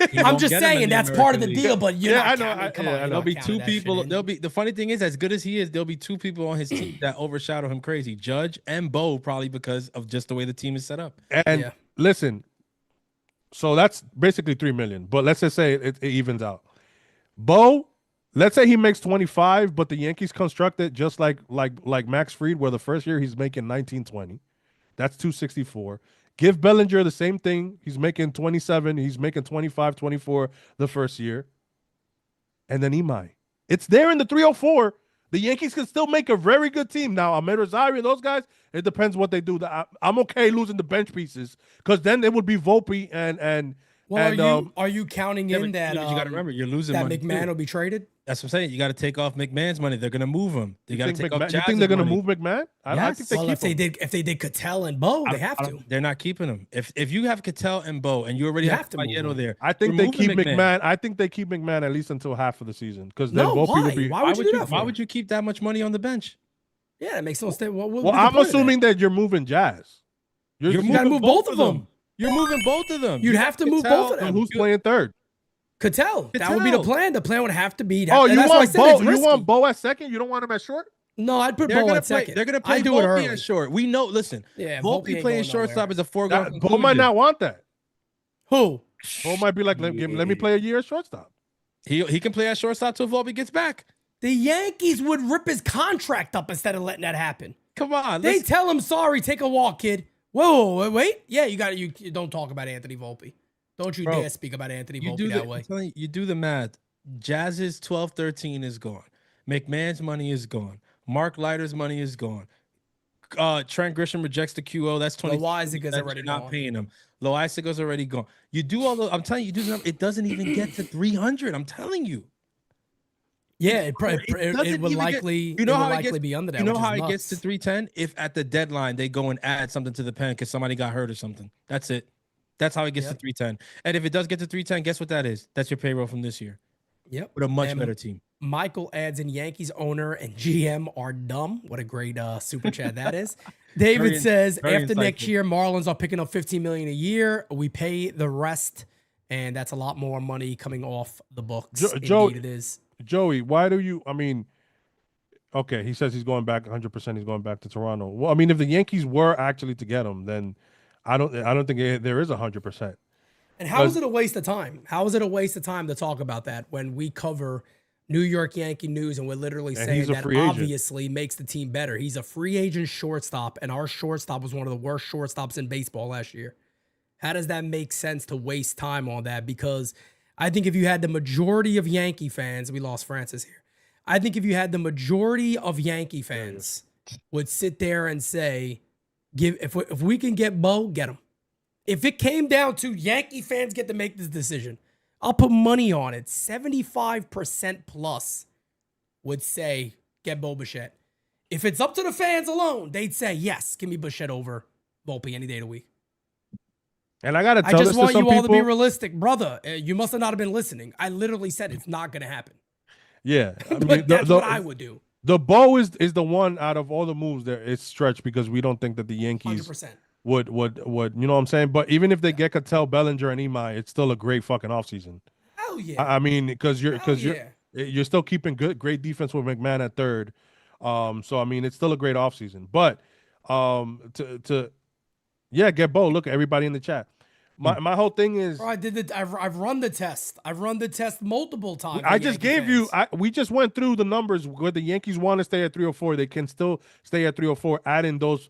saying that's part of the deal. But I know. There'll be 2 people. The funny thing is, as good as he is, there'll be 2 people on his team that overshadow him crazy. Judge and Bo, probably because of just the way the team is set up. And listen, so that's basically 3 million. But let's just say it evens out. Bo, let's say he makes 25, but the Yankees construct it just like Max Fried, where the first year he's making 19, 20. That's 264. Give Bellinger the same thing. He's making 27. He's making 25, 24 the first year. And then Imai. It's there in the 304. The Yankees can still make a very good team. Now, Ahmed Rosario, those guys, it depends what they do. I'm okay losing the bench pieces because then it would be Volpe and are you counting in that? You got to remember, you're losing that money. McMahon will be traded. That's what I'm saying. You got to take off McMahon's money. They're gonna move him. They got to take off Jazz's. You think they're gonna move McMahon? I think they keep him. If they did Ketel and Bo, they have to. They're not keeping him. If you have Ketel and Bo, and you already have Payetto there, I think they keep McMahon. I think they keep McMahon at least until half of the season because then both people be. Why would you keep that much money on the bench? Yeah, that makes no sense. Well, I'm assuming that you're moving Jazz. You got to move both of them. You're moving both of them. You'd have to move both of them. Who's playing third? Ketel. That would be the plan. The plan would have to be. You want Bo? You want Bo at second? You don't want him at short? No, I'd put Bo at second. They're gonna play Volpe at short. We know. Listen, Volpe playing shortstop is a foregone. Bo might not want that. Who? Bo might be like, let me play a year at shortstop. He can play at shortstop till Volpe gets back. The Yankees would rip his contract up instead of letting that happen. Come on, they tell him, sorry, take a walk, kid. Whoa, wait. Yeah, you got it. You don't talk about Anthony Volpe. Don't you dare speak about Anthony Volpe that way. You do the math. Jazz's 12-13 is gone. McMahon's money is gone. Mark Leiter's money is gone. Trent Grisham rejects the QO. That's 20. Loizaga's already not paying him. Loizaga's already gone. You do all those. I'm telling you, it doesn't even get to 300. I'm telling you. Yeah, it would likely be under that. You know how it gets to 310? If at the deadline they go and add something to the pen because somebody got hurt or something. That's it. That's how it gets to 310. And if it does get to 310, guess what that is? That's your payroll from this year. Yep. With a much better team. Michael adds in Yankees owner and GM are dumb. What a great super chat that is. David says after next year, Marlins are picking up $15 million a year. We pay the rest, and that's a lot more money coming off the books. Indeed it is. Joey, why do you? I mean, okay, he says he's going back 100%. He's going back to Toronto. Well, I mean, if the Yankees were actually to get him, then I don't think there is 100%. And how is it a waste of time? How is it a waste of time to talk about that when we cover New York Yankee news and we're literally saying that obviously makes the team better? He's a free agent shortstop, and our shortstop was one of the worst shortstops in baseball last year. How does that make sense to waste time on that? Because I think if you had the majority of Yankee fans, we lost Francis here. I think if you had the majority of Yankee fans would sit there and say, if we can get Bo, get him. If it came down to Yankee fans get to make this decision, I'll put money on it. 75% plus would say, get Bo Bichette. If it's up to the fans alone, they'd say, yes, give me Bichette over Volpe any day of the week. And I got to tell I just want you all to be realistic. Brother, you must have not been listening. I literally said it's not going to happen. Yeah. I mean, but that's what I would do. The Bo is the one out of all the moves that it's stretched because we don't think that the Yankees 100%. would you know what I'm saying? But even if they get Cattell, Bellinger, and Imai, it's still a great fucking offseason. Hell yeah. I mean, because you're still keeping great defense with McMahon at third. So I mean, it's still a great offseason. But get Bo. Look at everybody in the chat. My whole thing is, bro, I've run the test. I've run the test multiple times. I just gave you. We just went through the numbers where the Yankees want to stay at 304. They can still stay at 304. Add in those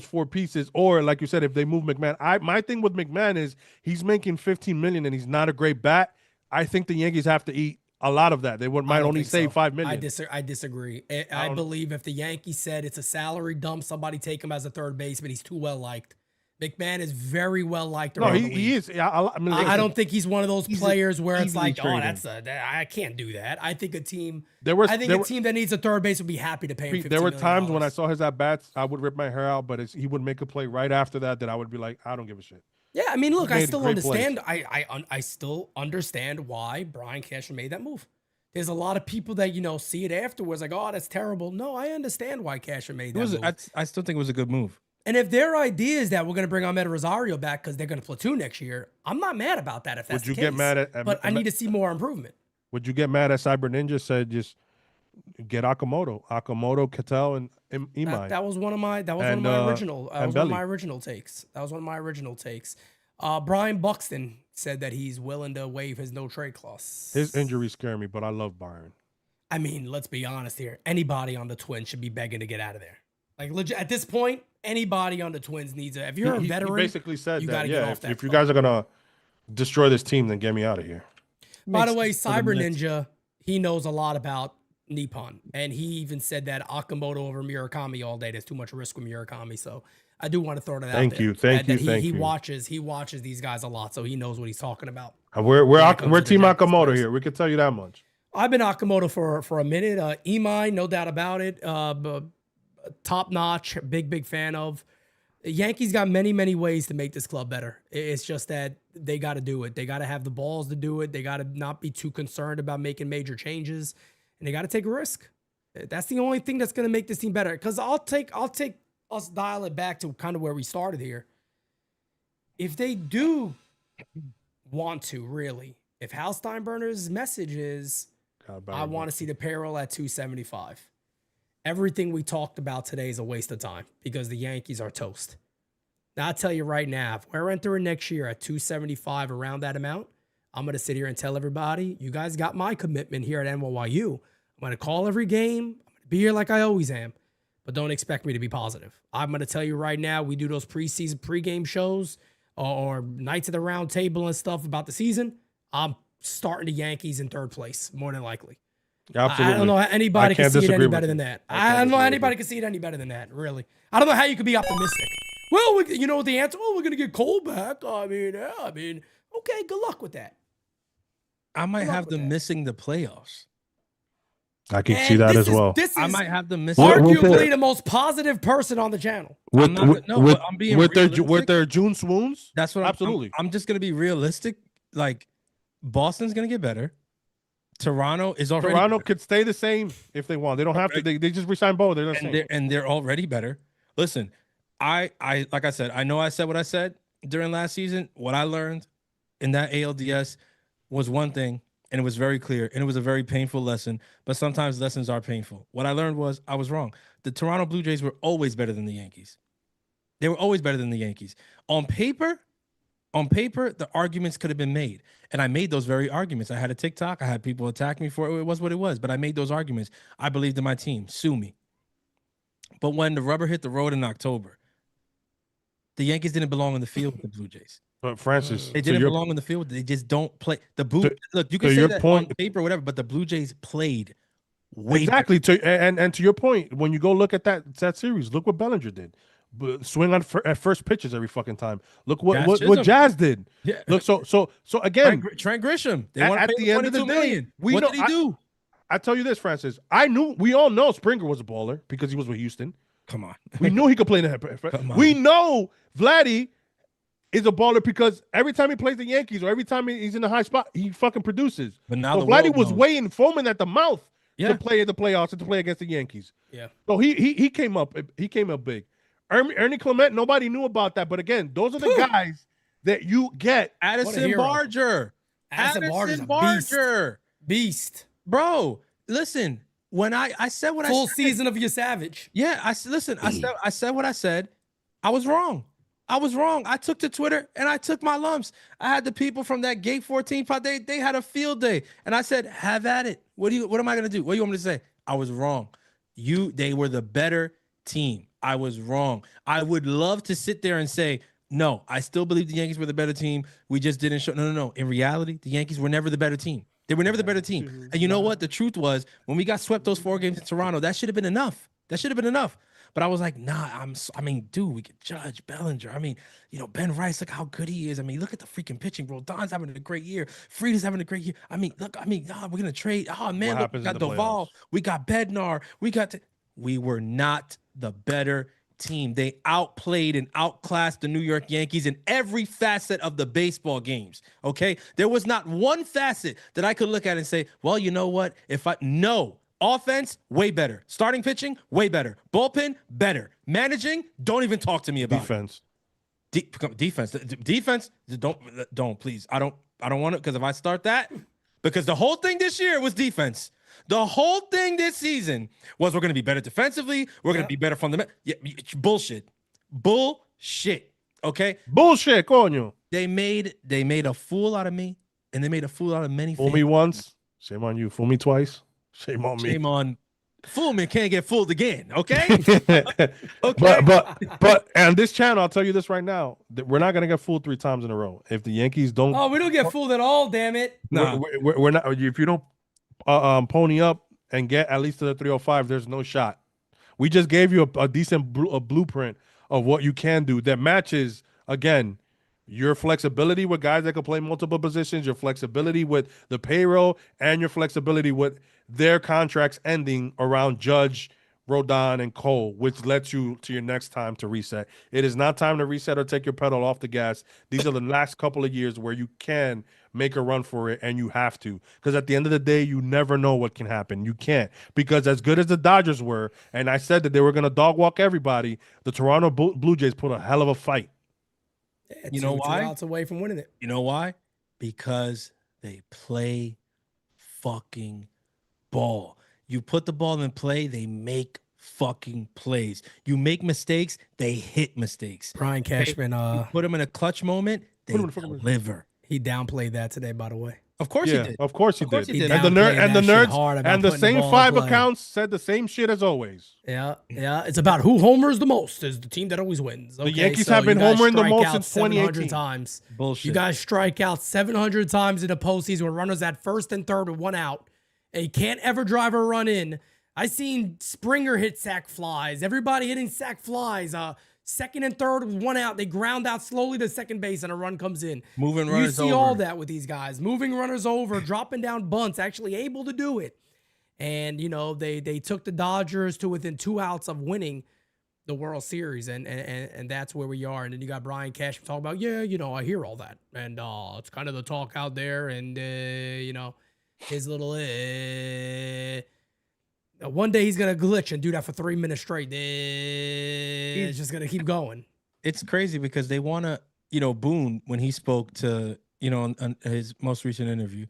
four pieces, or like you said, if they move McMahon. My thing with McMahon is he's making $15 million and he's not a great bat. I think the Yankees have to eat a lot of that. They might only save $5 million. I disagree. I believe if the Yankees said it's a salary dump, somebody take him as a third baseman. He's too well liked. McMahon is very well liked. No, he is. I don't think he's one of those players where it's like, I can't do that. I think a team that needs a third base would be happy to pay him $15 There were million. times when I saw his at bats, I would rip my hair out, but he would make a play right after that I would be like, I don't give a shit. Yeah, I mean, look, I still understand. I still understand why Brian Cashman made that move. There's a lot of people that see it afterwards, like, oh, that's terrible. No, I understand why Cashman made that move. I still think it was a good move. And if their idea is that we're going to bring Ahmed Rosario back because they're going to platoon next year, I'm not mad about that if that's the case. Would you get mad at... But I need to see more improvement. Would you get mad at Cyber Ninja said just get Akamoto, Cattell, and Imai? That was one of my original takes. That was one of my original takes. Brian Buxton said that he's willing to waive his no-trade clause. His injuries scare me, but I love Byron. I mean, let's be honest here. Anybody on the Twins should be begging to get out of there. Like, legit, at this point, anybody on the Twins needs if you're a veteran, he basically said you got to get off that. If you guys are going to destroy this team, then get me out of here. By the way, Cyber Ninja, he knows a lot about Nippon. And he even said that Akamoto over Murakami all day. There's too much risk with Murakami. So I do want to throw that out there. Thank you. He watches these guys a lot, so he knows what he's talking about. We're Team Akamoto here. We can tell you that much. I've been Akamoto for a minute. Imai, no doubt about it. Top notch, big fan of. The Yankees got many ways to make this club better. It's just that they got to do it. They got to have the balls to do it. They got to not be too concerned about making major changes, and they got to take a risk. That's the only thing that's going to make this team better. Because I'll take us dial it back to kind of where we started here. If they do want to really, if Hal Steinbrenner's message is, I want to see the payroll at 275. Everything we talked about today is a waste of time because the Yankees are toast. Now, I'll tell you right now, if we're entering next year at 275 around that amount, I'm going to sit here and tell everybody, you guys got my commitment here at NYU. I'm going to call every game. I'm going to be here like I always am, but don't expect me to be positive. I'm going to tell you right now, we do those pregame shows or nights at the round table and stuff about the season. I'm starting the Yankees in third place, more than likely. Absolutely. I don't know how anybody can see it any better than that. I don't know how anybody can see it any better than that, really. I don't know how you could be optimistic. Well, you know the answer? Oh, we're going to get Cole back. I mean, okay, good luck with that. I might have them missing the playoffs. I can see that as well. I might have them missing. Arguably the most positive person on the channel. With their June swoons? That's what absolutely. I'm just going to be realistic. Like, Boston's going to get better. Toronto could stay the same if they want. They don't have to. They just resign Bo. They're already better. Listen, I like I said, I know I said what I said during last season. What I learned in that ALDS was one thing, and it was very clear, and it was a very painful lesson. But sometimes lessons are painful. What I learned was I was wrong. The Toronto Blue Jays were always better than the Yankees. They were always better than the Yankees. On paper, on paper, the arguments could have been made. And I made those very arguments. I had a TikTok. I had people attack me for it. It was what it was. But I made those arguments. I believed in my team. Sue me. But when the rubber hit the road in October, the Yankees didn't belong in the field with the Blue Jays. But Francis, They didn't belong in the field. They just don't play. Look, you can say that on paper or whatever, but the Blue Jays played way exactly. And to your point, when you go look at that series, look what Bellinger did. Swing at first pitches every fucking time. Look what Jazz did. Yeah. Look, so again, Trent Grisham. They at the end of the day, what did he do? I tell you this, Francis. We all know Springer was a baller because he was with Houston. Come on. We knew he could play in the We know Vladdy is a baller because every time he plays the Yankees or every time he's in the high spot, he fucking produces. But now Vladdy was waiting, foaming at the mouth to play in the playoffs and to play against the Yankees. Yeah. So he came up. He came up big. Ernie Clement, nobody knew about that. But again, those are the guys that you get. Addison Barger. Addison Barger. Beast. Bro, listen. When I said what full season of your Savage. Yeah, I said what I said. I was wrong. I took to Twitter and I took my lumps. I had the people from that Gate 14 pod. They had a field day, and I said, "Have at it. What am I gonna do? What do you want me to say?" I was wrong. They were the better team. I was wrong. I would love to sit there and say, no, I still believe the Yankees were the better team. We just didn't show. No. In reality, the Yankees were never the better team. They were never the better team. And you know what? The truth was, when we got swept those 4 games in Toronto, that should have been enough. But I was like, nah, dude, we could judge Bellinger. I mean, Ben Rice, look how good he is. I mean, look at the freaking pitching, bro. Don's having a great year. Frieda's having a great year. I mean, we're going to trade. Oh, man, look, we got Duvall. We got Bednar. We were not the better team. They outplayed and outclassed the New York Yankees in every facet of the baseball games. Okay. There was not one facet that I could look at and say, well, you know what? No. Offense, way better. Starting pitching, way better. Bullpen, better. Managing, don't even talk to me about defense. Defense, don't please. I don't want it, because if I start that, because the whole thing this year was defense. The whole thing this season was we're going to be better defensively. We're going to be better fundamentally. Yeah, bullshit. Okay? Bullshit, coño. They made a fool out of me, and they made a fool out of many fans. Fool me once, shame on you. Fool me twice, shame on me. Shame on fool me, can't get fooled again, okay? Okay. But on this channel, I'll tell you this right now, that we're not going to get fooled 3 times in a row. If the Yankees don't... Oh, we don't get fooled at all, damn it. No, we're not. If you don't pony up and get at least to the 305, there's no shot. We just gave you a decent blueprint of what you can do that matches, again, your flexibility with guys that can play multiple positions, your flexibility with the payroll, and your flexibility with their contracts ending around Judge, Rodon, and Cole, which lets you to your next time to reset. It is not time to reset or take your pedal off the gas. These are the last couple of years where you can make a run for it, and you have to. Because at the end of the day, you never know what can happen. You can't. Because as good as the Dodgers were, and I said that they were going to dog walk everybody, the Toronto Blue Jays put a hell of a fight. Yeah, you know why? 2 outs away from winning it. You know why? Because they play fucking ball. You put the ball in play, they make fucking plays. You make mistakes, they hit mistakes. Brian Cashman, you put them in a clutch moment, they deliver. He downplayed that today, by the way. Of course he did. Of course he did. He and the nerds and the same 5 accounts said the same shit as always. Yeah. It's about who homers the most is the team that always wins. Okay, the Yankees have been homering the most since 2018. Times. Bullshit. You guys strike out 700 times in the postseason with runners at first and third with 1 out. And you can't ever drive a run in. I seen Springer hit sack flies. Everybody hitting sack flies. Second and third with 1 out. They ground out slowly to second base and a run comes in. Moving runners over. You see all that with these guys. Moving runners over, dropping down bunts, actually able to do it. And, they took the Dodgers to within 2 outs of winning the World Series. And that's where we are. And then you got Brian Cashman talking about, I hear all that. And it's kind of the talk out there. And, his little... One day he's going to glitch and do that for 3 minutes straight. It's just going to keep going. It's crazy because they want to, Boone, when he spoke to, on his most recent interview,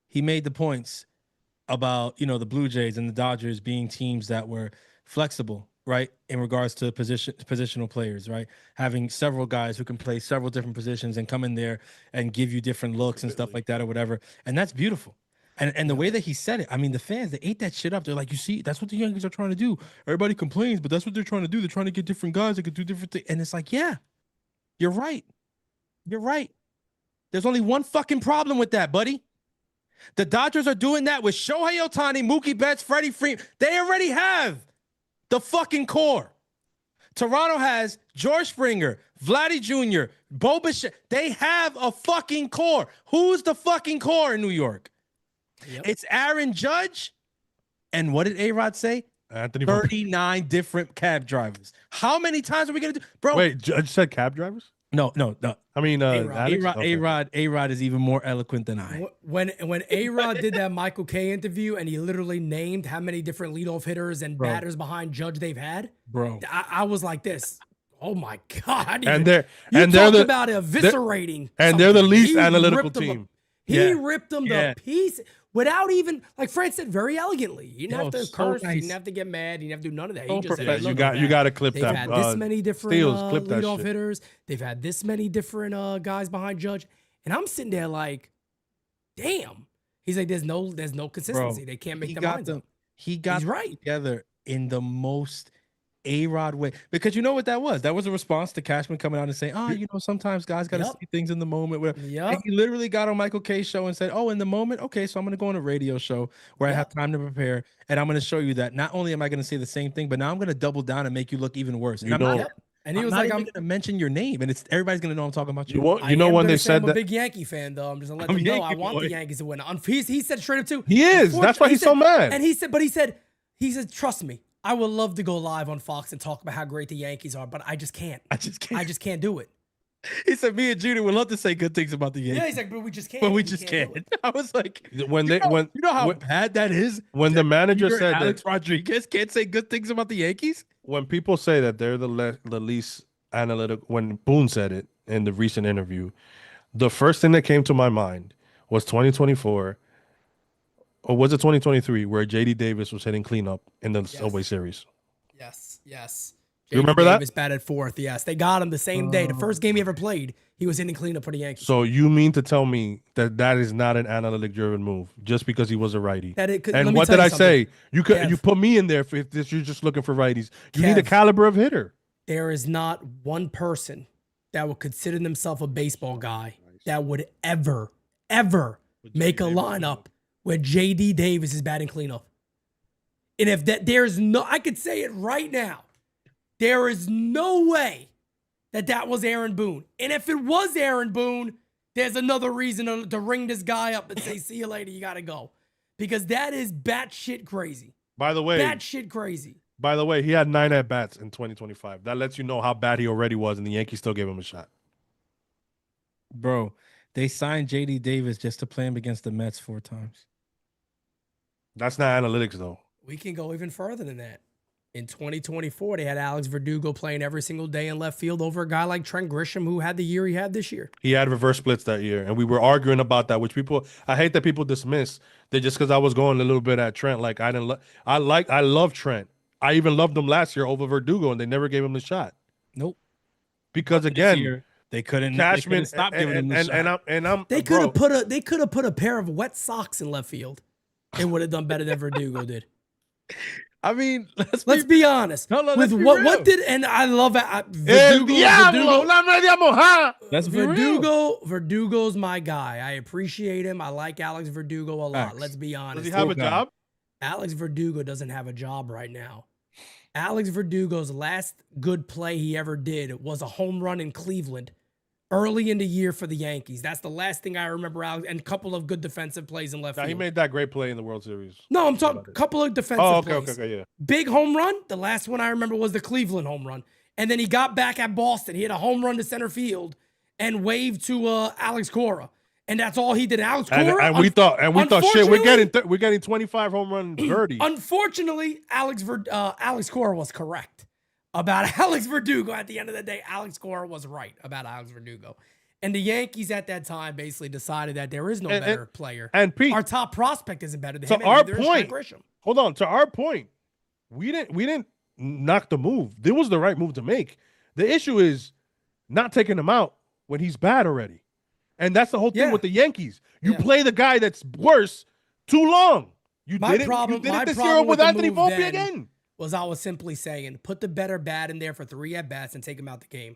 he made the points about, the Blue Jays and the Dodgers being teams that were flexible. right? In regards to positional players, right? Having several guys who can play several different positions and come in there and give you different looks and stuff like that or whatever. And that's beautiful. And the way that he said it, I mean, the fans, they ate that shit up. They're like, you see, that's what the Yankees are trying to do. Everybody complains, but that's what they're trying to do. They're trying to get different guys that can do different things. And it's like, yeah, you're right. You're right. There's only one fucking problem with that, buddy. The Dodgers are doing that with Shohei Ohtani, Mookie Betts, Freddie Freeman. They already have the fucking core. Toronto has George Springer, Vladdy Jr., Bo Bichette. They have a fucking core. Who's the fucking core in New York? Yep. It's Aaron Judge. And what did A-Rod say? Anthony 39 different cab drivers. How many times are we going to do? Bro. Wait, Judge said cab drivers? No. I mean, A-Rod is even more eloquent than I. When A-Rod did that Michael Kay interview and he literally named how many different leadoff hitters and batters behind Judge they've had, bro, I was like this. Oh my God! And they're about eviscerating, and they're the least analytical team. He ripped them to piece without even, like Fran said very elegantly. You didn't have to curse. Nice. You didn't have to get mad. You didn't have to do none of that. He just said, you got to clip they've that. They've had this many different leadoff hitters. They've had this many different guys behind Judge, and I'm sitting there like, damn. He's like, there's no consistency. Bro, they can't make their minds up. He's right together in the most A-Rod way, because you know what that was? That was a response to Cashman coming out and saying, sometimes guys got to see things in the moment. And he literally got on Michael Kay's show and said, in the moment, okay, so I'm going to go on a radio show where I have time to prepare, and I'm going to show you that not only am I going to say the same thing, but now I'm going to double down and make you look even worse. And and he was like, I'm going to mention your name, and everybody's going to know I'm talking about you. When they said I'm a big Yankee fan, though. I'm just going to let them know I want the Yankees to win. He said straight up too. He is. That's why he's so mad. And he said, trust me. I would love to go live on Fox and talk about how great the Yankees are, but I just can't. I just can't do it. He said, me and Judy would love to say good things about the Yankees. Yeah, he's like, but we just can't. But we just can't. I was like, you know how bad that is? When the manager said Alex Rodriguez can't say good things about the Yankees? When people say that they're the least analytical, when Boone said it in the recent interview, the first thing that came to my mind was 2024. Or was it 2023 where J.D. Davis was hitting cleanup in the Subway Series? Yes. You remember that? Davis batted fourth. Yes, they got him the same day. The first game he ever played, he was hitting cleanup for the Yankees. So you mean to tell me that is not an analytic-driven move just because he was a righty? And what did I say? You put me in there if you're just looking for righties. You need a caliber of hitter. There is not one person that would consider themselves a baseball guy that would ever make a lineup where J.D. Davis is batting cleanup. And if I could say it right now, there is no way that was Aaron Boone. And if it was Aaron Boone, there's another reason to ring this guy up and say, see you later, you got to go. Because that is batshit crazy. By the way, batshit crazy. By the way, he had 9 at-bats in 2025. That lets you know how bad he already was, and the Yankees still gave him a shot. Bro, they signed J.D. Davis just to play him against the Mets 4 times. That's not analytics, though. We can go even further than that. In 2024, they had Alex Verdugo playing every single day in left field over a guy like Trent Grisham, who had the year he had this year. He had reverse splits that year, and we were arguing about that, which I hate that people dismiss. That just because I was going a little bit at Trent, like I love Trent. I even loved him last year over Verdugo, and they never gave him the shot. Nope. Because again, they couldn't. Cashman stop giving him the shot. They could have put a pair of wet socks in left field. It would have done better than Verdugo did. I mean, let's be honest. With what did, and I love Verdugo's my guy. I appreciate him. I like Alex Verdugo a lot. Let's be honest. Does he have a job? Alex Verdugo doesn't have a job right now. Alex Verdugo's last good play he ever did was a home run in Cleveland early in the year for the Yankees. That's the last thing I remember, Alex, and a couple of good defensive plays in left field. He made that great play in the World Series. No, I'm talking a couple of defensive plays. Okay, yeah. Big home run. The last one I remember was the Cleveland home run. And then he got back at Boston. He had a home run to center field and waved to Alex Cora. And that's all he did. Alex Cora. And we thought shit, we're getting 25 home run birdies. Unfortunately, Alex Cora was correct about Alex Verdugo. At the end of the day, Alex Cora was right about Alex Verdugo. And the Yankees at that time basically decided that there is no better player. And Pete, our top prospect isn't better than him. To our point, hold on. To our point, we didn't not the move. It was the right move to make. The issue is not taking him out when he's bad already. And that's the whole thing with the Yankees. You play the guy that's worse too long. You did it this year with Anthony Volpe again. I was simply saying, put the better bat in there for 3 at-bats and take him out the game.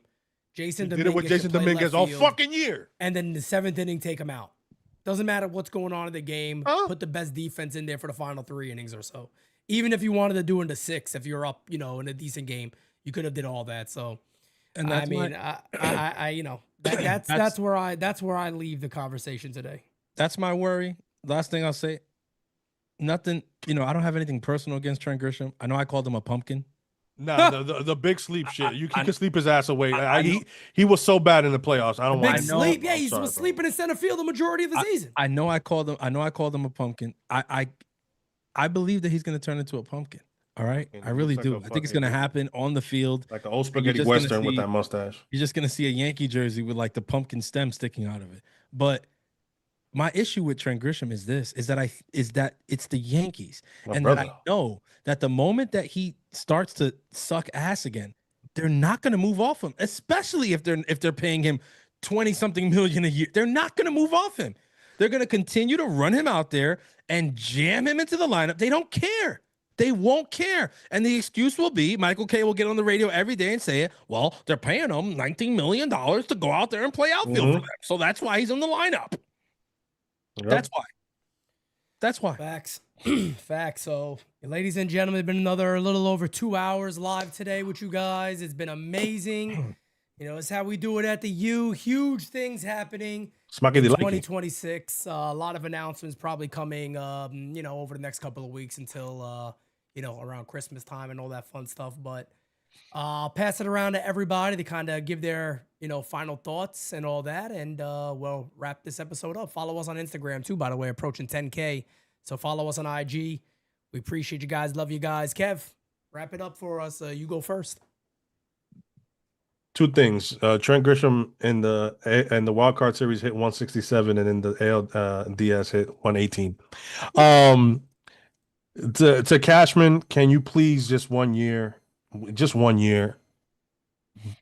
Jason Dominguez did it with Jason Dominguez all fucking year. And then the 7th inning, take him out. Doesn't matter what's going on in the game. Put the best defense in there for the final 3 innings or so. Even if you wanted to do it in the 6th, if you're up, in a decent game, you could have did all that. So, and that's that's where I leave the conversation today. That's my worry. Last thing I'll say. Nothing, I don't have anything personal against Trent Grisham. I know I called him a pumpkin. Nah, the big sleep shit. He can sleep his ass away. He was so bad in the playoffs. I don't want to sleep. Yeah, he was sleeping in center field the majority of the season. I know I called him a pumpkin. I believe that he's going to turn into a pumpkin. All right, I really do. I think it's going to happen on the field, like an old spaghetti western with that mustache. You're just going to see a Yankee jersey with like the pumpkin stem sticking out of it. But my issue with Trent Grisham is that it's the Yankees, that I know that the moment that he starts to suck ass again, they're not going to move off him, especially if they're paying him 20-something million a year. They're not going to move off him. They're going to continue to run him out there and jam him into the lineup. They don't care. They won't care. And the excuse will be Michael Kay will get on the radio every day and say, well, they're paying him $19 million to go out there and play outfield for them. So that's why he's in the lineup. Yep. That's why. Facts. So, ladies and gentlemen, it's been another little over 2 hours live today with you guys. It's been amazing. It's how we do it at the U. Huge things happening in 2026. A lot of announcements probably coming, over the next couple of weeks until, around Christmas time and all that fun stuff. But I'll pass it around to everybody to kind of give their, final thoughts and all that. And we'll wrap this episode up. Follow us on Instagram too, by the way, approaching 10K. So follow us on IG. We appreciate you guys. Love you guys. Kev, wrap it up for us. You go first. 2 things. Trent Grisham in the wild card series hit 167, and in the ALDS hit 118. To Cashman, can you please just 1 year,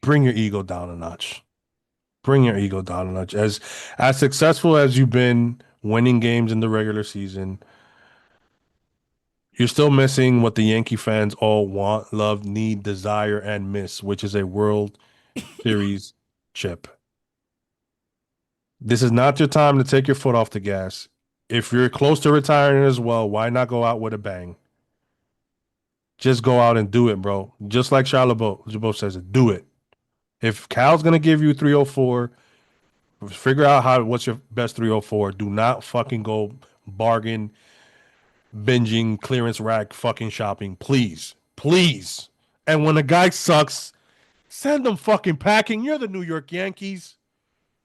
bring your ego down a notch. Bring your ego down a notch. As successful as you've been winning games in the regular season, you're still missing what the Yankee fans all want, love, need, desire, and miss, which is a World Series chip. This is not your time to take your foot off the gas. If you're close to retiring as well, why not go out with a bang? Just go out and do it, bro. Just like Jabot says it, do it. If Cal's going to give you 304, figure out what's your best 304. Do not fucking go bargain, binging, clearance rack, fucking shopping. Please. Please. And when a guy sucks, send them fucking packing. You're the New York Yankees.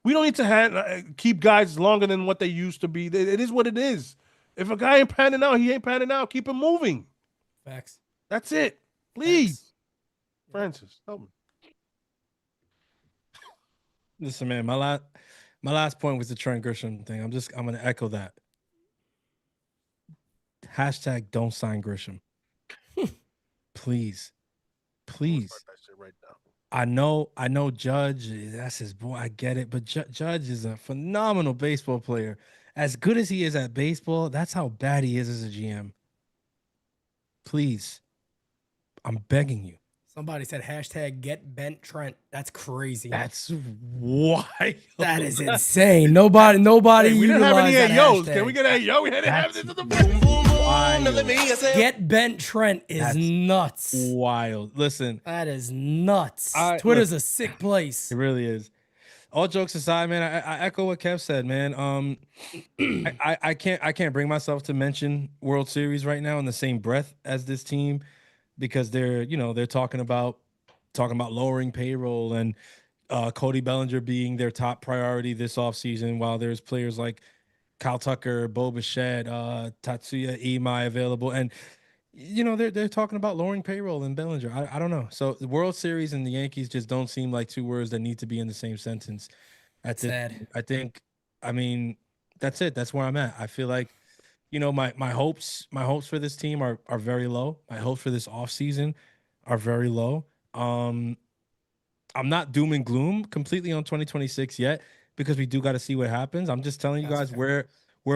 We don't need to keep guys longer than what they used to be. It is what it is. If a guy ain't panning out, he ain't panning out. Keep him moving. Facts. That's it. Please. Facts. Francis, help me. Listen, man, my last point was the Trent Grisham thing. I'm going to echo that. # don't sign Grisham. Please. I know Judge, that's his boy. I get it. But Judge is a phenomenal baseball player. As good as he is at baseball, that's how bad he is as a GM. Please. I'm begging you. Somebody said # get bent Trent. That's crazy. That's wild. That is insane. Nobody. Hey, we didn't have any AOs. Can we get an AO? We didn't have this in the Get bent Trent is nuts. Wild. Listen. That is nuts. Twitter's a sick place. It really is. All jokes aside, man, I echo what Kev said, man. I can't bring myself to mention World Series right now in the same breath as this team, because they're talking about lowering payroll and Cody Bellinger being their top priority this offseason, while there's players like Kyle Tucker, Bo Bichette, Tatsuya Imai available. And, they're talking about lowering payroll and Bellinger. I don't know. So the World Series and the Yankees just don't seem like 2 words that need to be in the same sentence. That's sad. I mean, that's it. That's where I'm at. I feel like, my hopes for this team are very low. My hopes for this offseason are very low. I'm not doom and gloom completely on 2026 yet because we do got to see what happens. I'm just telling you guys where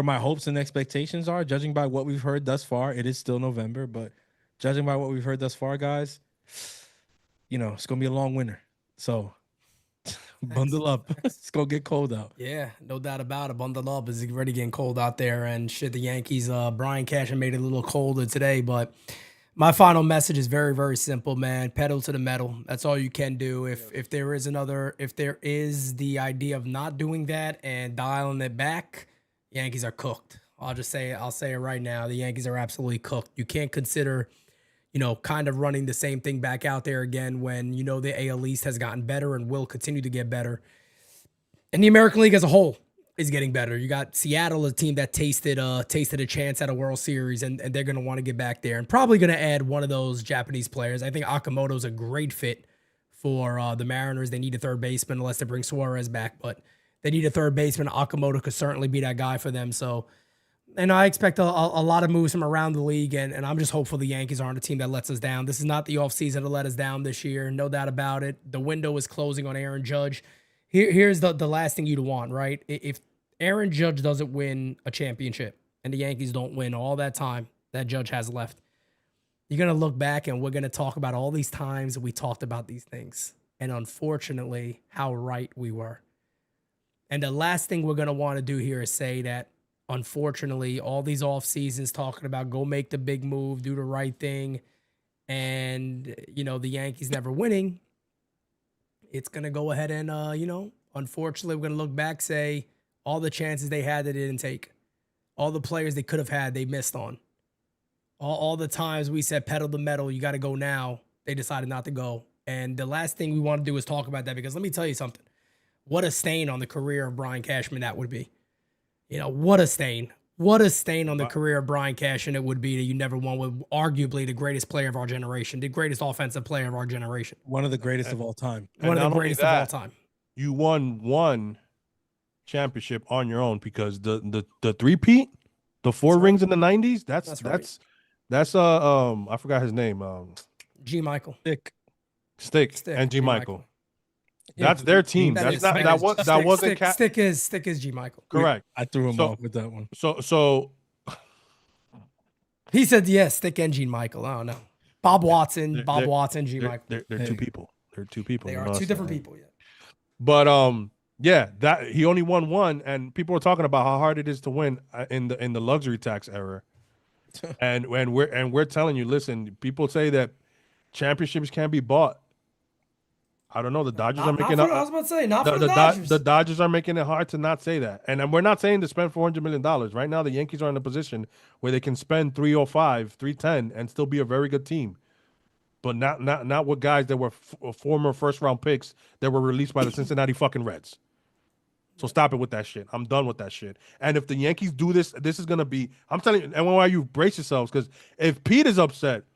my hopes and expectations are, judging by what we've heard thus far. It is still November, but judging by what we've heard thus far, guys, it's gonna be a long winter. So bundle up. It's gonna get cold out. Yeah, no doubt about it. Bundle up. It's already getting cold out there. And shit, the Yankees, Brian Cashman made it a little colder today. But my final message is very, very simple, man. Pedal to the metal. That's all you can do. If there is the idea of not doing that and dialing it back, Yankees are cooked. I'll say it right now. The Yankees are absolutely cooked. You can't consider, kind of running the same thing back out there again when the AL East has gotten better and will continue to get better. And the American League as a whole is getting better. You got Seattle, a team that tasted a chance at a World Series, and they're going to want to get back there and probably going to add one of those Japanese players. I think Okamoto's a great fit for the Mariners. They need a third baseman unless they bring Suarez back, but they need a third baseman. Okamoto could certainly be that guy for them. So, and I expect a lot of moves from around the league, and I'm just hopeful the Yankees aren't a team that lets us down. This is not the offseason to let us down this year, no doubt about it. The window is closing on Aaron Judge. Here's the last thing you'd want, right? If Aaron Judge doesn't win a championship and the Yankees don't win all that time that Judge has left, you're going to look back and we're going to talk about all these times we talked about these things. And unfortunately, how right we were. And the last thing we're going to want to do here is say that, unfortunately, all these off seasons talking about go make the big move, do the right thing, and, the Yankees never winning, it's going to go ahead and, unfortunately, we're going to look back, say, all the chances they had they didn't take, all the players they could have had they missed on, all the times we said pedal the metal, you got to go now, they decided not to go. And the last thing we want to do is talk about that, because let me tell you something. What a stain on the career of Brian Cashman that would be. What a stain. What a stain on the career of Brian Cashman it would be that you never won with arguably the greatest player of our generation, the greatest offensive player of our generation. One of the greatest of all time. One of the greatest of all time. You won one championship on your own because the three-peat, the four rings in the 90s, that's I forgot his name. G. Michael. Stick and G. Michael. That's their team. That wasn't Stick is G. Michael. Correct. I threw him off with that one. So he said yes, Stick and G. Michael. I don't know. Bob Watson, G. Michael. They're two people. They're two people. They are two different people, yeah. But that he only won one, and people were talking about how hard it is to win in the luxury tax era. and we're telling you, listen, people say that championships can't be bought. I don't know. The Dodgers are making it. I was about to say, not for the Dodgers. The Dodgers are making it hard to not say that. And we're not saying to spend $400 million. Right now, the Yankees are in a position where they can spend $305, $310, and still be a very good team. But not with guys that were former first-round picks that were released by the Cincinnati fucking Reds. So stop it with that shit. I'm done with that shit. And if the Yankees do this, this is going to be – I'm telling you, and why you brace yourselves, because if Pete is upset –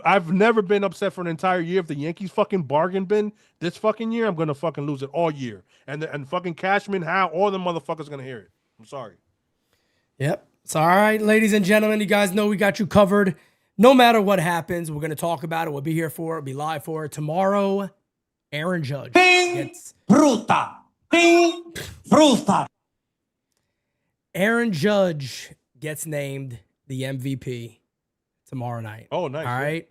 I've never been upset for an entire year. If the Yankees fucking bargain bin this fucking year, I'm gonna fucking lose it all year. And fucking Cashman, how all the motherfuckers gonna hear it. I'm sorry. Yep. It's all right, ladies and gentlemen. You guys know we got you covered. No matter what happens, we're gonna talk about it. We'll be here for it. Be live for it tomorrow. Aaron Judge gets fruta. Fruta. Aaron Judge gets named the MVP tomorrow night. Oh, nice. All right.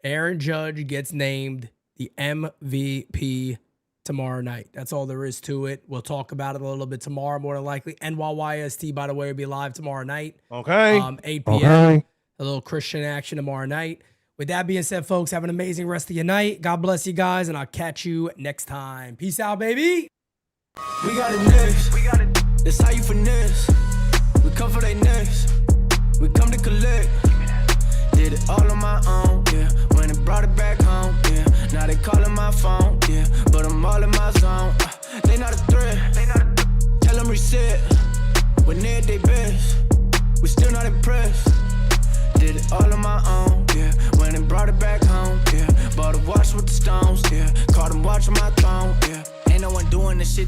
Aaron Judge gets named the MVP tomorrow night. That's all there is to it. We'll talk about it a little bit tomorrow, more than likely. NYYST, by the way, will be live tomorrow night. Okay. 8 p.m. Okay. A little Christian action tomorrow night. With that being said, folks, have an amazing rest of your night. God bless you guys, and I'll catch you next time. Peace out, baby. We got it next. That's how you finesse. We come for they next. We come to collect. Did it all on my own, yeah. When it brought it back home, yeah. Now they calling my phone, yeah. But I'm all in my zone. They not a threat. Tell them reset. When they at they best, we still not impressed. Did it all on my own, yeah. When it brought it back home, yeah. Bought a watch with the stones, yeah. Caught them watching my throne, yeah. Ain't no one doing this shit.